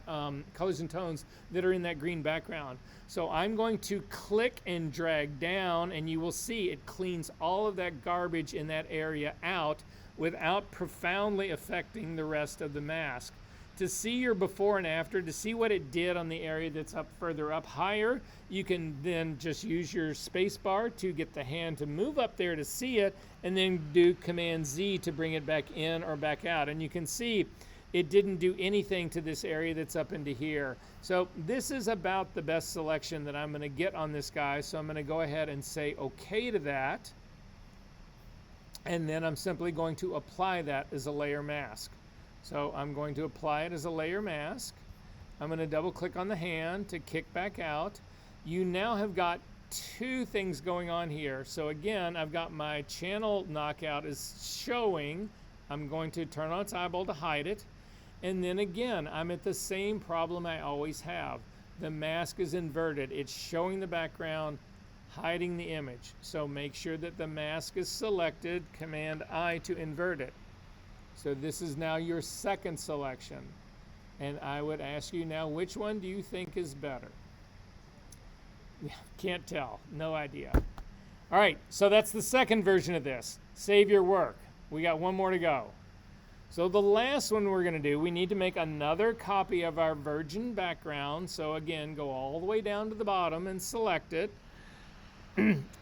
colors and tones that are in that green background. So I'm going to click and drag down, and you will see it cleans all of that garbage in that area out without profoundly affecting the rest of the mask. To see your before and after, to see what it did on the area that's up further up higher, you can then just use your space bar to get the hand to move up there to see it, and then do Command Z to bring it back in or back out. And you can see it didn't do anything to this area that's up into here. So this is about the best selection that I'm going to get on this guy. So I'm going to go ahead and say okay to that. And then I'm simply going to apply that as a layer mask. So I'm going to apply it as a layer mask. I'm going to double click on the hand to kick back out. You now have got two things going on here. So again, I've got my channel knockout is showing. I'm going to turn on its eyeball to hide it. And then again, I'm at the same problem I always have. The mask is inverted. It's showing the background, hiding the image. So make sure that the mask is selected, Command I to invert it. So this is now your second selection. And I would ask you now, which one do you think is better? Can't tell. No idea. All right, so that's the second version of this. Save your work. We got one more to go. So the last one we're going to do, we need to make another copy of our virgin background. So again, go all the way down to the bottom and select it.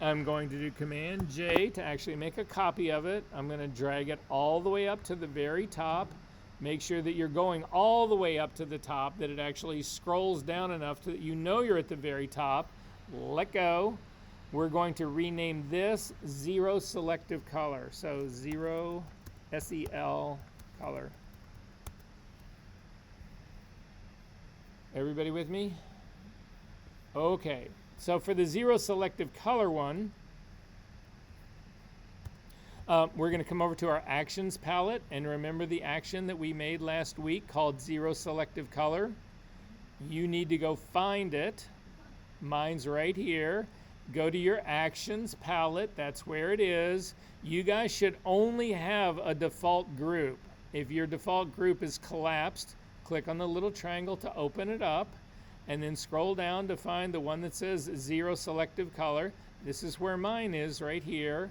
I'm going to do Command J to actually make a copy of it. I'm going to drag it all the way up to the very top. Make sure that you're going all the way up to the top, that it actually scrolls down enough that you know you're at the very top. Let go. We're going to rename this Zero Selective Color. So Zero SEL Color. Everybody with me? Okay. So for the Zero Selective Color one, we're going to come over to our Actions palette, and remember the action that we made last week called Zero Selective Color. You need to go find it. Mine's right here. Go to your Actions palette. That's where it is. You guys should only have a default group. If your default group is collapsed, click on the little triangle to open it up, and then scroll down to find the one that says Zero Selective Color. This is where mine is, right here.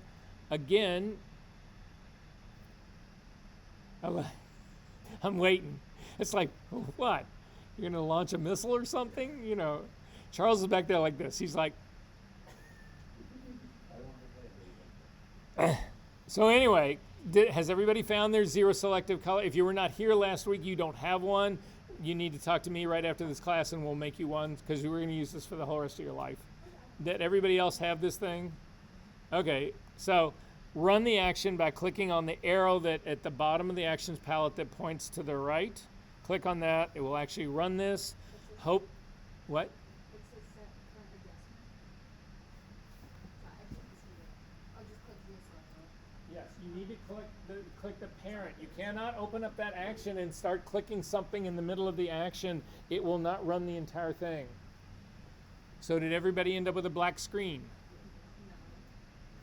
Again, I'm waiting. It's like, what? You're going to launch a missile or something? You know, Charles is back there like this. He's like, so anyway, has everybody found their Zero Selective Color? If you were not here last week, you don't have one. You need to talk to me right after this class and we'll make you one, because we're going to use this for the whole rest of your life. Did everybody else have this thing? Okay, so run the action by clicking on the arrow that at the bottom of the Actions palette that points to the right. Click on that. It will actually run this. Hope, what? It says set current adjustment. So I can't see it. I'll just click this one. Yes, you need to click the parent. You cannot open up that action and start clicking something in the middle of the action. It will not run the entire thing. So did everybody end up with a black screen?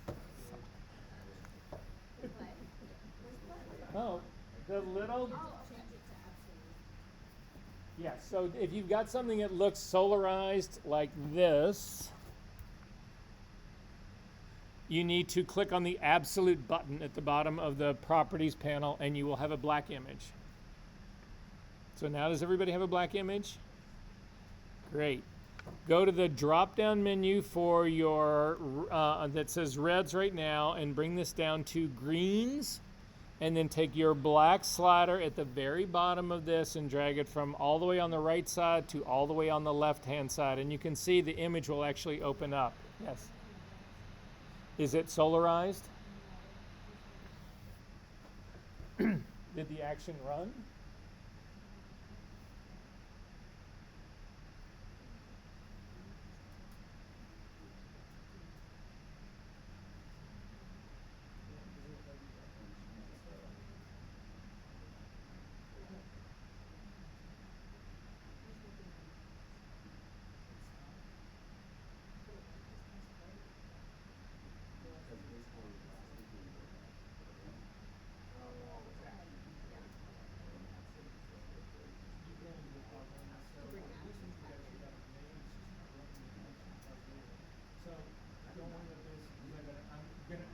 No. What? Where's the button? Oh, the little... Oh, change it to absolute. Yeah, so if you've got something that looks solarized like this, you need to click on the absolute button at the bottom of the properties panel and you will have a black image. So now does everybody have a black image? Great. Go to the drop-down menu for your, that says reds right now, and bring this down to greens, and then take your black slider at the very bottom of this and drag it from all the way on the right side to all the way on the left-hand side, and you can see the image will actually open up. Yes. Is it solarized? Did the action run?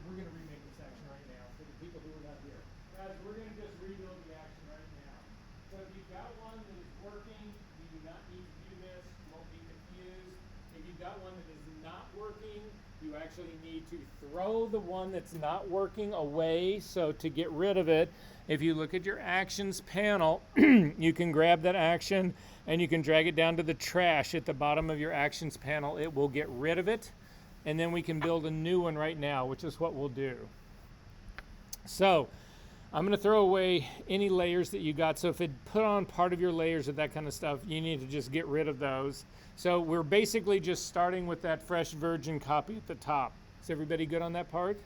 We're going to remake this action right now for the people who are not here. Guys, we're going to just rebuild the action right now. So if you've got one that is working, you do not need to do this. You won't be confused. If you've got one that is not working, you actually need to throw the one that's not working away. So to get rid of it, if you look at your actions panel, you can grab that action and you can drag it down to the trash at the bottom of your actions panel. It will get rid of it. And then we can build a new one right now, which is what we'll do. So I'm going to throw away any layers that you got. So if it put on part of your layers of that kind of stuff, you need to just get rid of those. So we're basically just starting with that fresh virgin copy at the top. Is everybody good on that part?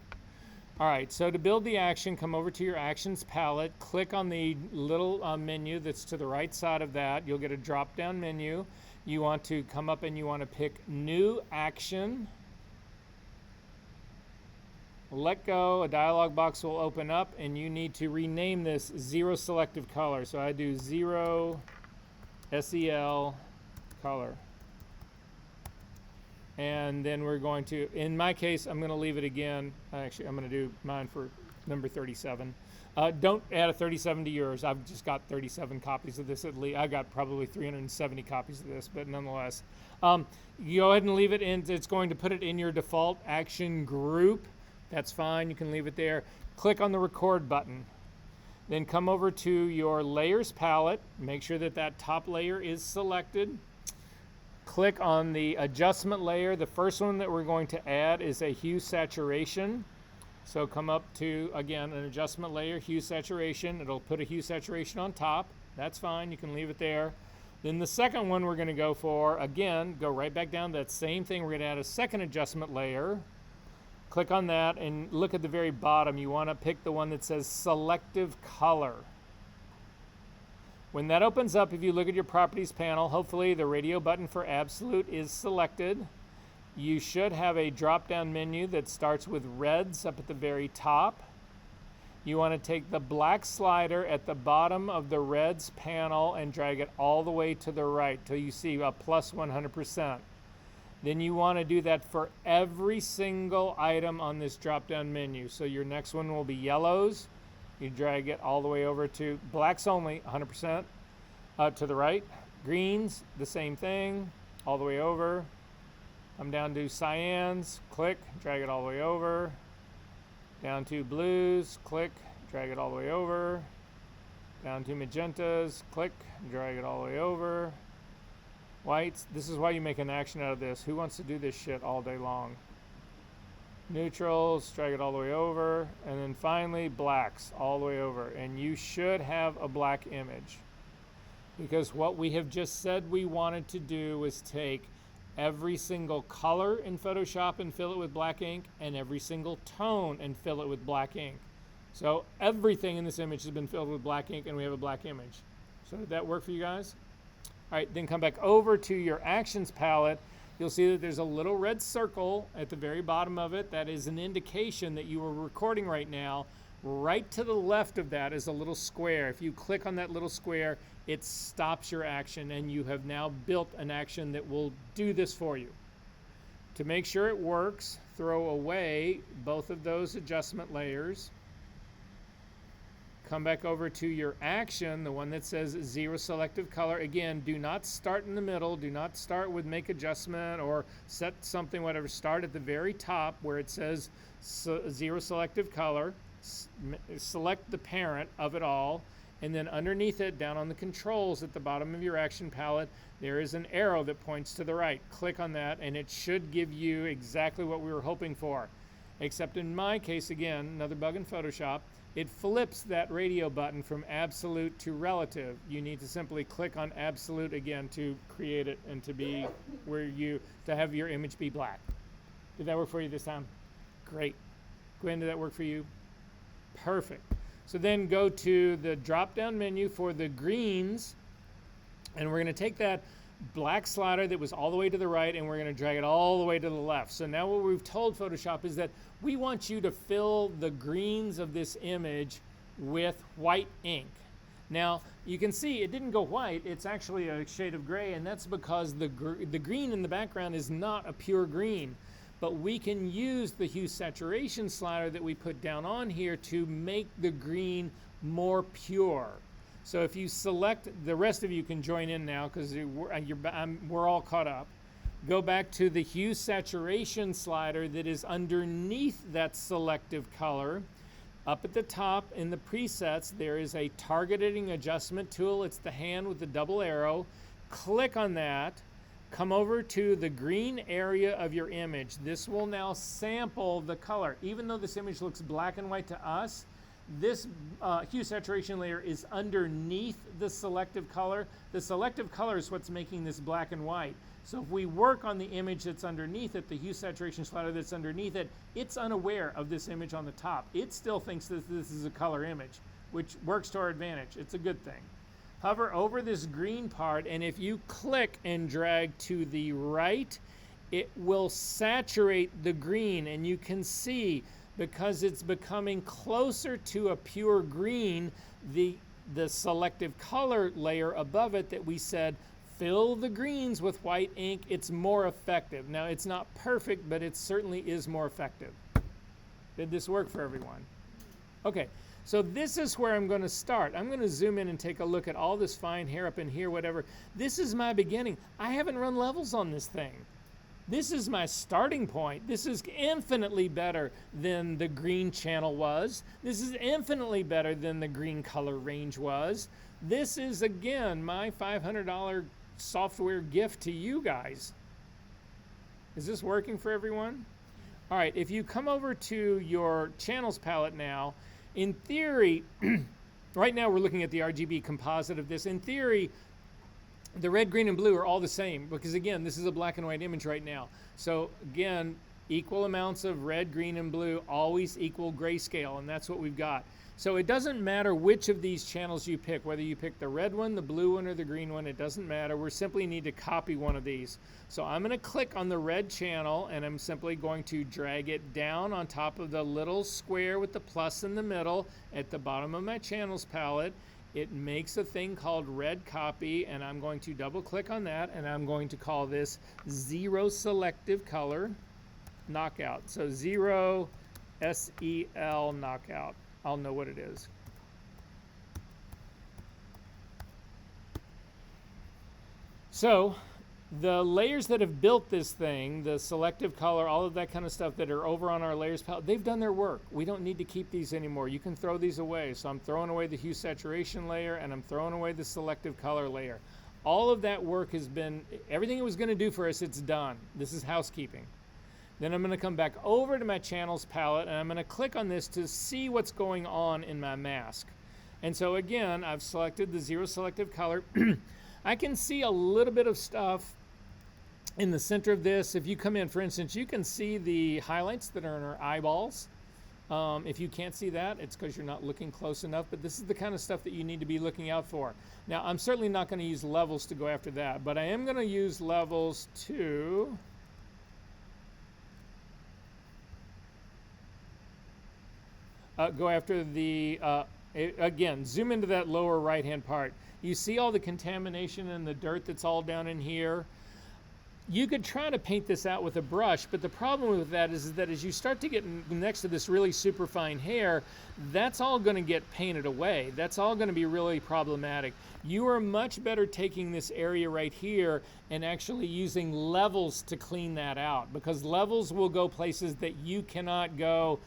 All right, so to build the action, come over to your Actions palette, click on the little menu that's to the right side of that. You'll get a drop-down menu. You want to come up and you want to pick New Action. let go, a dialog box will open up, and you need to rename this zero selective color. So I do zero SEL color. And then we're going to, in my case, I'm going to leave it again. Actually, I'm going to do mine for number 37. Don't add a 37 to yours. I've just got 37 copies of this at least. I got probably 370 copies of this, but nonetheless. You go ahead and leave it in. It's going to put it in your default action group. That's fine. You can leave it there. Click on the record button. Then come over to your layers palette. Make sure that that top layer is selected. Click on the adjustment layer. The first one that we're going to add is a hue saturation. So come up to, again, an adjustment layer, hue saturation. It'll put a hue saturation on top. That's fine. You can leave it there. Then the second one we're going to go for, again, go right back down to that same thing. We're going to add a second adjustment layer. Click on that and look at the very bottom. You want to pick the one that says selective color. When that opens up, if you look at your properties panel, hopefully the radio button for absolute is selected. You should have a drop-down menu that starts with reds up at the very top. You want to take the black slider at the bottom of the reds panel and drag it all the way to the right till you see a plus 100%. Then you want to do that for every single item on this drop-down menu. So your next one will be yellows. You drag it all the way over to blacks only, 100%, to the right. Greens, the same thing, all the way over. Come down to cyans, click, drag it all the way over. Down to blues, click, drag it all the way over. Down to magentas, click, drag it all the way over. Whites, this is why you make an action out of this. Who wants to do this shit all day long? Neutrals, drag it all the way over, and then finally blacks all the way over. And you should have a black image, because what we have just said we wanted to do was take every single color in Photoshop and fill it with black ink, and every single tone and fill it with black ink. So everything in this image has been filled with black ink, and we have a black image. So did that work for you guys? All right, then come back over to your actions palette. You'll see that there's a little red circle at the very bottom of it. That is an indication that you are recording right now. Right to the left of that is a little square. If you click on that little square, it stops your action, and you have now built an action that will do this for you. To make sure it works, throw away both of those adjustment layers. Come back over to your action, the one that says zero selective color. Again, do not start in the middle. Do not start with make adjustment or set something, whatever. Start at the very top where it says zero selective color. Select the parent of it all. And then underneath it, down on the controls at the bottom of your action palette, there is an arrow that points to the right. Click on that, and it should give you exactly what we were hoping for. Except in my case, again, another bug in Photoshop, it flips that radio button from absolute to relative. You need to simply click on absolute again to create it and to be to have your image be black. Did that work for you this time? Great. Gwen, did that work for you? Perfect. So then go to the drop-down menu for the greens, and we're going to take that black slider that was all the way to the right, and we're going to drag it all the way to the left. So now what we've told Photoshop is that we want you to fill the greens of this image with white ink. Now, you can see it didn't go white. It's actually a shade of gray, and that's because the green in the background is not a pure green. But we can use the hue saturation slider that we put down on here to make the green more pure. So if you select, the rest of you can join in now because we're all caught up. Go back to the hue saturation slider that is underneath that selective color. Up at the top in the presets, there is a targeting adjustment tool. It's the hand with the double arrow. Click on that. Come over to the green area of your image. This will now sample the color. Even though this image looks black and white to us, this hue saturation layer is underneath the selective color. The selective color is what's making this black and white. So if we work on the image that's underneath it, the hue saturation slider that's underneath it, it's unaware of this image on the top. It still thinks that this is a color image, which works to our advantage. It's a good thing. Hover over this green part, and if you click and drag to the right, it will saturate the green, and you can see because it's becoming closer to a pure green. The selective color layer above it that we said, fill the greens with white ink, it's more effective. Now, it's not perfect, but it certainly is more effective. Did this work for everyone? Okay, so this is where I'm going to start. I'm going to zoom in and take a look at all this fine hair up in here, whatever. This is my beginning. I haven't run levels on this thing. This is my starting point. This is infinitely better than the green channel was. This is infinitely better than the green color range was. This is, again, my $500 software gift to you guys. Is this working for everyone? All right, if you come over to your channels palette now, in theory, right now we're looking at the RGB composite of this. In theory, the red, green, and blue are all the same because, again, this is a black and white image right now. So, again, equal amounts of red, green, and blue, always equal grayscale, and that's what we've got. So it doesn't matter which of these channels you pick, whether you pick the red one, the blue one, or the green one, it doesn't matter. We simply need to copy one of these. So I'm going to click on the red channel, and I'm simply going to drag it down on top of the little square with the plus in the middle at the bottom of my channels palette. It makes a thing called red copy, and I'm going to double click on that, and I'm going to call this zero selective color knockout. So 0 SEL knockout. I'll know what it is. So the layers that have built this thing, the selective color, all of that kind of stuff that are over on our layers palette, they've done their work. We don't need to keep these anymore. You can throw these away. So I'm throwing away the hue saturation layer, and I'm throwing away the selective color layer. All of that work has been, everything it was going to do for us, it's done. This is housekeeping. Then I'm going to come back over to my channels palette, and I'm going to click on this to see what's going on in my mask. And so again, I've selected the zero selective color. I can see a little bit of stuff in the center of this. If you come in, for instance, you can see the highlights that are in our eyeballs. If you can't see that, it's because you're not looking close enough, but this is the kind of stuff that you need to be looking out for. Now, I'm certainly not going to use levels to go after that, but I am going to use levels to go after the, again, zoom into that lower right-hand part. You see all the contamination and the dirt that's all down in here? You could try to paint this out with a brush, but the problem with that is that as you start to get next to this really super fine hair, that's all going to get painted away. That's all going to be really problematic. You are much better taking this area right here and actually using levels to clean that out, because levels will go places that you cannot go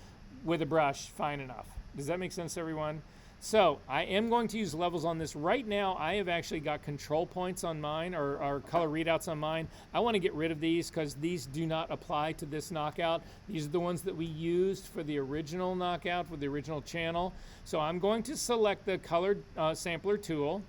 with a brush fine enough. Does that make sense, everyone? So I am going to use levels on this. Right now, I have actually got control points on mine, or color readouts on mine. I want to get rid of these because these do not apply to this knockout. These are the ones that we used for the original knockout with the original channel. So I'm going to select the color sampler tool,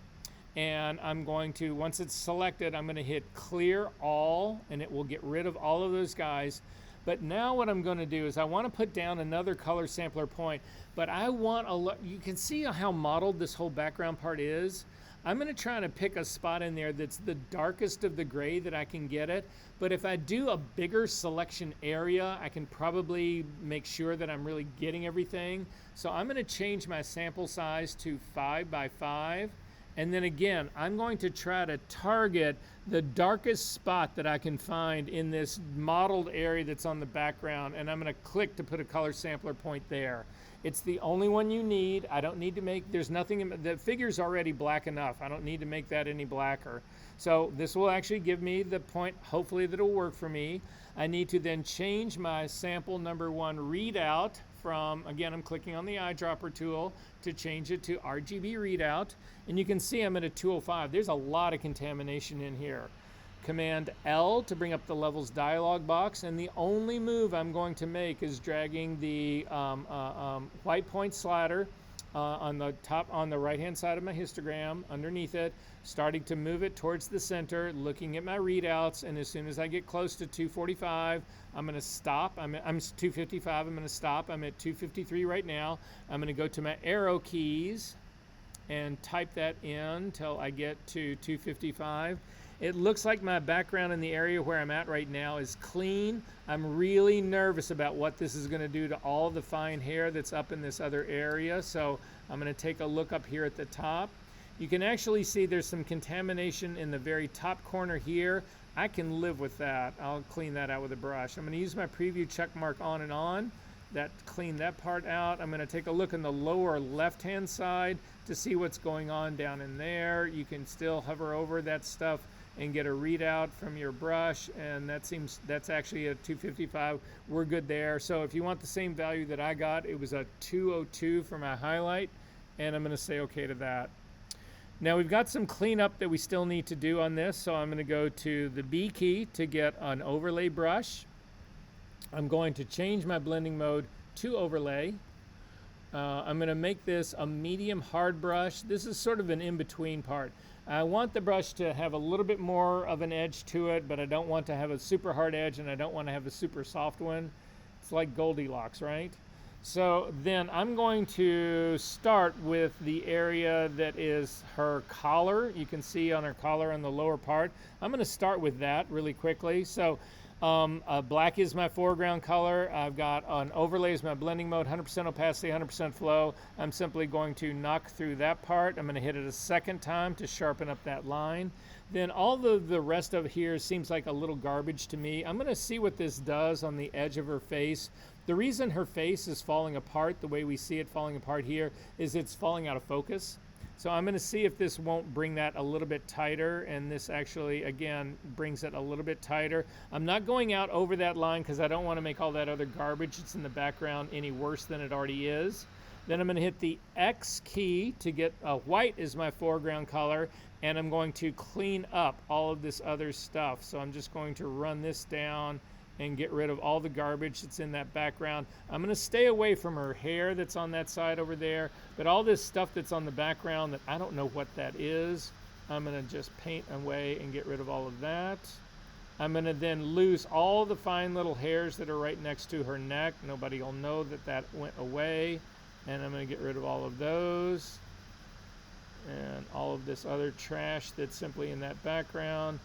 and I'm going to, once it's selected, I'm going to hit clear all, and it will get rid of all of those guys. But now what I'm going to do is I want to put down another color sampler point, but I want you can see how mottled this whole background part is. I'm going to try to pick a spot in there that's the darkest of the gray that I can get it. But if I do a bigger selection area, I can probably make sure that I'm really getting everything. So I'm going to change my sample size to 5 by 5. And then again, I'm going to try to target the darkest spot that I can find in this mottled area that's on the background, and I'm going to click to put a color sampler point there. It's the only one you need. I don't need to make, there's nothing, the figure's already black enough. I don't need to make that any blacker. So this will actually give me the point, hopefully that'll work for me. I need to then change my sample number 1 readout from, again, I'm clicking on the eyedropper tool to change it to RGB readout. And you can see I'm at a 205. There's a lot of contamination in here. Command L to bring up the levels dialog box, and the only move I'm going to make is dragging the white point slider on the top, on the right hand side of my histogram, underneath it, starting to move it towards the center, looking at my readouts, and as soon as I get close to 245, I'm going to stop. I'm 255, I'm going to stop. I'm at 253 right now. I'm going to go to my arrow keys and type that in till I get to 255. It looks like my background in the area where I'm at right now is clean. I'm really nervous about what this is going to do to all the fine hair that's up in this other area. So I'm going to take a look up here at the top. You can actually see there's some contamination in the very top corner here. I can live with that. I'll clean that out with a brush. I'm going to use my preview check mark on and on. That clean that part out. I'm going to take a look in the lower left-hand side to see what's going on down in there. You can still hover over that stuff and get a readout from your brush, and that's actually a 255. We're good there. So if you want the same value that I got, it was a 202 for my highlight, and I'm going to say okay to that. Now we've got some cleanup that we still need to do on this, so I'm going to go to the B key to get an overlay brush. I'm going to change my blending mode to overlay. I'm going to make this a medium hard brush. This is sort of an in-between part. I want the brush to have a little bit more of an edge to it, but I don't want to have a super hard edge and I don't want to have a super soft one. It's like Goldilocks, right? So then I'm going to start with the area that is her collar. You can see on her collar on the lower part. I'm going to start with that really quickly. So black is my foreground color. I've got an overlay as my blending mode, 100% opacity, 100% flow. I'm simply going to knock through that part. I'm going to hit it a second time to sharpen up that line. Then all the rest of here seems like a little garbage to me. I'm going to see what this does on the edge of her face. The reason her face is falling apart, the way we see it falling apart here, is it's falling out of focus. So I'm going to see if this won't bring that a little bit tighter, and this actually, again, brings it a little bit tighter. I'm not going out over that line because I don't want to make all that other garbage that's in the background any worse than it already is. Then I'm going to hit the X key to get white as my foreground color, and I'm going to clean up all of this other stuff. So I'm just going to run this down and get rid of all the garbage that's in that background. I'm going to stay away from her hair that's on that side over there, but all this stuff that's on the background that I don't know what that is, I'm going to just paint away and get rid of all of that. I'm going to then lose all the fine little hairs that are right next to her neck. Nobody will know that that went away, and I'm going to get rid of all of those and all of this other trash that's simply in that background.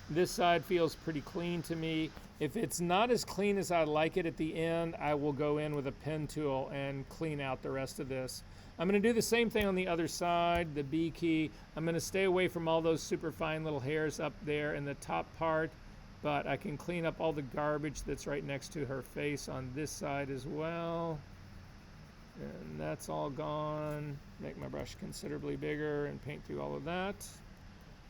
This side feels pretty clean to me. If it's not as clean as I like it at the end, I will go in with a pen tool and clean out the rest of this. I'm going to do the same thing on the other side, the B key. I'm going to stay away from all those super fine little hairs up there in the top part, but I can clean up all the garbage that's right next to her face on this side as well. And that's all gone. Make my brush considerably bigger and paint through all of that.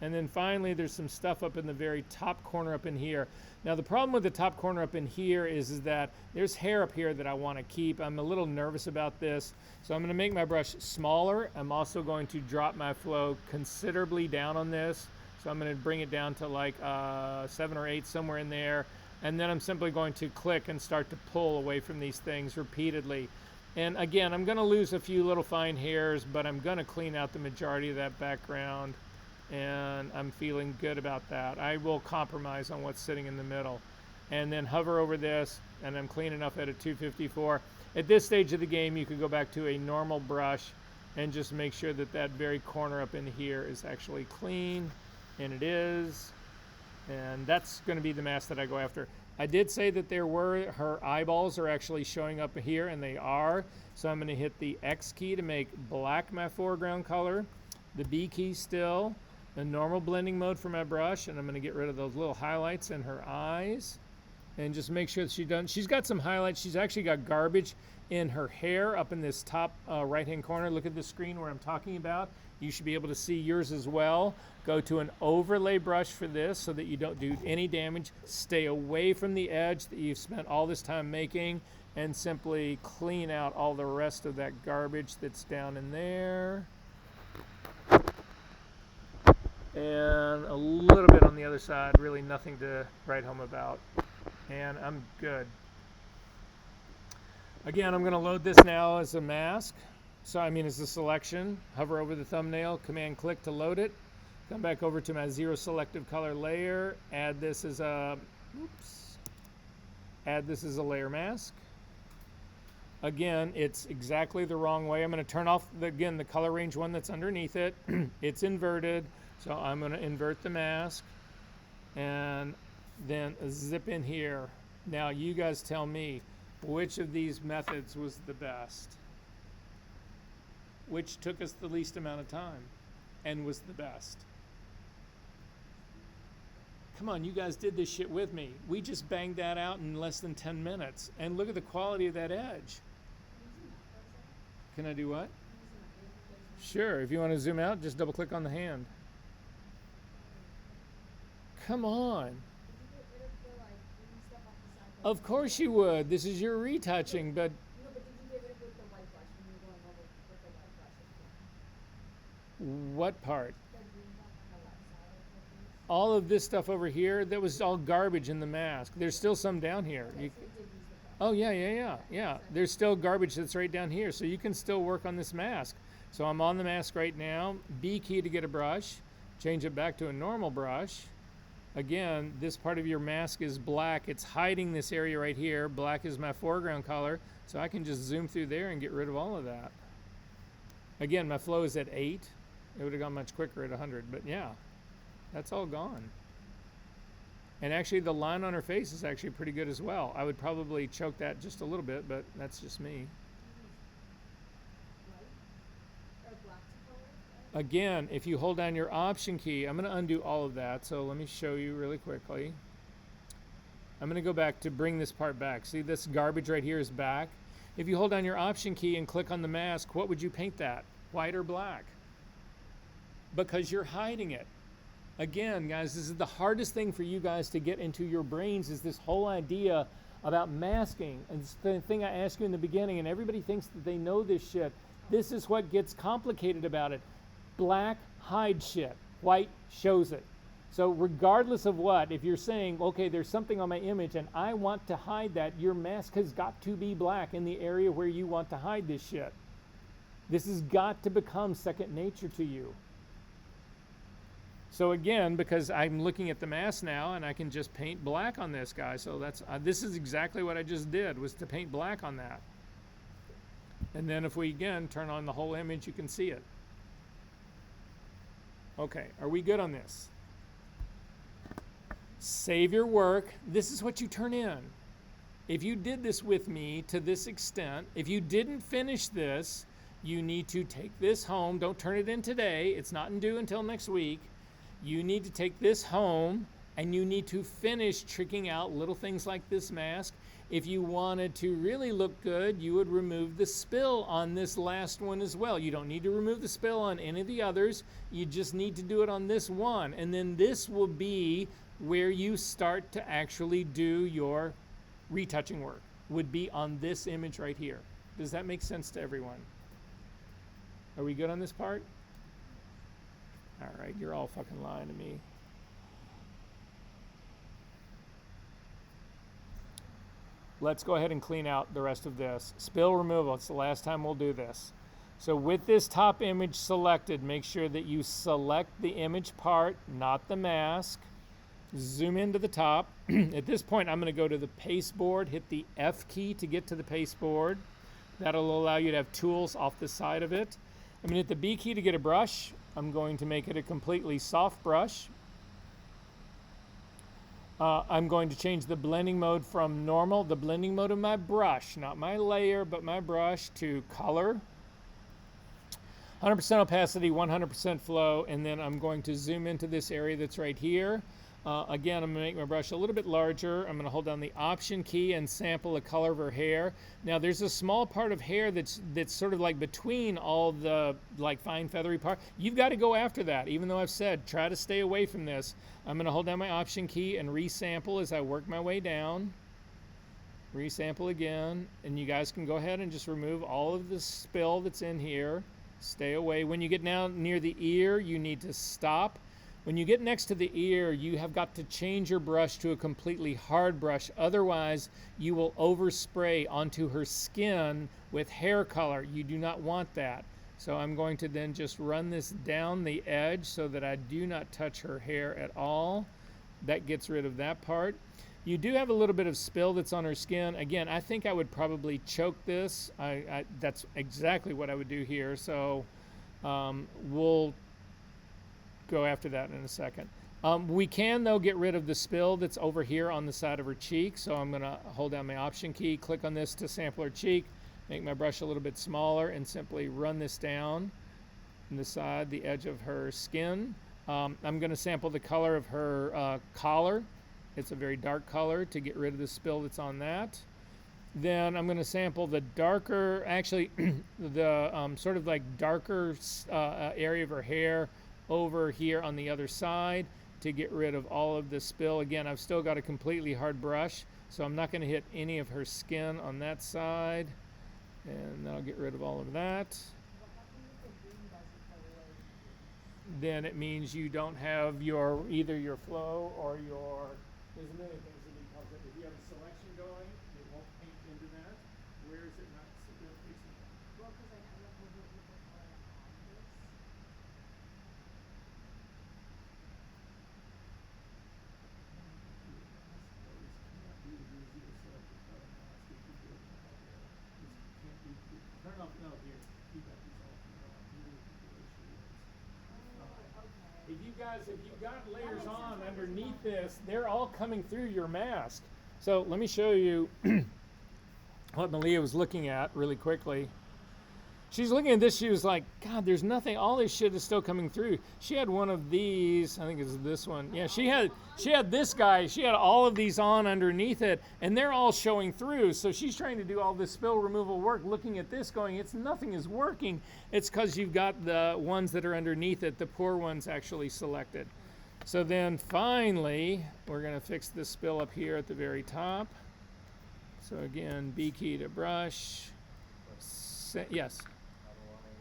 And then finally, there's some stuff up in the very top corner up in here. Now, the problem with the top corner up in here is that there's hair up here that I want to keep. I'm a little nervous about this, so I'm going to make my brush smaller. I'm also going to drop my flow considerably down on this. So I'm going to bring it down to like 7 or 8, somewhere in there. And then I'm simply going to click and start to pull away from these things repeatedly. And again, I'm going to lose a few little fine hairs, but I'm going to clean out the majority of that background. And I'm feeling good about that. I will compromise on what's sitting in the middle. And then hover over this, and I'm clean enough at a 254. At this stage of the game, you could go back to a normal brush and just make sure that that very corner up in here is actually clean, and it is. And that's going to be the mask that I go after. I did say that her eyeballs are actually showing up here, and they are. So I'm going to hit the X key to make black my foreground color, the B key still, a normal blending mode for my brush, and I'm going to get rid of those little highlights in her eyes and just make sure that she's got some highlights. She's actually got garbage in her hair up in this top right hand corner. Look at the screen where I'm talking about. You should be able to see yours as well. Go to an overlay brush for this so that you don't do any damage. Stay away from the edge that you've spent all this time making, and simply clean out all the rest of that garbage that's down in there. And a little bit on the other side, really nothing to write home about. And I'm good. Again, I'm going to load this now as a mask. So, as a selection. Hover over the thumbnail, command click to load it. Come back over to my zero selective color layer. Add this as a layer mask. Again, it's exactly the wrong way. I'm going to turn off, the color range one that's underneath it. It's inverted. So I'm going to invert the mask. and then zip in here. Now you guys tell me which of these methods was the best. Which took us the least amount of time and was the best. Come on, you guys did this shit with me. We just banged that out in less than 10 minutes. And look at the quality of that edge. Can I do what? Sure, if you want to zoom out, just double click on the hand. Come on. Of course you would. This is your retouching, but No, but did you get rid with the white brush when you were going over with the white brush? what part? The green one on the left side of the face? All of this stuff over here, that was all garbage in the mask. There's still some down here. Okay, You, so you did use the brush. oh, yeah. There's still garbage that's right down here, so you can still work on this mask. So I'm on the mask right now. B key to get a brush. Change it back to a normal brush. Again, this part of your mask is black. It's hiding this area right here. Black is my foreground color, so I can just zoom through there and get rid of all of that. Again, my flow is at 8. It would have gone much quicker at 100, but yeah, that's all gone. And actually, the line on her face is actually pretty good as well. I would probably choke that just a little bit, but that's just me. White or black to color? Again, if you hold down your option key, I'm going to undo all of that. So let me show you really quickly. I'm going to go back to bring this part back. See, this garbage right here is back. If you hold down your option key and click on the mask, what would you paint that? White or black? Because you're hiding it. Again, guys, this is the hardest thing for you guys to get into your brains, is this whole idea about masking. And it's the thing I asked you in the beginning, and everybody thinks that they know this shit. This is what gets complicated about it. Black hides shit. White shows it. So regardless of what, if you're saying, okay, there's something on my image and I want to hide that, your mask has got to be black in the area where you want to hide this shit. This has got to become second nature to you. So again, because I'm looking at the mask now and I can just paint black on this guy. So that's this is exactly what I just did, was to paint black on that. And then if we again turn on the whole image, you can see it. Okay, are we good on this? Save your work. This is what you turn in. If you did this with me to this extent, if you didn't finish this, you need to take this home. Don't turn it in today. It's not due until next week. You need to take this home and you need to finish tricking out little things like this mask. If you wanted to really look good, you would remove the spill on this last one as well. You don't need to remove the spill on any of the others. You just need to do it on this one. And then this will be where you start to actually do your retouching work, would be on this image right here. Does that make sense to everyone? Are we good on this part? All right, you're all fucking lying to me. Let's go ahead and clean out the rest of this. Spill removal, it's the last time we'll do this. So with this top image selected, make sure that you select the image part, not the mask. Zoom into the top. At this point, I'm going to go to the paste board, hit the F key to get to the paste board. That'll allow you to have tools off the side of it. I'm going to hit the B key to get a brush. I'm going to make it a completely soft brush. I'm going to change the blending mode from normal, the blending mode of my brush, not my layer, but my brush, to color. 100% opacity, 100% flow, and then I'm going to zoom into this area that's right here. Again, I'm going to make my brush a little bit larger. I'm going to hold down the option key and sample the color of her hair. Now, there's a small part of hair that's sort of like between all the like fine feathery part. You've got to go after that, even though I've said try to stay away from this. I'm going to hold down my option key and resample as I work my way down. Resample again, and you guys can go ahead and just remove all of the spill that's in here. Stay away. When you get down near the ear, you need to stop. When you get next to the ear, you have got to change your brush to a completely hard brush. Otherwise, you will overspray onto her skin with hair color. You do not want that. So I'm going to then just run this down the edge so that I do not touch her hair at all. That gets rid of that part. You do have a little bit of spill that's on her skin. Again, I think I would probably choke this. That's exactly what I would do here. So we'll go after that in a second. We can, though, get rid of the spill that's over here on the side of her cheek. So I'm going to hold down my Option key, click on this to sample her cheek, make my brush a little bit smaller, and simply run this down on the side, the edge of her skin. I'm going to sample the color of her collar. It's a very dark color to get rid of the spill that's on that. Then I'm going to sample the darker, actually, the sort of like darker area of her hair over here on the other side to get rid of all of the spill. Again, I've still got a completely hard brush, so I'm not going to hit any of her skin on that side. And that'll get rid of all of that. What happens if the green doesn't go away? Then it means you don't have your either your flow or your. There's a million things that we call it. If you have a selection going, it won't paint into that. Where is it not facing? Well, because I left a little bit of color on this. Turn off. No, here. You got these all turned on. Here is the issue is. Oh, okay. If you've got layers on underneath this, they're all coming through your mask. So let me show you what Malia was looking at really quickly. She's looking at this, she was like, God, there's nothing, all this shit is still coming through. She had one of these, I think it's this one. Yeah, she had this guy, she had all of these on underneath it, and they're all showing through. So she's trying to do all this spill removal work, looking at this going, nothing is working. It's because you've got the ones that are underneath it, the poor ones actually selected. So then finally, we're gonna fix this spill up here at the very top. So again, B key to brush. Yes. How do I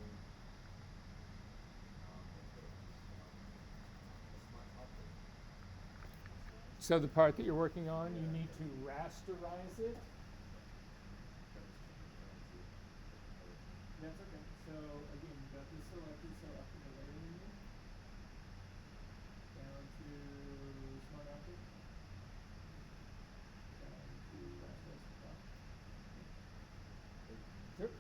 smart object? So the part that you're working on, you need to rasterize it. That's okay. So again, you got this selected, so up to the layer menu, down to smart object, down to rasterize the top. Sure.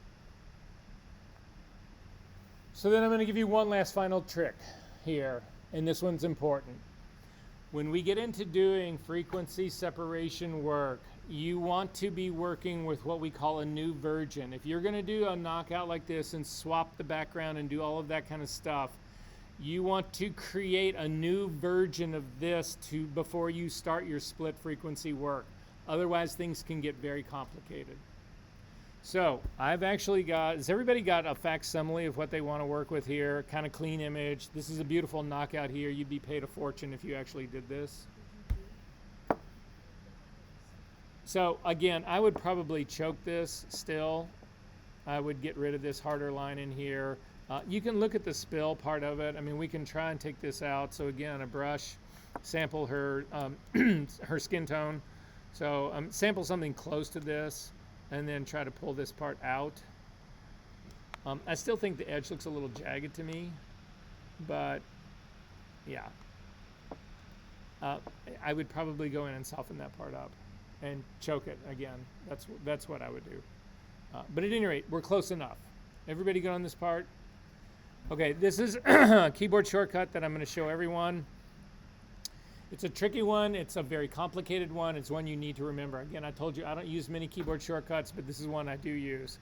So then I'm going to give you one last final trick here, and this one's important. When we get into doing frequency separation work, you want to be working with what we call a new virgin. If you're going to do a knockout like this and swap the background and do all of that kind of stuff, you want to create a new version of this before you start your split frequency work. Otherwise, things can get very complicated. So I've actually has everybody got a facsimile of what they want to work with here? Kind of clean image. This is a beautiful knockout here. You'd be paid a fortune if you actually did this. So again, I would probably choke this still. I would get rid of this harder line in here. You can look at the spill part of it. I mean, we can try and take this out. So again, a brush, sample her, her skin tone. So sample something close to this, and then try to pull this part out. I still think the edge looks a little jagged to me, but yeah. I would probably go in and soften that part up and choke it again. That's what I would do. But at any rate, we're close enough. Everybody good on this part? Okay, this is a keyboard shortcut that I'm going to show everyone. It's a tricky one. It's a very complicated one. It's one you need to remember. Again, I told you I don't use many keyboard shortcuts, but this is one I do use.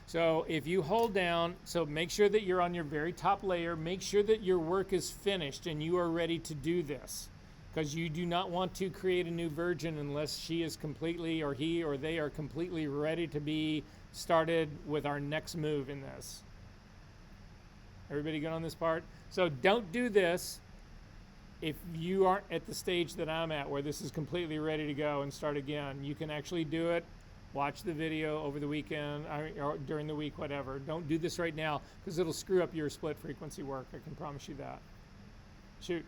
So if you hold down, so make sure that you're on your very top layer. Make sure that your work is finished and you are ready to do this, because you do not want to create a new virgin unless she is completely, or he or they are completely ready to be started with our next move in this. Everybody good on this part? So don't do this if you aren't at the stage that I'm at, where this is completely ready to go and start again. You can actually do it. Watch the video over the weekend or during the week, whatever. Don't do this right now, because it'll screw up your split frequency work. I can promise you that. Shoot.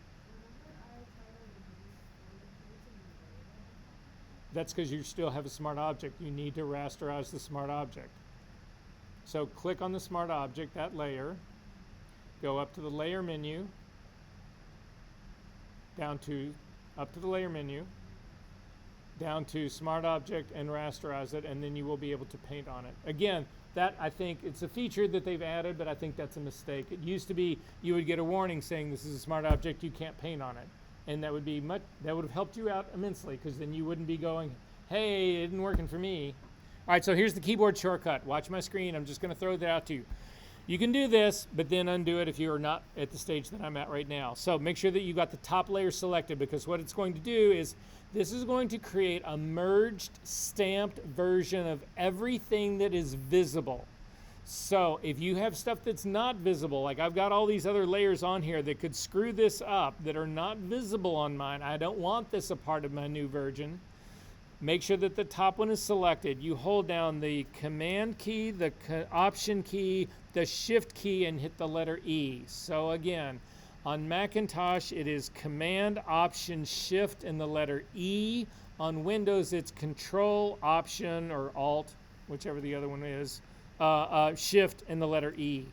That's because you still have a smart object. You need to rasterize the smart object. So click on the smart object, that layer. Go up to the layer menu. Up to the layer menu, down to smart object, and rasterize it, and then you will be able to paint on it. Again, that, I think it's a feature that they've added, but I think that's a mistake. It used to be you would get a warning saying this is a smart object, you can't paint on it. And that would have helped you out immensely, because then you wouldn't be going, hey, it isn't working for me. All right, so here's the keyboard shortcut. Watch my screen. I'm just going to throw that out to you. You can do this, but then undo it if you are not at the stage that I'm at right now. So make sure that you got the top layer selected, because what it's going to do is this is going to create a merged, stamped version of everything that is visible. So if you have stuff that's not visible, like I've got all these other layers on here that could screw this up that are not visible on mine, I don't want this a part of my new version. Make sure that the top one is selected. You hold down the Command key, the Option key, the Shift key, and hit the letter E. So again, on Macintosh, it is Command, Option, Shift, and the letter E. On Windows, it's Control, Option, or Alt, whichever the other one is. Shift and the letter E.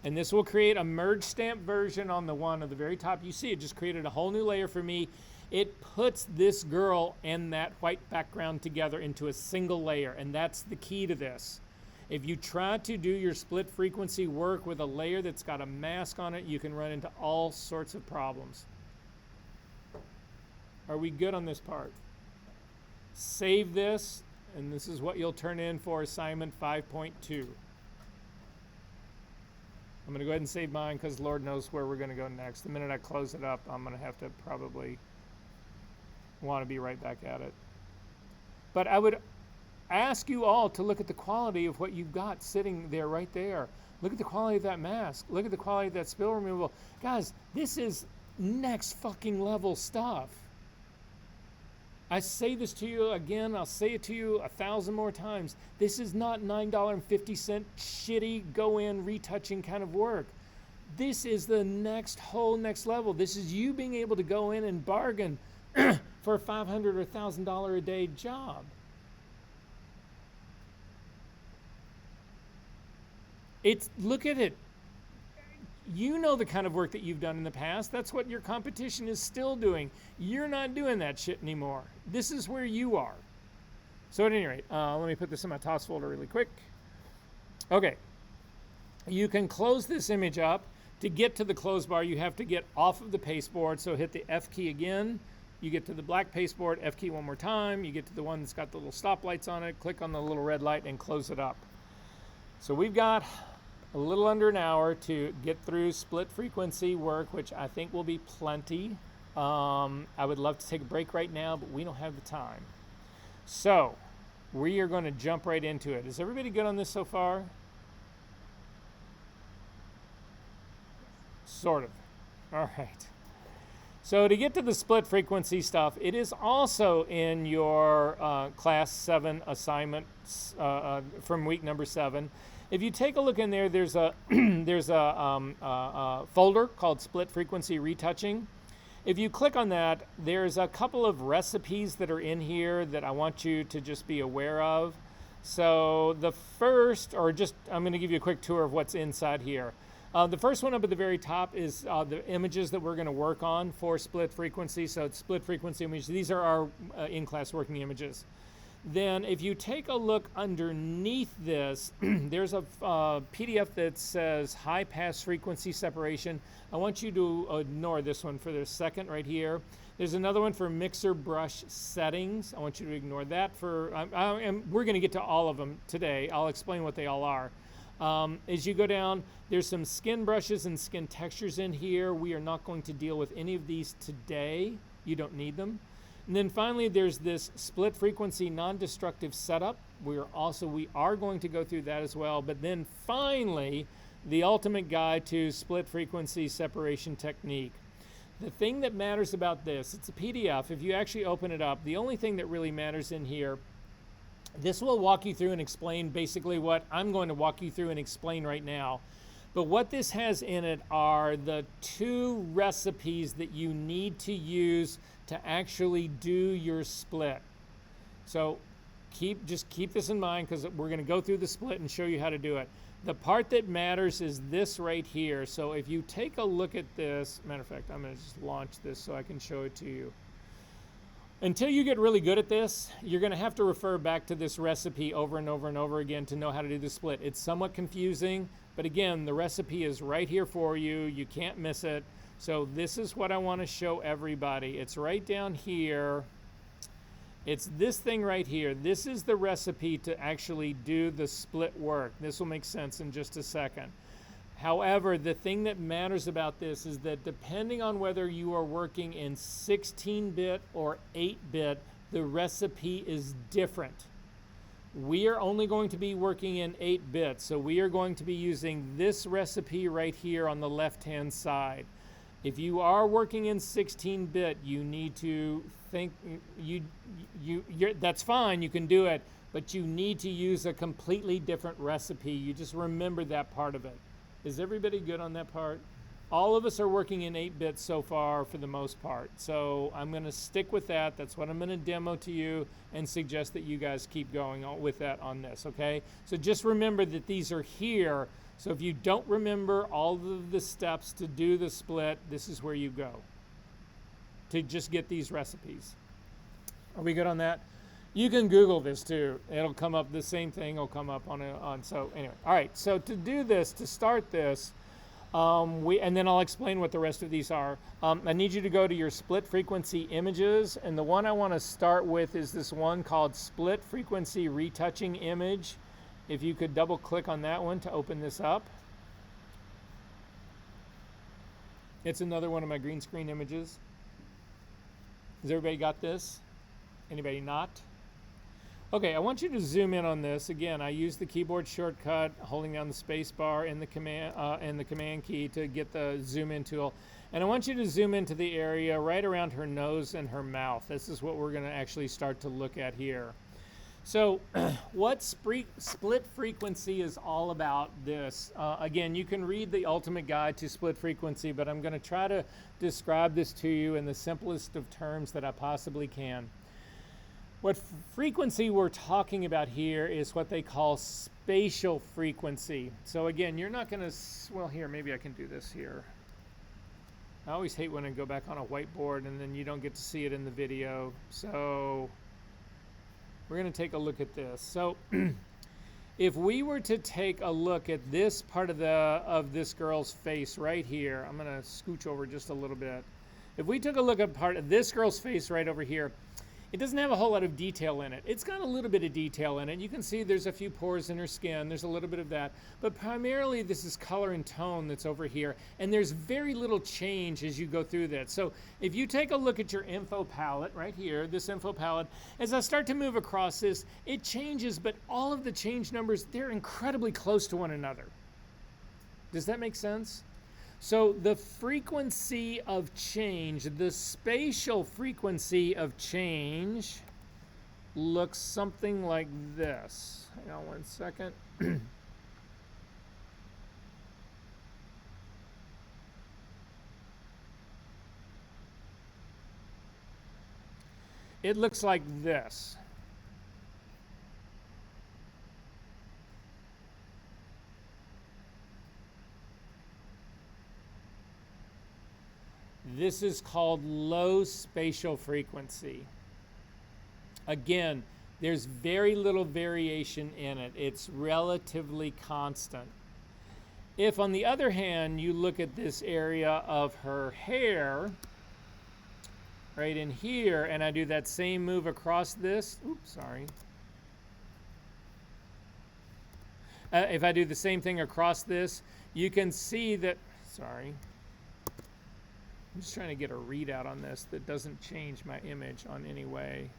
And this will create a merge stamp version on the one at the very top. You see it just created a whole new layer for me. It puts this girl and that white background together into a single layer, and that's the key to this. If you try to do your split frequency work with a layer that's got a mask on it, you can run into all sorts of problems. Are we good on this part? Save this. And this is what you'll turn in for assignment 5.2. I'm going to go ahead and save mine, because Lord knows where we're going to go next. The minute I close it up, I'm going to have to probably want to be right back at it. But I would ask you all to look at the quality of what you've got sitting there right there. Look at the quality of that mask. Look at the quality of that spill removal. Guys, this is next fucking level stuff. I say this to you again, I'll say it to you 1,000 more times. This is not $9.50 shitty go-in retouching kind of work. This is the whole next level. This is you being able to go in and bargain for a $500 or $1,000 a day job. Look at it. You know the kind of work that you've done in the past. That's what your competition is still doing. You're not doing that shit anymore. This is where you are. So at any rate, let me put this in my TOS folder really quick. Okay. You can close this image up. To get to the close bar, you have to get off of the pasteboard. So hit the F key again. You get to the black pasteboard, F key one more time. You get to the one that's got the little stoplights on it. Click on the little red light and close it up. So we've got a little under an hour to get through split frequency work, which I think will be plenty. I would love to take a break right now, but we don't have the time. So we are going to jump right into it. Is everybody good on this so far? Sort of. All right. So to get to the split frequency stuff, it is also in your class 7 assignment from week number 7. If you take a look in there, there's a folder called Split Frequency Retouching. If you click on that, there's a couple of recipes that are in here that I want you to just be aware of. So the first, I'm going to give you a quick tour of what's inside here. The first one up at the very top is the images that we're going to work on for split frequency. So it's split frequency images. These are our in-class working images. Then if you take a look underneath this, there's a PDF that says high pass frequency separation. I want you to ignore this one for the second right here. There's another one for mixer brush settings. I want you to ignore that and we're going to get to all of them today. I'll explain what they all are. As you go down, there's some skin brushes and skin textures in here. We are not going to deal with any of these today. You don't need them. And then finally, there's this split frequency non-destructive setup. We are going to go through that as well. But then finally, the ultimate guide to split frequency separation technique. The thing that matters about this, it's a PDF. If you actually open it up, the only thing that really matters in here, this will walk you through and explain basically what I'm going to walk you through and explain right now. But what this has in it are the 2 recipes that you need to use to actually do your split. So just keep this in mind, because we're going to go through the split and show you how to do it. The part that matters is this right here. So if you take a look at this, matter of fact, I'm going to just launch this so I can show it to you. Until you get really good at this, you're going to have to refer back to this recipe over and over and over again to know how to do the split. It's somewhat confusing, but again, the recipe is right here for you. You can't miss it. So this is what I want to show everybody. It's right down here. It's this thing right here. This is the recipe to actually do the split work. This will make sense in just a second. However, the thing that matters about this is that depending on whether you are working in 16-bit or 8-bit, the recipe is different. We are only going to be working in 8-bit, so we are going to be using this recipe right here on the left-hand side. If you are working in 16-bit, you need to think, that's fine, you can do it, but you need to use a completely different recipe. You just remember that part of it. Is everybody good on that part? All of us are working in 8-bit so far for the most part. So I'm going to stick with that. That's what I'm going to demo to you and suggest that you guys keep going on with that on this, okay? So just remember that these are here. So if you don't remember all of the steps to do the split, this is where you go to just get these recipes. Are we good on that? You can Google this too. It'll come up, the same thing will come up so anyway. All right, so to do this, to start this, and then I'll explain what the rest of these are. I need you to go to your split frequency images, and the one I want to start with is this one called split frequency retouching image. If you could double click on that one to open this up. It's another one of my green screen images. Has everybody got this? Anybody not? Okay, I want you to zoom in on this. Again, I use the keyboard shortcut, holding down the space bar and the command key to get the zoom in tool. And I want you to zoom into the area right around her nose and her mouth. This is what we're going to actually start to look at here. So what split frequency is all about this? Again, you can read the ultimate guide to split frequency, but I'm going to try to describe this to you in the simplest of terms that I possibly can. What frequency we're talking about here is what they call spatial frequency. So again, you're not going to, well here, maybe I can do this here. I always hate when I go back on a whiteboard and then you don't get to see it in the video. So we're going to take a look at this. So if we were to take a look at this part of this girl's face right here, I'm going to scooch over just a little bit. If we took a look at part of this girl's face right over here, it doesn't have a whole lot of detail in it. It's got a little bit of detail in it. You can see there's a few pores in her skin. There's a little bit of that. But primarily this is color and tone that's over here. And there's very little change as you go through that. So if you take a look at your info palette right here, this info palette, as I start to move across this, it changes, but all of the change numbers, they're incredibly close to one another. Does that make sense? So the frequency of change, the spatial frequency of change looks something like this. Hang on one second. It looks like this. This is called low spatial frequency. Again, there's very little variation in it. It's relatively constant. If, on the other hand, you look at this area of her hair, right in here, and I do that same move across this, oops, sorry. If I do the same thing across this, you can see that, sorry. I'm just trying to get a readout on this that doesn't change my image on any way.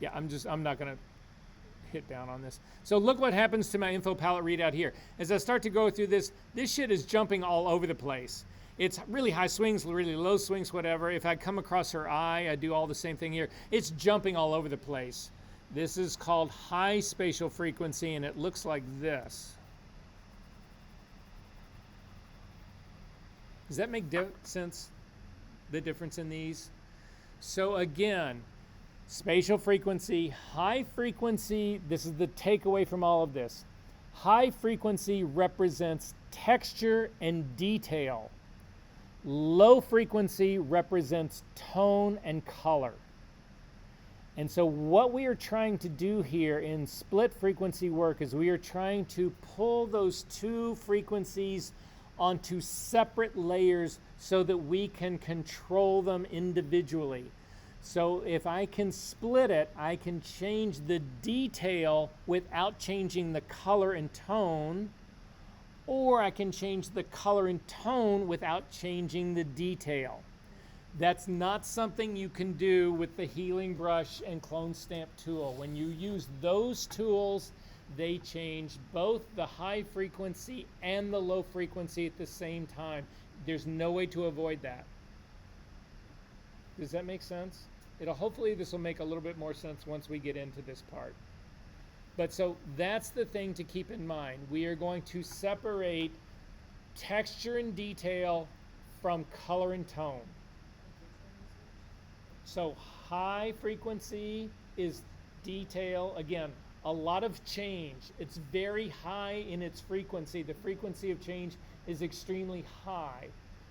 Yeah, I'm not going to hit down on this. So look what happens to my info palette readout here. As I start to go through this shit is jumping all over the place. It's really high swings, really low swings, whatever. If I come across her eye, I do all the same thing here. It's jumping all over the place. This is called high spatial frequency, and it looks like this. Does that make sense, the difference in these? So again, spatial frequency, high frequency, this is the takeaway from all of this. High frequency represents texture and detail. Low frequency represents tone and color. And so what we are trying to do here in split frequency work is we are trying to pull those two frequencies onto separate layers so that we can control them individually. So if I can split it, I can change the detail without changing the color and tone, or I can change the color and tone without changing the detail. That's not something you can do with the healing brush and clone stamp tool. When you use those tools, they change both the high frequency and the low frequency at the same time. There's no way to avoid that. Does that make sense? Hopefully this will make a little bit more sense once we get into this part. But so that's the thing to keep in mind. We are going to separate texture and detail from color and tone. So high frequency is detail. Again, a lot of change. It's very high in its frequency. The frequency of change is extremely high.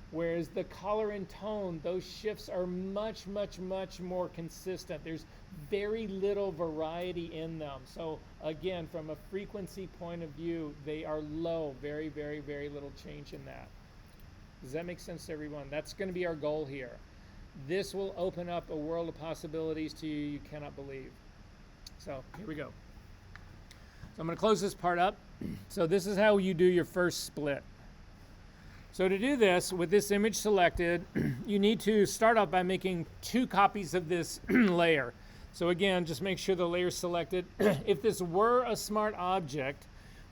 Whereas the color and tone, those shifts are much, much, much more consistent. There's very little variety in them. So again, from a frequency point of view, they are low. Very, very, very little change in that. Does that make sense to everyone? That's going to be our goal here. This will open up a world of possibilities to you cannot believe. So here we go. So I'm going to close this part up. So this is how you do your first split. So to do this, with this image selected, you need to start off by making 2 copies of this layer. So again, just make sure the layer is selected. If this were a smart object,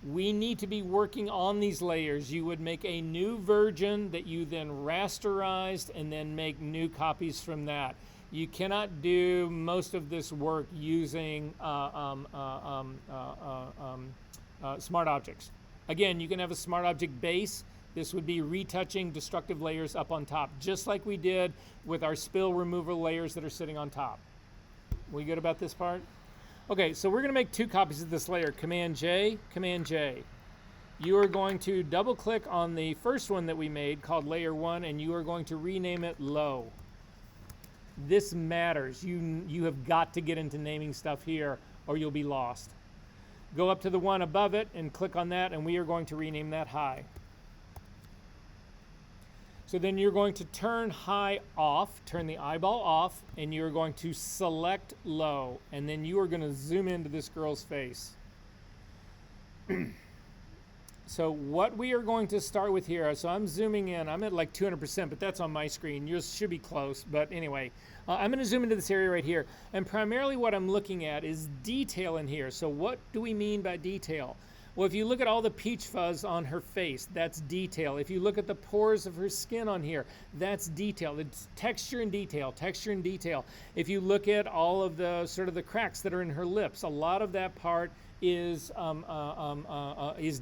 we need to be working on these layers. You would make a new version that you then rasterized and then make new copies from that. You cannot do most of this work using smart objects. Again, you can have a smart object base. This would be retouching destructive layers up on top, just like we did with our spill removal layers that are sitting on top. We good about this part? Okay, so we're going to make 2 copies of this layer, Command J, Command J. You are going to double click on the first one that we made called Layer 1, and you are going to rename it Low. This matters. You have got to get into naming stuff here or you'll be lost. Go up to the one above it and click on that, and we are going to rename that High. So then you're going to turn high off, turn the eyeball off, and you're going to select low. And then you are going to zoom into this girl's face. So what we are going to start with here, so I'm zooming in. I'm at like 200%, but that's on my screen. Yours should be close, but anyway. I'm going to zoom into this area right here. And primarily what I'm looking at is detail in here. So what do we mean by detail? Well, if you look at all the peach fuzz on her face, that's detail. If you look at the pores of her skin on here, that's detail. It's texture and detail, texture and detail. If you look at all of the sort of the cracks that are in her lips, a lot of that part is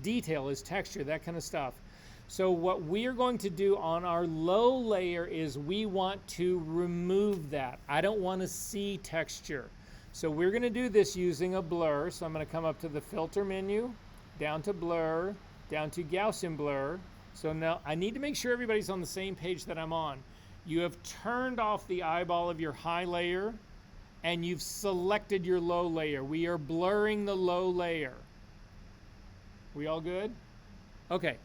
detail, is texture, that kind of stuff. So what we are going to do on our low layer is we want to remove that. I don't want to see texture. So we're going to do this using a blur. So I'm going to come up to the filter menu, down to blur, down to Gaussian blur. So now I need to make sure everybody's on the same page that I'm on. You have turned off the eyeball of your high layer and you've selected your low layer. We are blurring the low layer. We all good? Okay,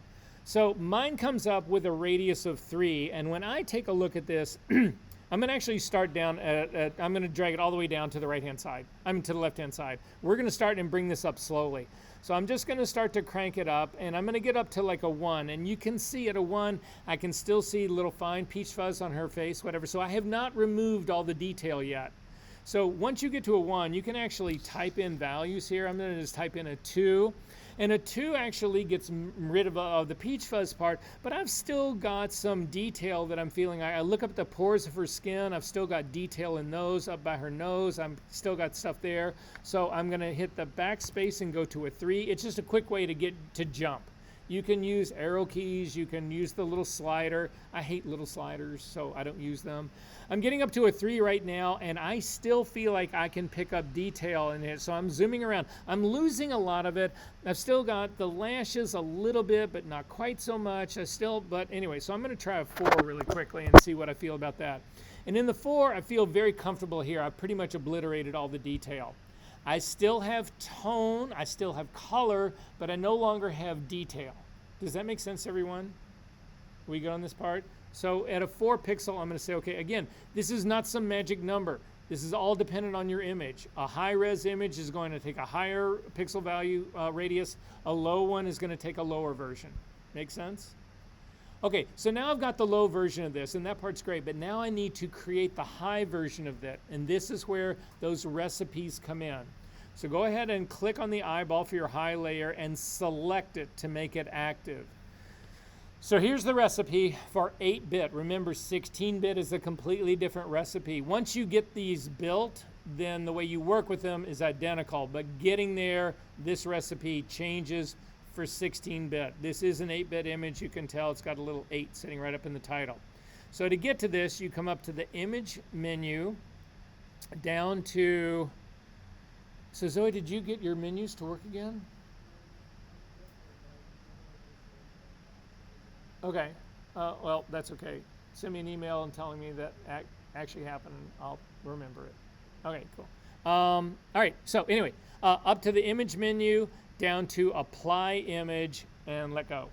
so mine comes up with a radius of 3, and when I take a look at this, I'm going to actually start down I'm going to drag it all the way down to the right-hand side. To the left-hand side. We're going to start and bring this up slowly. So I'm just going to start to crank it up, and I'm going to get up to like a 1. And you can see at a 1, I can still see little fine peach fuzz on her face, whatever. So I have not removed all the detail yet. So once you get to a 1, you can actually type in values here. I'm going to just type in a 2. And a 2 actually gets rid of the peach fuzz part, but I've still got some detail that I'm feeling. I look up at the pores of her skin. I've still got detail in those, up by her nose. I'm still got stuff there. So I'm going to hit the backspace and go to a 3. It's just a quick way to get to jump. You can use arrow keys. You can use the little slider. I hate little sliders, so I don't use them. I'm getting up to a 3 right now, and I still feel like I can pick up detail in it. So I'm zooming around. I'm losing a lot of it. I've still got the lashes a little bit, but not quite so much. But anyway, so I'm going to try a 4 really quickly and see what I feel about that. And in the 4, I feel very comfortable here. I've pretty much obliterated all the detail. I still have tone, I still have color, but I no longer have detail. Does that make sense, everyone? We good on this part? So at a 4 pixel, I'm going to say, okay, again, this is not some magic number. This is all dependent on your image. A high-res image is going to take a higher pixel value radius. A low one is going to take a lower version. Make sense? Okay, so now I've got the low version of this, and that part's great, but now I need to create the high version of that, and this is where those recipes come in. So go ahead and click on the eyeball for your high layer and select it to make it active. So here's the recipe for 8-bit. Remember, 16-bit is a completely different recipe. Once you get these built, then the way you work with them is identical, but getting there, this recipe changes for 16-bit. This is an 8-bit image. You can tell it's got a little 8 sitting right up in the title. So to get to this, you come up to the image menu, down to, so Zoe, did you get your menus to work again? Okay, well, that's okay. Send me an email and telling me that actually happened, and I'll remember it. Okay, cool. All right, so anyway, up to the image menu, down to apply image, and let go.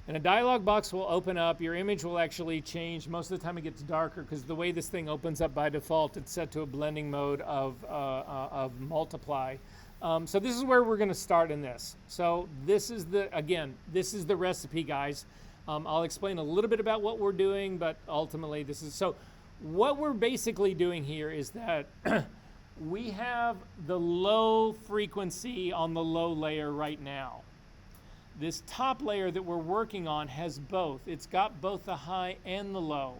And a dialog box will open up. Your image will actually change. Most of the time it gets darker because the way this thing opens up by default, it's set to a blending mode of multiply. So this is where we're going to start in this. So this is this is the recipe, guys. I'll explain a little bit about what we're doing, but ultimately this is, so what we're basically doing here is that we have the low frequency on the low layer right now. This top layer that we're working on has both. It's got both the high and the low.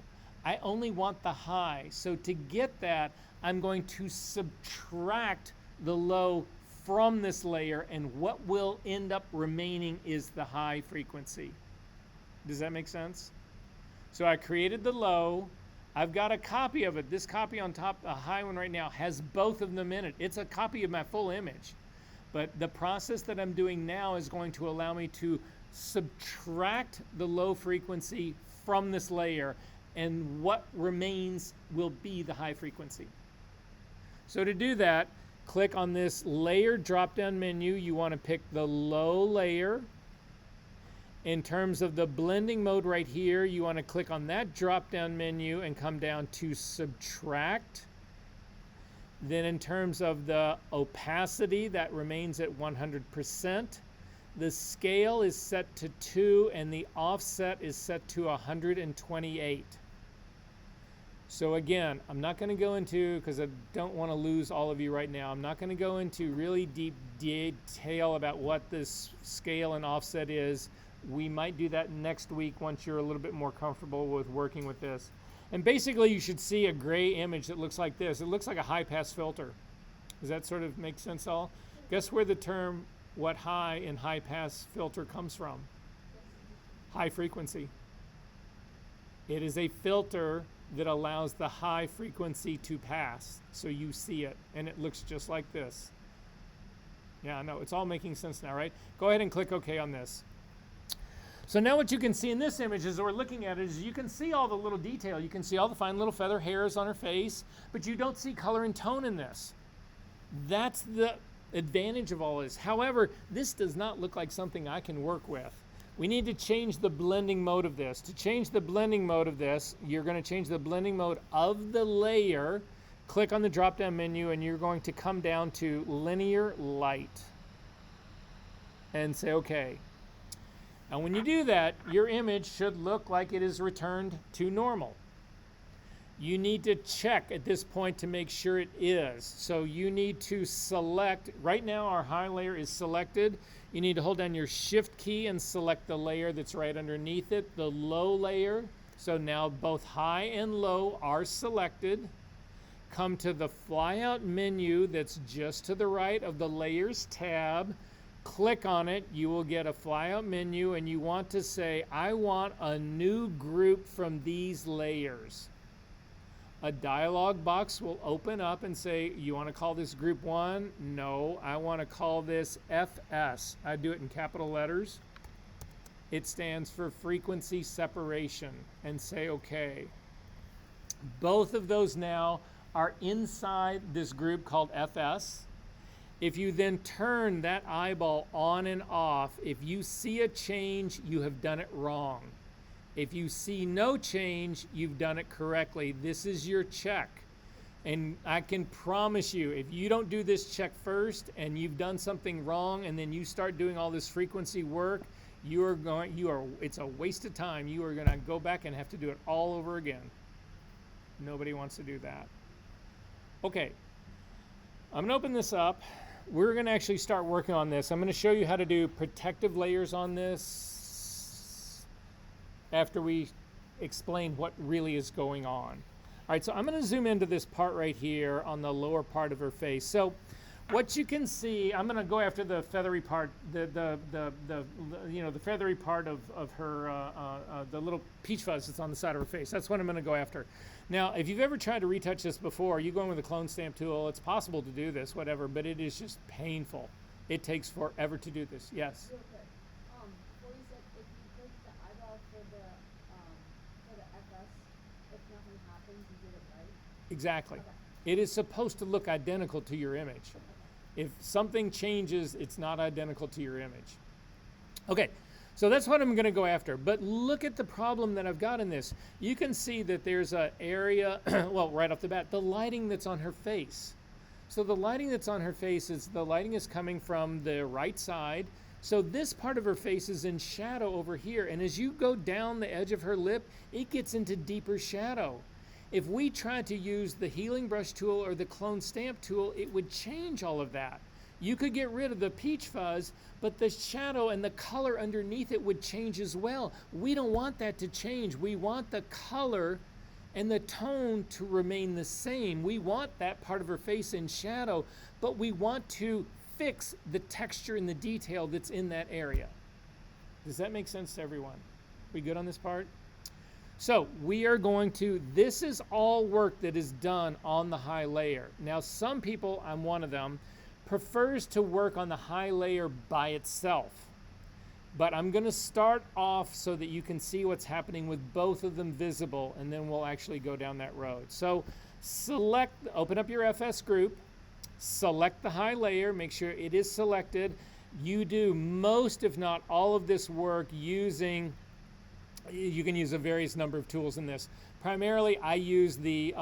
I only want the high. So to get that, I'm going to subtract the low from this layer, and what will end up remaining is the high frequency. Does that make sense? So I created the low. I've got a copy of it. This copy on top, the high one right now, has both of them in it. It's a copy of my full image. But the process that I'm doing now is going to allow me to subtract the low frequency from this layer, and what remains will be the high frequency. So to do that, click on this layer drop-down menu. You want to pick the low layer. In terms of the blending mode right here, you want to click on that drop-down menu and come down to subtract. Then in terms of the opacity, that remains at 100%. The scale is set to 2 and the offset is set to 128. So again, I'm not going to go into, because I don't want to lose all of you right now, I'm not going to go into really deep detail about what this scale and offset is. We might do that next week once you're a little bit more comfortable with working with this. And basically you should see a gray image that looks like this. It looks like a high pass filter. Does that sort of make sense all? Guess where the term what high in high pass filter comes from? High frequency. It is a filter that allows the high frequency to pass. So you see it and it looks just like this. Yeah, I know, it's all making sense now, right? Go ahead and click OK on this. So now what you can see in this image as we're looking at it is you can see all the little detail. You can see all the fine little feather hairs on her face, but you don't see color and tone in this. That's the advantage of all this. However, this does not look like something I can work with. We need to change the blending mode of this. To change the blending mode of this, you're going to change the blending mode of the layer. Click on the drop-down menu and you're going to come down to linear light and say OK. And when you do that, your image should look like it is returned to normal. You need to check at this point to make sure it is. So you need to select, right now our high layer is selected. You need to hold down your shift key and select the layer that's right underneath it, the low layer. So now both high and low are selected. Come to the flyout menu that's just to the right of the layers tab. Click on it. You will get a flyout menu, and you want to say, I want a new group from these layers. A dialog box will open up and say, you want to call this group 1? No, I want to call this FS. I do it in capital letters. It stands for frequency separation, and say OK. Both of those now are inside this group called FS. If you then turn that eyeball on and off, if you see a change, you have done it wrong. If you see no change, you've done it correctly. This is your check. And I can promise you, if you don't do this check first and you've done something wrong and then you start doing all this frequency work, it's a waste of time. You are going to go back and have to do it all over again. Nobody wants to do that. Okay, I'm going to open this up. We're going to actually start working on this. I'm going to show you how to do protective layers on this after we explain what really is going on. All right, so I'm going to zoom into this part right here on the lower part of her face. So what you can see, I'm going to go after the feathery part, the feathery part of her, the little peach fuzz that's on the side of her face. That's what I'm going to go after. Now, if you've ever tried to retouch this before, you go in with a clone stamp tool. It's possible to do this, whatever, but it is just painful. It takes forever to do this. Yes. Real quick. Before you said if you click the eyeball for the FS, if nothing happens, you did it right. Exactly. Okay. It is supposed to look identical to your image. If something changes, it's not identical to your image. Okay, so that's what I'm going to go after. But look at the problem that I've got in this. You can see that there's an area, well, right off the bat, the lighting that's on her face. So the lighting that's on her face is, the lighting is coming from the right side. So this part of her face is in shadow over here. And as you go down the edge of her lip, it gets into deeper shadow. If we tried to use the healing brush tool or the clone stamp tool, it would change all of that. You could get rid of the peach fuzz, but the shadow and the color underneath it would change as well. We don't want that to change. We want the color and the tone to remain the same. We want that part of her face in shadow, but we want to fix the texture and the detail that's in that area. Does that make sense to everyone? We good on this part? So we are going to, this is all work that is done on the high layer. Now some people, I'm one of them, prefers to work on the high layer by itself. But I'm going to start off so that you can see what's happening with both of them visible, and then we'll actually go down that road. So select, open up your FS group, select the high layer, make sure it is selected. You do most, if not all of this work using, you can use a various number of tools in this. Primarily, I use the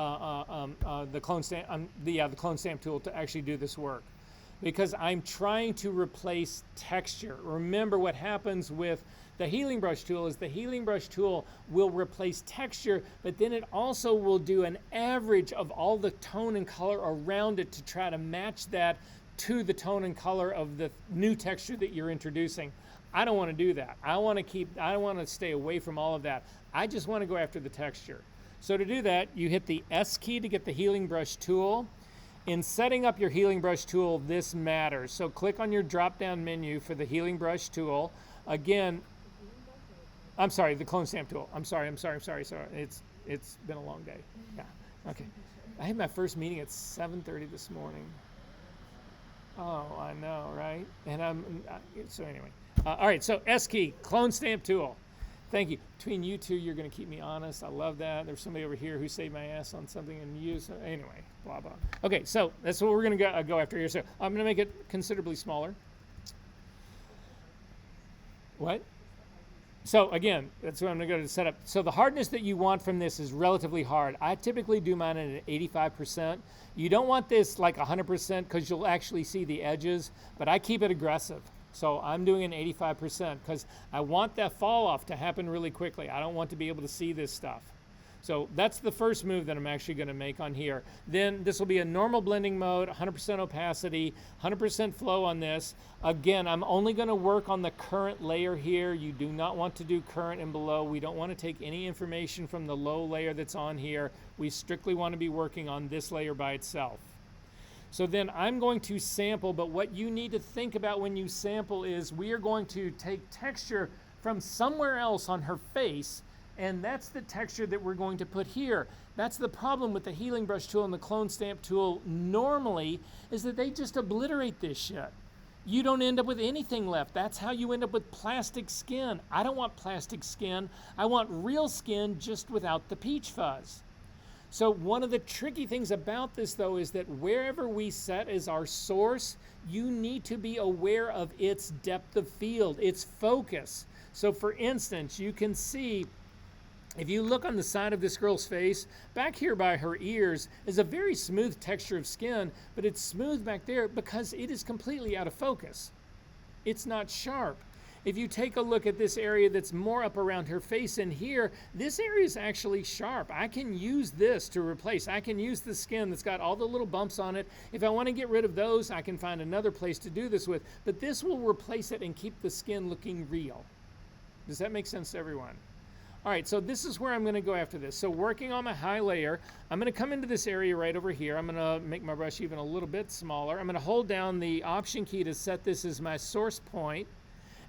clone stamp tool to actually do this work, because I'm trying to replace texture. Remember, what happens with the healing brush tool is the healing brush tool will replace texture, but then it also will do an average of all the tone and color around it to try to match that to the tone and color of the new texture that you're introducing. I don't want to do that. I want to stay away from all of that. I just want to go after the texture. So to do that, you hit the S key to get the healing brush tool. In setting up your healing brush tool, this matters. So click on your drop-down menu for the healing brush tool. Again, I'm sorry, the clone stamp tool. I'm sorry. It's been a long day. Yeah. Okay. I had my first meeting at 7:30 this morning. Oh, I know, right? And so anyway. All right, so S key, clone stamp tool. Thank you. Between you two, you're going to keep me honest. I love that. There's somebody over here who saved my ass on something and you. So anyway, blah, blah. Okay, so that's what we're going to go after here. So I'm going to make it considerably smaller. What? So again, that's what I'm going to go to set up. So the hardness that you want from this is relatively hard. I typically do mine at 85%. You don't want this like 100% because you'll actually see the edges, but I keep it aggressive. So I'm doing an 85% because I want that fall off to happen really quickly. I don't want to be able to see this stuff. So that's the first move that I'm actually going to make on here. Then this will be a normal blending mode, 100% opacity, 100% flow on this. Again, I'm only going to work on the current layer here. You do not want to do current and below. We don't want to take any information from the low layer that's on here. We strictly want to be working on this layer by itself. So then I'm going to sample, but what you need to think about when you sample is we are going to take texture from somewhere else on her face, and that's the texture that we're going to put here. That's the problem with the healing brush tool and the clone stamp tool normally, is that they just obliterate this shit. You don't end up with anything left. That's how you end up with plastic skin. I don't want plastic skin. I want real skin just without the peach fuzz. So one of the tricky things about this, though, is that wherever we set as our source, you need to be aware of its depth of field, its focus. So for instance, you can see, if you look on the side of this girl's face, back here by her ears is a very smooth texture of skin, but it's smooth back there because it is completely out of focus. It's not sharp. If you take a look at this area that's more up around her face in here, this area is actually sharp. I can use this to replace. I can use the skin that's got all the little bumps on it. If I want to get rid of those, I can find another place to do this with. But this will replace it and keep the skin looking real. Does that make sense to everyone? All right, so this is where I'm going to go after this. So working on my high layer, I'm going to come into this area right over here. I'm going to make my brush even a little bit smaller. I'm going to hold down the Option key to set this as my source point.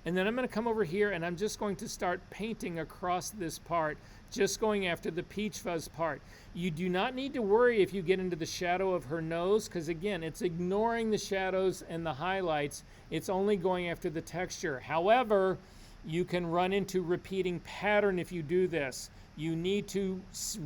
And then I'm going to come over here and I'm just going to start painting across this part, just going after the peach fuzz part. You do not need to worry if you get into the shadow of her nose, because again, it's ignoring the shadows and the highlights. It's only going after the texture. However, you can run into repeating pattern if you do this. You need to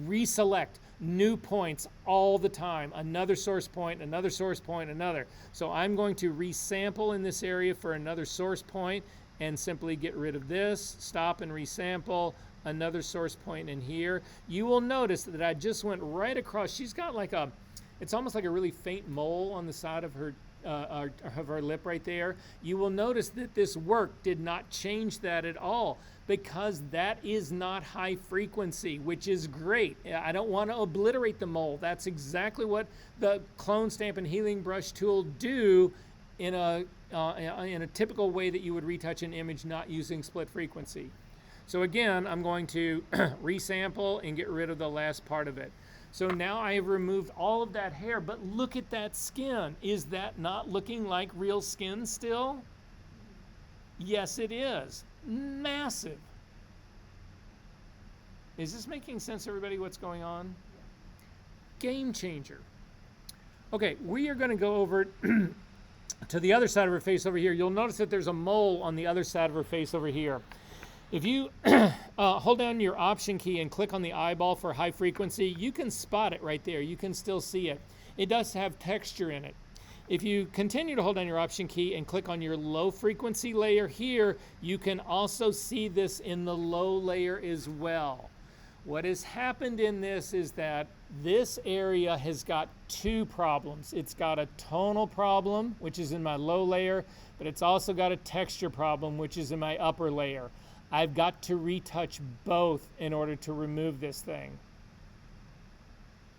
reselect new points all the time. Another source point, another source point, another. So I'm going to resample in this area for another source point and simply get rid of this, stop and resample, another source point in here. You will notice that I just went right across. She's got like a, it's almost like a really faint mole on the side of her lip right there. You will notice that this work did not change that at all, because that is not high frequency, which is great. I don't want to obliterate the mole. That's exactly what the clone stamp and healing brush tool do in a typical way that you would retouch an image not using split frequency. So again, I'm going to resample and get rid of the last part of it. So now I have removed all of that hair, but look at that skin. Is that not looking like real skin still? Yes, it is. Massive. Is this making sense, everybody, what's going on? Game changer. Okay, we are going to go over to the other side of her face over here. You'll notice that there's a mole on the other side of her face over here. If you hold down your Option key and click on the eyeball for high frequency, you can spot it right there. You can still see it. It does have texture in it. If you continue to hold down your Option key and click on your low frequency layer here, you can also see this in the low layer as well. What has happened in this is that this area has got two problems. It's got a tonal problem, which is in my low layer, but it's also got a texture problem, which is in my upper layer. I've got to retouch both in order to remove this thing.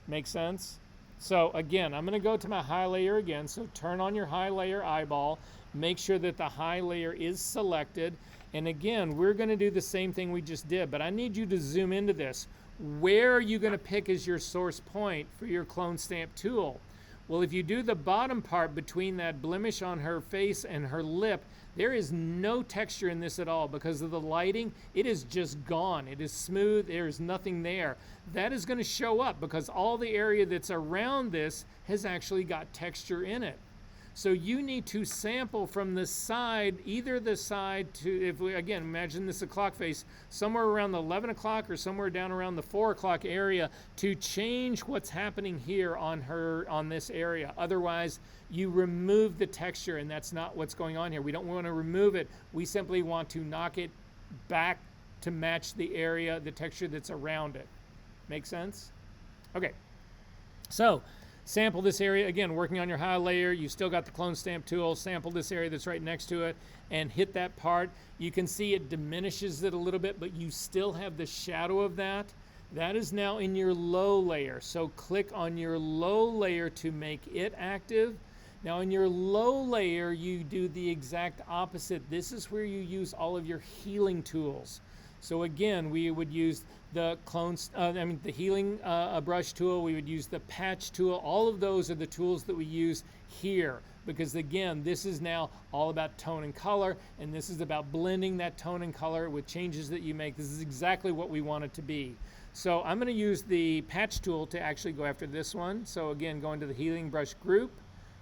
Make sense? So again, I'm going to go to my high layer again. So turn on your high layer eyeball. Make sure that the high layer is selected. And again, we're going to do the same thing we just did, but I need you to zoom into this. Where are you going to pick as your source point for your clone stamp tool? Well, if you do the bottom part between that blemish on her face and her lip, there is no texture in this at all because of the lighting. It is just gone. It is smooth. There is nothing there. That is going to show up because all the area that's around this has actually got texture in it. So you need to sample from the side, either the side to, if we, again, imagine this a clock face, somewhere around the 11 o'clock or somewhere down around the 4 o'clock area to change what's happening here on this area. Otherwise, you remove the texture, and that's not what's going on here. We don't want to remove it. We simply want to knock it back to match the area, the texture that's around it. Make sense? Okay. So, sample this area. Again, working on your high layer, you still got the clone stamp tool. Sample this area that's right next to it and hit that part. You can see it diminishes it a little bit, but you still have the shadow of that. That is now in your low layer. So click on your low layer to make it active. Now in your low layer, you do the exact opposite. This is where you use all of your healing tools. So again, we would use the the healing brush tool. We would use the patch tool. All of those are the tools that we use here, because again, this is now all about tone and color, and this is about blending that tone and color with changes that you make. This is exactly what we want it to be. So I'm going to use the patch tool to actually go after this one. So again, go into the healing brush group,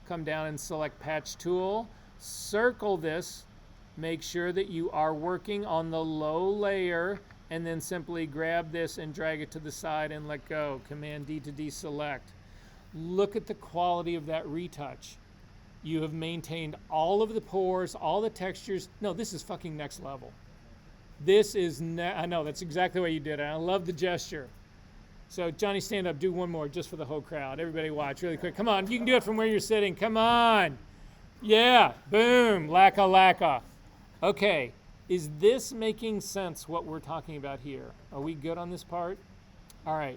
come down and select patch tool, circle this, make sure that you are working on the low layer, and then simply grab this and drag it to the side and let go. Command D to deselect. Look at the quality of that retouch. You have maintained all of the pores, all the textures. No, this is fucking next level. This is, I know, that's exactly what you did. I love the gesture. So Johnny, stand up, do one more just for the whole crowd. Everybody watch really quick. Come on, you can do it from where you're sitting. Come on. Yeah, boom, lacka lacka. Okay, is this making sense what we're talking about here? Are we good on this part? All right,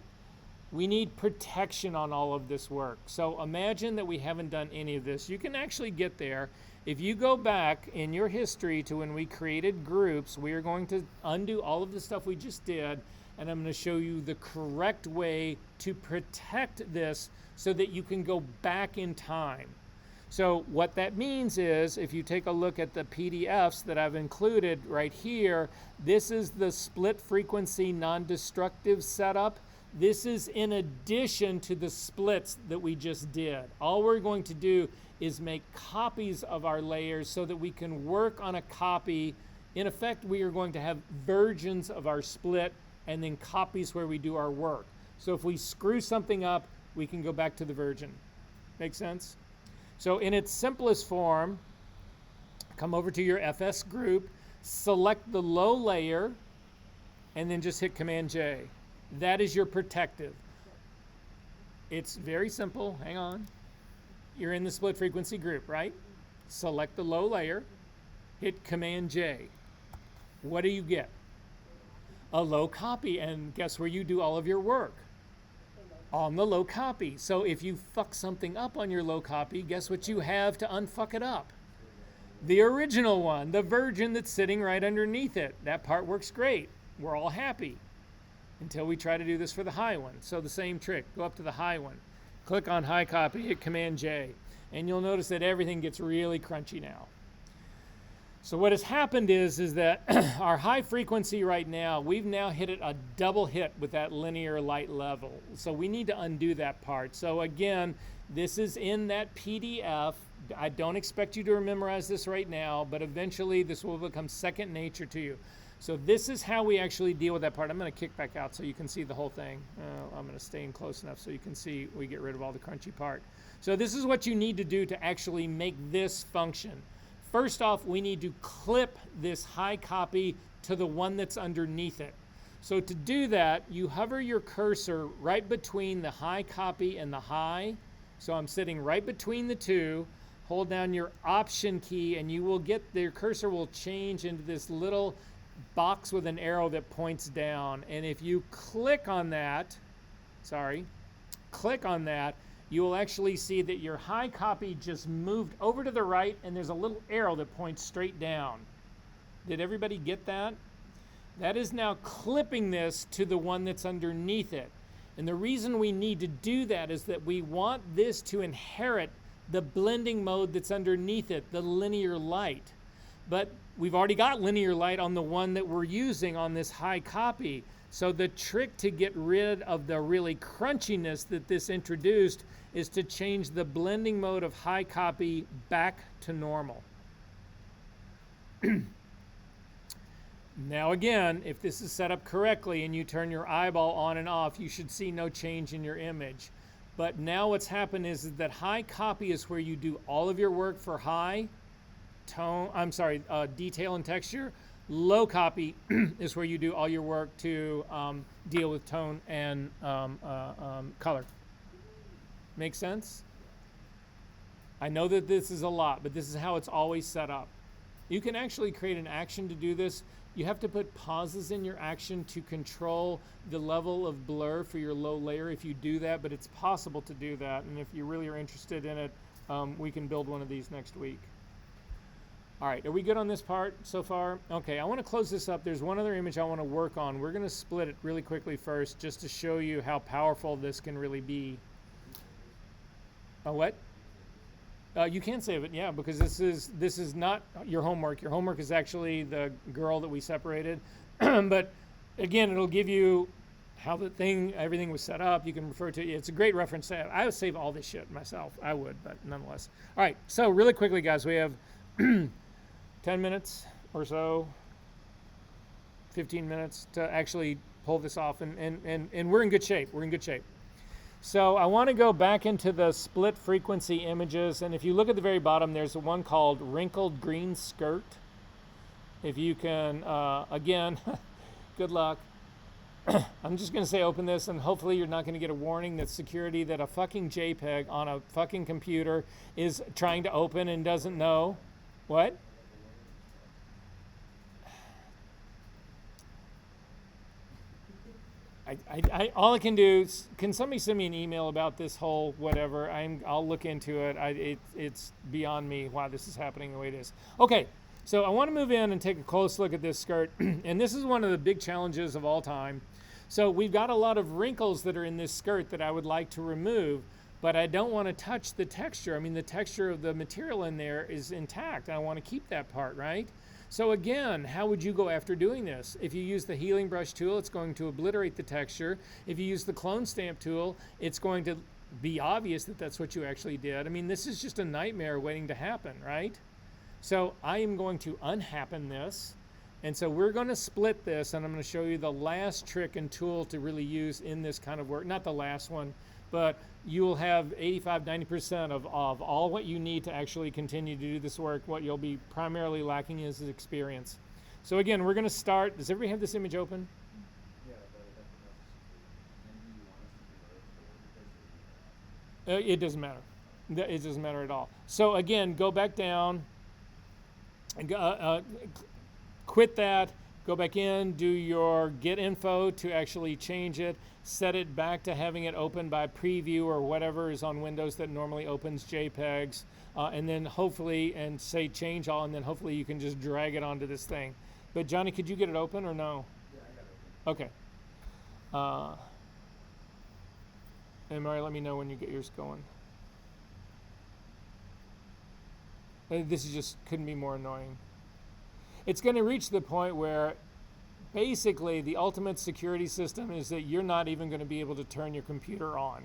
we need protection on all of this work. So imagine that we haven't done any of this. You can actually get there. If you go back in your history to when we created groups, we are going to undo all of the stuff we just did, and I'm going to show you the correct way to protect this so that you can go back in time. So what that means is, if you take a look at the PDFs that I've included right here, this is the split frequency non-destructive setup. This is in addition to the splits that we just did. All we're going to do is make copies of our layers so that we can work on a copy. In effect, we are going to have versions of our split and then copies where we do our work. So if we screw something up, we can go back to the version. Make sense? So in its simplest form, come over to your FS group, select the low layer, and then just hit Command J. That is your protective. It's very simple. Hang on. You're in the split frequency group, right? Select the low layer, hit Command J. What do you get? A low copy, and guess where you do all of your work? On the low copy. So if you fuck something up on your low copy, guess what you have to unfuck it up? The original one, the version that's sitting right underneath it. That part works great. We're all happy until we try to do this for the high one. So the same trick, go up to the high one, click on high copy, hit Command J, and you'll notice that everything gets really crunchy now. So what has happened is that our high frequency right now, we've now hit it a double hit with that linear light level. So we need to undo that part. So again, this is in that PDF. I don't expect you to memorize this right now, but eventually this will become second nature to you. So this is how we actually deal with that part. I'm going to kick back out so you can see the whole thing. I'm going to stay in close enough so you can see we get rid of all the crunchy part. So this is what you need to do to actually make this function. First off, we need to clip this high copy to the one that's underneath it. So to do that, you hover your cursor right between the high copy and the high. So I'm sitting right between the two. Hold down your Option key and you will get, your cursor will change into this little box with an arrow that points down. And if you click on that, click on that, you will actually see that your high copy just moved over to the right and there's a little arrow that points straight down. Did everybody get that? That is now clipping this to the one that's underneath it. And the reason we need to do that is that we want this to inherit the blending mode that's underneath it, the linear light. But we've already got linear light on the one that we're using on this high copy. So the trick to get rid of the really crunchiness that this introduced is to change the blending mode of high copy back to normal. Now again, if this is set up correctly and you turn your eyeball on and off, you should see no change in your image. But now what's happened is that high copy is where you do all of your work for high, detail and texture. Low copy is where you do all your work to deal with tone and color. Make sense? I know that this is a lot, but this is how it's always set up. You can actually create an action to do this. You have to put pauses in your action to control the level of blur for your low layer if you do that, but it's possible to do that. And if you really are interested in it, we can build one of these next week. All right, are we good on this part so far? Okay, I want to close this up. There's one other image I want to work on. We're going to split it really quickly first just to show you how powerful this can really be. What? You can save it, yeah, because this is not your homework. Your homework is actually the girl that we separated. But again, it'll give you how everything was set up. You can refer to it. It's a great reference to have. I would save all this shit myself. I would, but nonetheless. All right, so really quickly, guys, we have 10 minutes or so, 15 minutes to actually pull this off, and we're in good shape. We're in good shape. So I want to go back into the split frequency images, and if you look at the very bottom, there's one called Wrinkled Green Skirt. If you can, again, good luck. I'm just going to say open this, and hopefully you're not going to get a warning that security that a fucking JPEG on a fucking computer is trying to open and doesn't know. What? All I can do is, can somebody send me an email about this whole whatever? I'll look into it. It's beyond me why this is happening the way it is. Okay, so I want to move in and take a close look at this skirt. And this is one of the big challenges of all time. So we've got a lot of wrinkles that are in this skirt that I would like to remove, but I don't want to touch the texture. I mean, the texture of the material in there is intact. I want to keep that part, right? So again, how would you go after doing this? If you use the healing brush tool, it's going to obliterate the texture. If you use the clone stamp tool, it's going to be obvious that that's what you actually did. I mean, this is just a nightmare waiting to happen, right? So I am going to unhappen this. And so we're going to split this, and I'm going to show you the last trick and tool to really use in this kind of work. Not the last one, but you will have 85–90% of all what you need to actually continue to do this work. What you'll be primarily lacking is experience. So again, we're going to start. Does everybody have this image open? Yeah, but that's It doesn't matter. It doesn't matter at all. So again, go back down, quit that, go back in, do your get info to actually change it, set it back to having it open by preview or whatever is on Windows that normally opens JPEGs, and then hopefully, and say change all, and then hopefully you can just drag it onto this thing. But Johnny, could you get it open or no? Yeah, I got it open. Okay. And Mari, let me know when you get yours going. This is just couldn't be more annoying. It's going to reach the point where basically the ultimate security system is that you're not even going to be able to turn your computer on.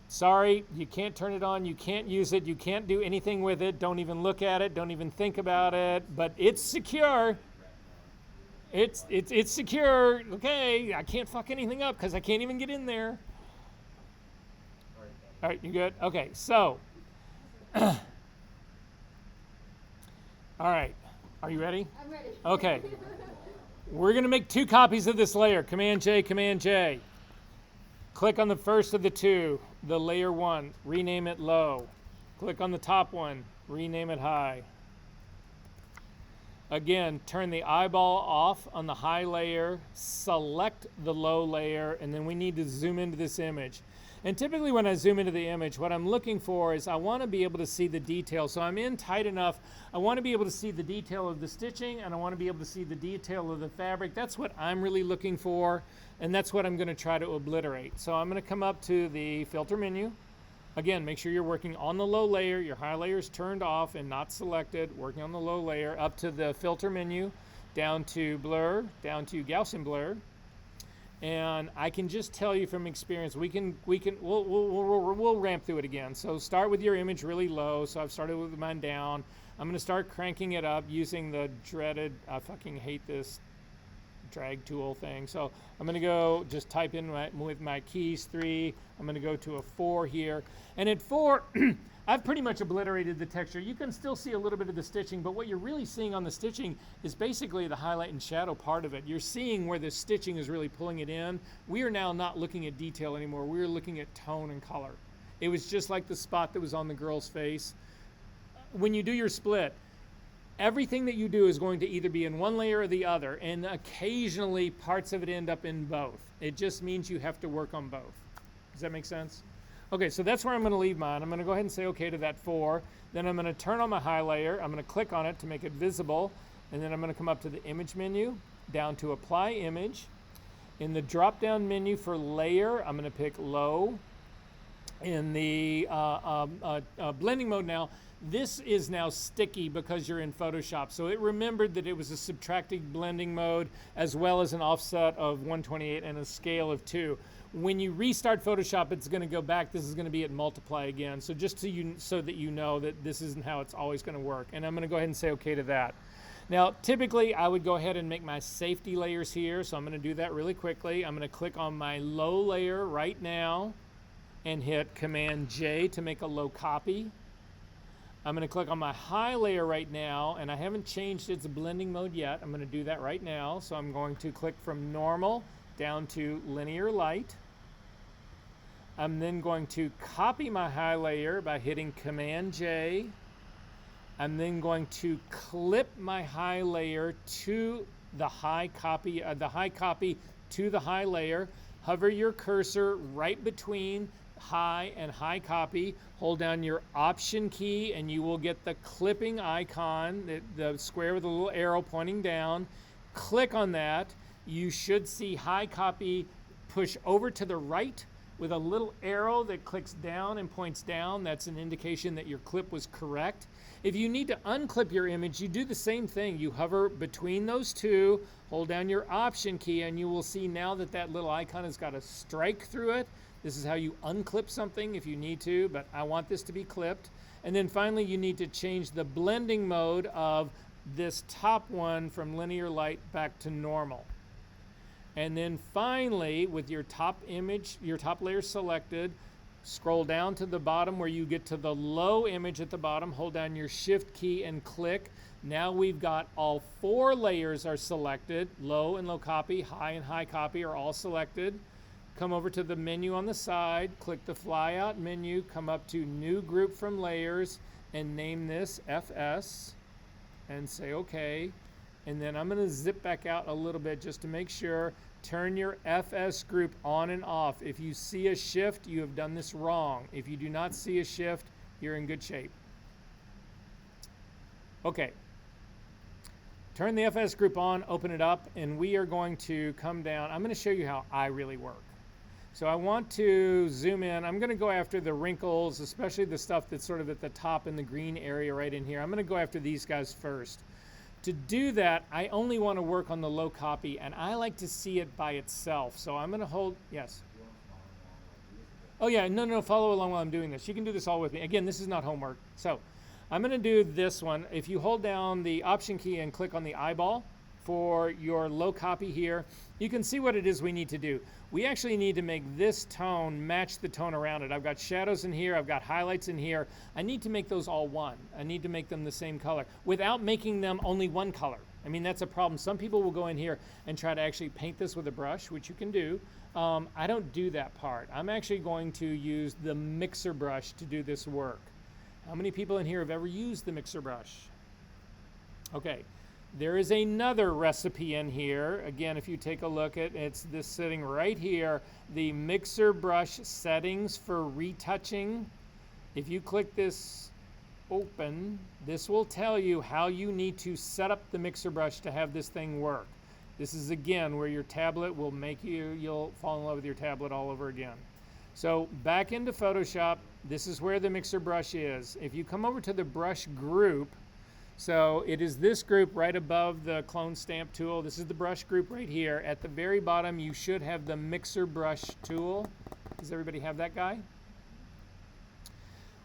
Sorry, you can't turn it on, you can't use it, you can't do anything with it, don't even look at it, don't even think about it, but it's secure. It's secure. Okay, I can't fuck anything up because I can't even get in there. All right, you good? Okay, so. All right, are you ready? I'm ready. Okay. We're going to make 2 copies of this layer. Command J, Command J. Click on the first of the 2, the layer 1. Rename it low. Click on the top one. Rename it high. Again, turn the eyeball off on the high layer. Select the low layer. And then we need to zoom into this image. And typically when I zoom into the image, what I'm looking for is I want to be able to see the detail. So I'm in tight enough. I want to be able to see the detail of the stitching, and I want to be able to see the detail of the fabric. That's what I'm really looking for, and that's what I'm going to try to obliterate. So I'm going to come up to the filter menu. Again, make sure you're working on the low layer. Your high layer is turned off and not selected. Working on the low layer, up to the filter menu, down to blur, down to Gaussian blur. And I can just tell you from experience, we'll ramp through it again. So start with your image really low. So I've started with mine down. I'm going to start cranking it up using the dreaded, I fucking hate this drag tool thing. So I'm going to go just type in with my keys 3. I'm going to go to a 4 here. And at 4, I've pretty much obliterated the texture. You can still see a little bit of the stitching, but what you're really seeing on the stitching is basically the highlight and shadow part of it. You're seeing where the stitching is really pulling it in. We are now not looking at detail anymore. We're looking at tone and color. It was just like the spot that was on the girl's face. When you do your split, everything that you do is going to either be in one layer or the other, and occasionally parts of it end up in both. It just means you have to work on both. Does that make sense? Okay, so that's where I'm going to leave mine. I'm going to go ahead and say okay to that 4. Then I'm going to turn on my high layer. I'm going to click on it to make it visible. And then I'm going to come up to the image menu, down to apply image. In the drop down menu for layer, I'm going to pick low. In the blending mode now, this is now sticky because you're in Photoshop. So it remembered that it was a subtractive blending mode as well as an offset of 128 and a scale of 2. When you restart Photoshop, it's going to go back. This is going to be at multiply again. So just so that you know that this isn't how it's always going to work. And I'm going to go ahead and say okay to that. Now, typically, I would go ahead and make my safety layers here. So I'm going to do that really quickly. I'm going to click on my low layer right now and hit Command J to make a low copy. I'm going to click on my high layer right now, and I haven't changed its blending mode yet. I'm going to do that right now. So I'm going to click from normal down to linear light. I'm then going to copy my high layer by hitting Command J. I'm then going to clip my high layer to the high copy to the high layer. Hover your cursor right between high and high copy. Hold down your Option key and you will get the clipping icon, the square with a little arrow pointing down. Click on that. You should see high copy push over to the right with a little arrow that clicks down and points down. That's an indication that your clip was correct. If you need to unclip your image, you do the same thing. You hover between those two, hold down your Option key, and you will see now that that little icon has got a strike through it. This is how you unclip something if you need to, but I want this to be clipped. And then finally, you need to change the blending mode of this top one from linear light back to normal. And then finally, with your top image, your top layer selected, scroll down to the bottom where you get to the low image at the bottom, hold down your Shift key and click. Now we've got all 4 layers are selected. Low and low copy, high and high copy are all selected. Come over to the menu on the side, click the flyout menu, come up to New Group from Layers, and name this FS, and say OK. And then I'm going to zip back out a little bit just to make sure. Turn your FS group on and off. If you see a shift, you have done this wrong. If you do not see a shift, you're in good shape. Okay. Turn the FS group on, open it up, and we are going to come down. I'm going to show you how I really work. So I want to zoom in. I'm going to go after the wrinkles, especially the stuff that's sort of at the top in the green area right in here. I'm going to go after these guys first. To do that, I only want to work on the low copy, and I like to see it by itself. So I'm going to hold, yes. Oh yeah, no, follow along while I'm doing this. You can do this all with me. Again, this is not homework. So I'm going to do this one. If you hold down the Option key and click on the eyeball for your low copy here, you can see what it is we need to do. We actually need to make this tone match the tone around it. I've got shadows in here, I've got highlights in here. I need to make those all one. I need to make them the same color without making them only one color. I mean, that's a problem. Some people will go in here and try to actually paint this with a brush, which you can do. I don't do that part. I'm actually going to use the mixer brush to do this work. How many people in here have ever used the mixer brush? Okay. There is another recipe in here. Again, if you take a look at it's this sitting right here, the mixer brush settings for retouching. If you click this open, this will tell you how you need to set up the mixer brush to have this thing work. This is again where your tablet will make you'll fall in love with your tablet all over again. So back into Photoshop, this is where the mixer brush is. If you come over to the brush group, so it is this group right above the clone stamp tool. This is the brush group right here. At the very bottom, you should have the mixer brush tool. Does everybody have that guy?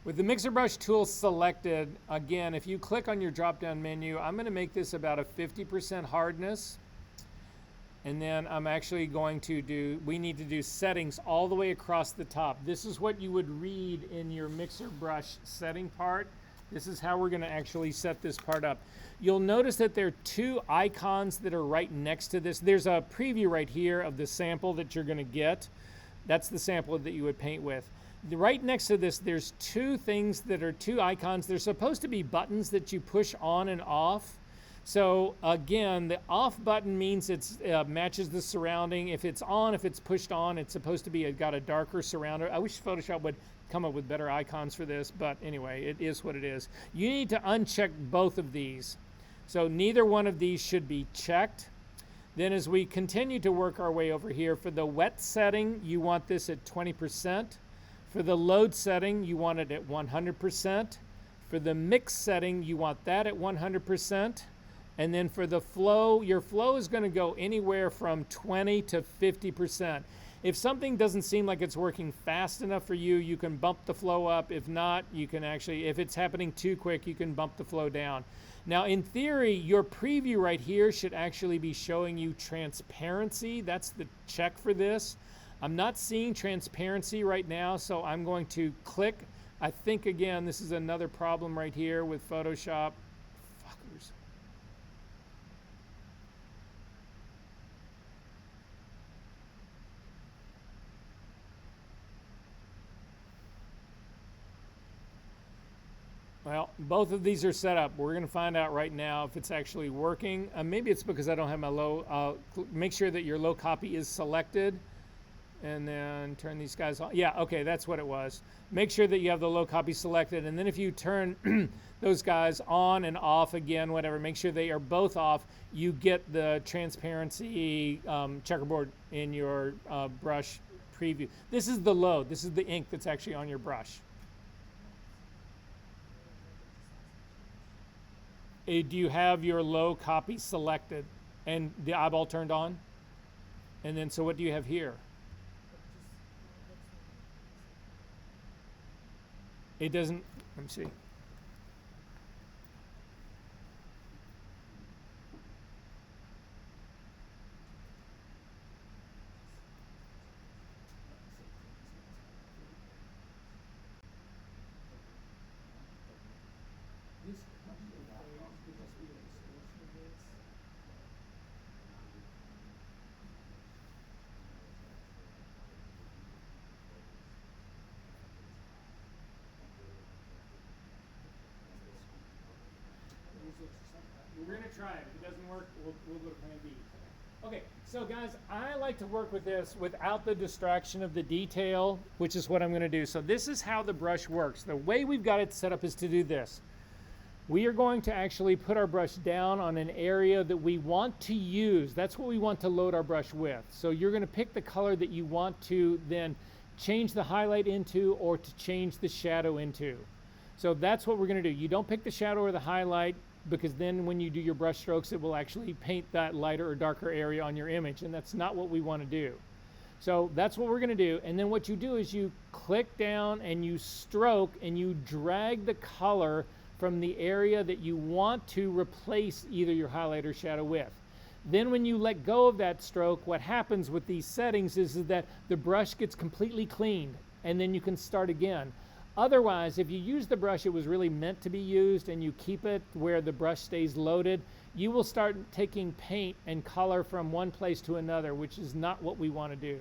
With the mixer brush tool selected, again, if you click on your drop-down menu, I'm going to make this about a 50% hardness. And then I'm actually going to we need to do settings all the way across the top. This is what you would read in your mixer brush setting part. This is how we're going to actually set this part up. You'll notice that there are 2 icons that are right next to this. There's a preview right here of the sample that you're going to get. That's the sample that you would paint with. Right next to this, there's 2 things that are 2 icons. They're supposed to be buttons that you push on and off. So again, the off button means it's matches the surrounding. If it's on, if it's pushed on, it's supposed to be got a darker surrounder. I wish Photoshop would come up with better icons for this, but anyway, it is what it is. You need to uncheck both of these. So neither one of these should be checked. Then as we continue to work our way over here, for the wet setting, you want this at 20%. For the load setting, you want it at 100%. For the mix setting, you want that at 100%. And then for the flow, your flow is going to go anywhere from 20 to 50%. If something doesn't seem like it's working fast enough for you, you can bump the flow up. If not, you can actually, if it's happening too quick, you can bump the flow down. Now, in theory, your preview right here should actually be showing you transparency. That's the check for this. I'm not seeing transparency right now, so I'm going to click. I think, again, this is another problem right here with Photoshop. Fuckers. Well, both of these are set up. We're going to find out right now if it's actually working. Maybe it's because I don't have my low. Make sure that your low copy is selected. And then turn these guys on. Yeah, okay, that's what it was. Make sure that you have the low copy selected. And then if you turn those guys on and off again, whatever, make sure they are both off. You get the transparency checkerboard in your brush preview. This is the load. This is the ink that's actually on your brush. Do you have your low copy selected and the eyeball turned on? And then, so what do you have here? It doesn't, let me see. We're going to try it. If it doesn't work, we'll go to plan B. Okay, so guys, I like to work with this without the distraction of the detail, which is what I'm going to do. So this is how the brush works. The way we've got it set up is to do this. We are going to actually put our brush down on an area that we want to use. That's what we want to load our brush with. So you're going to pick the color that you want to then change the highlight into or to change the shadow into. So that's what we're going to do. You don't pick the shadow or the highlight, because then when you do your brush strokes, it will actually paint that lighter or darker area on your image, and that's not what we want to do. So that's what we're going to do. And then what you do is you click down and you stroke and you drag the color from the area that you want to replace either your highlight or shadow with. Then when you let go of that stroke, what happens with these settings is that the brush gets completely cleaned, and then you can start again. Otherwise, if you use the brush it was really meant to be used and you keep it where the brush stays loaded, you will start taking paint and color from one place to another, which is not what we want to do.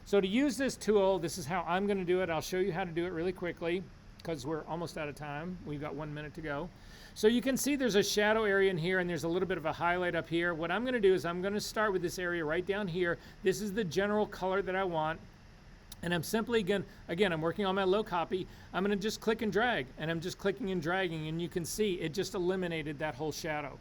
So to use this tool, this is how I'm going to do it. I'll show you how to do it really quickly because we're almost out of time. We've got 1 minute to go. So you can see there's a shadow area in here and there's a little bit of a highlight up here. What I'm going to do is I'm going to start with this area right down here. This is the general color that I want. And I'm simply going, again, I'm working on my low copy. I'm going to just click and drag, and I'm just clicking and dragging, and you can see it just eliminated that whole shadow.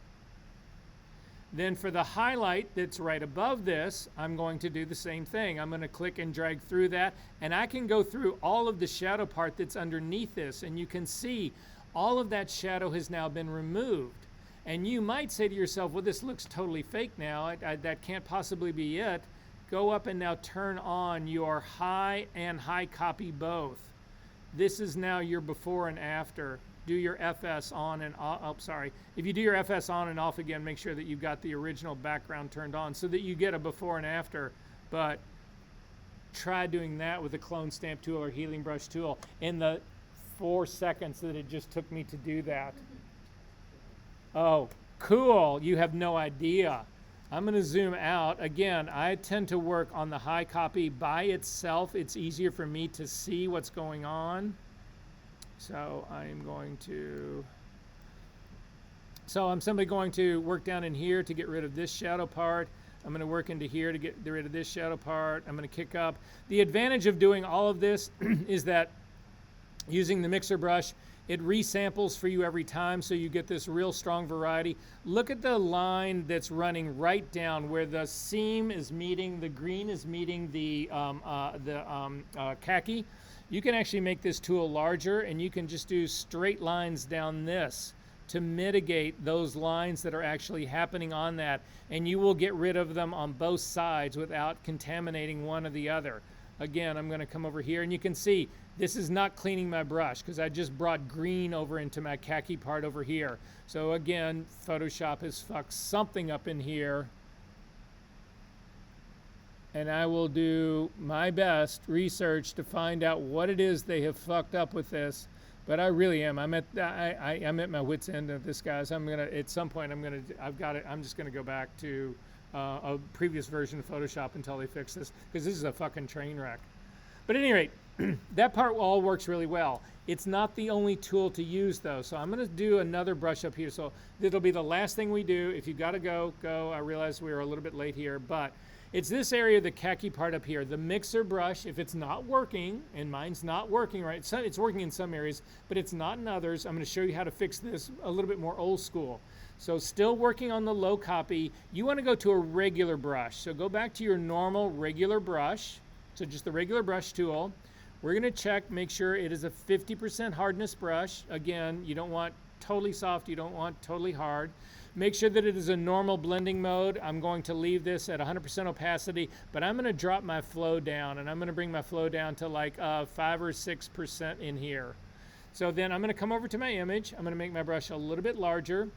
Then for the highlight that's right above this, I'm going to do the same thing. I'm going to click and drag through that, and I can go through all of the shadow part that's underneath this, and you can see all of that shadow has now been removed. And you might say to yourself, well, this looks totally fake now. That can't possibly be it. Go up and now turn on your high and high copy both. This is now your before and after. Do your FS on and off. Oh, sorry. If you do your FS on and off again, make sure that you've got the original background turned on so that you get a before and after. But try doing that with a clone stamp tool or healing brush tool in the 4 seconds that it just took me to do that. Oh, cool. You have no idea. I'm going to zoom out. Again, I tend to work on the high copy by itself. It's easier for me to see what's going on. So I'm going to So I'm simply going to work down in here to get rid of this shadow part. I'm going to work into here to get rid of this shadow part. I'm going to kick up. The advantage of doing all of this is that using the mixer brush, it resamples for you every time, so you get this real strong variety. Look at the line that's running right down where the seam is meeting, the green is meeting the khaki. You can actually make this tool larger, and you can just do straight lines down this to mitigate those lines that are actually happening on that, and you will get rid of them on both sides without contaminating one or the other. Again, I'm going to come over here, and you can see this is not cleaning my brush because I just brought green over into my khaki part over here. So again, Photoshop has fucked something up in here, and I will do my best research to find out what it is they have fucked up with this. But I really am. I'm at my wit's end of this, guys. I'm gonna at some point. I'm just gonna go back to a previous version of Photoshop until they fix this, because this is a fucking train wreck. But at any rate, that part all works really well. It's not the only tool to use though. So I'm gonna do another brush up here. So it'll be the last thing we do. If you gotta go. I realize we are a little bit late here, but it's this area, the khaki part up here. The mixer brush, if it's not working, and mine's not working right, it's working in some areas, but it's not in others. I'm going to show you how to fix this a little bit more old school. So still working on the low copy, you want to go to a regular brush. So go back to your normal regular brush. So just the regular brush tool. We're going to check, make sure it is a 50% hardness brush. Again, you don't want totally soft, you don't want totally hard. Make sure that it is a normal blending mode. I'm going to leave this at 100% opacity, but I'm going to drop my flow down, and I'm going to bring my flow down to like 5 or 6% in here. So then I'm going to come over to my image. I'm going to make my brush a little bit larger.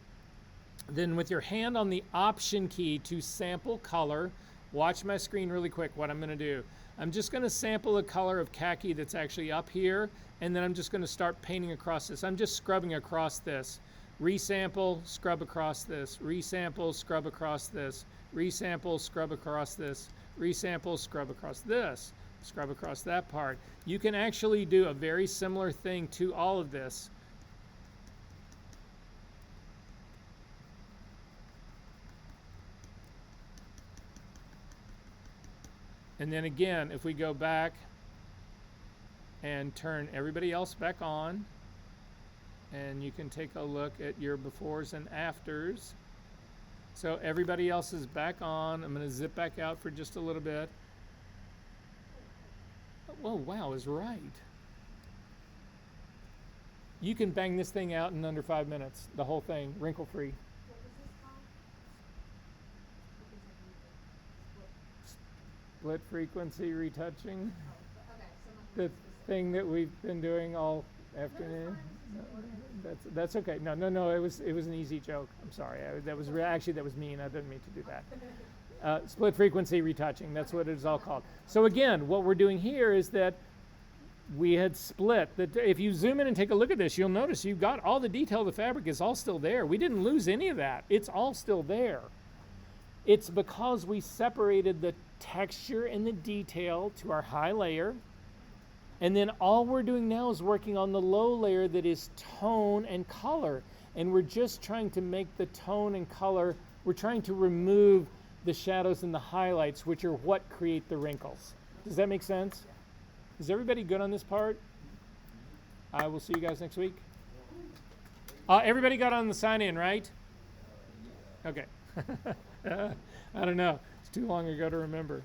Then with your hand on the Option key to sample color, watch my screen really quick what I'm going to do. I'm just going to sample a color of khaki that's actually up here, and then I'm just going to start painting across this. I'm just scrubbing across this. Resample, scrub across this, resample, scrub across this, resample, scrub across this, resample, scrub across this, scrub across that part. You can actually do a very similar thing to all of this. And then again, if we go back and turn everybody else back on, and you can take a look at your befores and afters. So everybody else is back on. I'm going to zip back out for just a little bit. Oh, wow, I was right. You can bang this thing out in under 5 minutes, the whole thing, wrinkle-free. What was this called? Split frequency retouching. Oh, okay. The thing that we've been doing all afternoon. That's okay. No. It was an easy joke. I'm sorry. That was mean. I didn't mean to do that. Split frequency retouching. That's what it's all called. So again, what we're doing here is that we had split. If you zoom in and take a look at this, you'll notice you've got all the detail of the fabric is all still there. We didn't lose any of that. It's all still there. It's because we separated the texture and the detail to our high layer. And then all we're doing now is working on the low layer that is tone and color. And we're just trying to make the tone and color, we're trying to remove the shadows and the highlights, which are what create the wrinkles. Does that make sense? Is everybody good on this part? I will see you guys next week. Everybody got on the sign in, right? Okay. I don't know. It's too long ago to remember.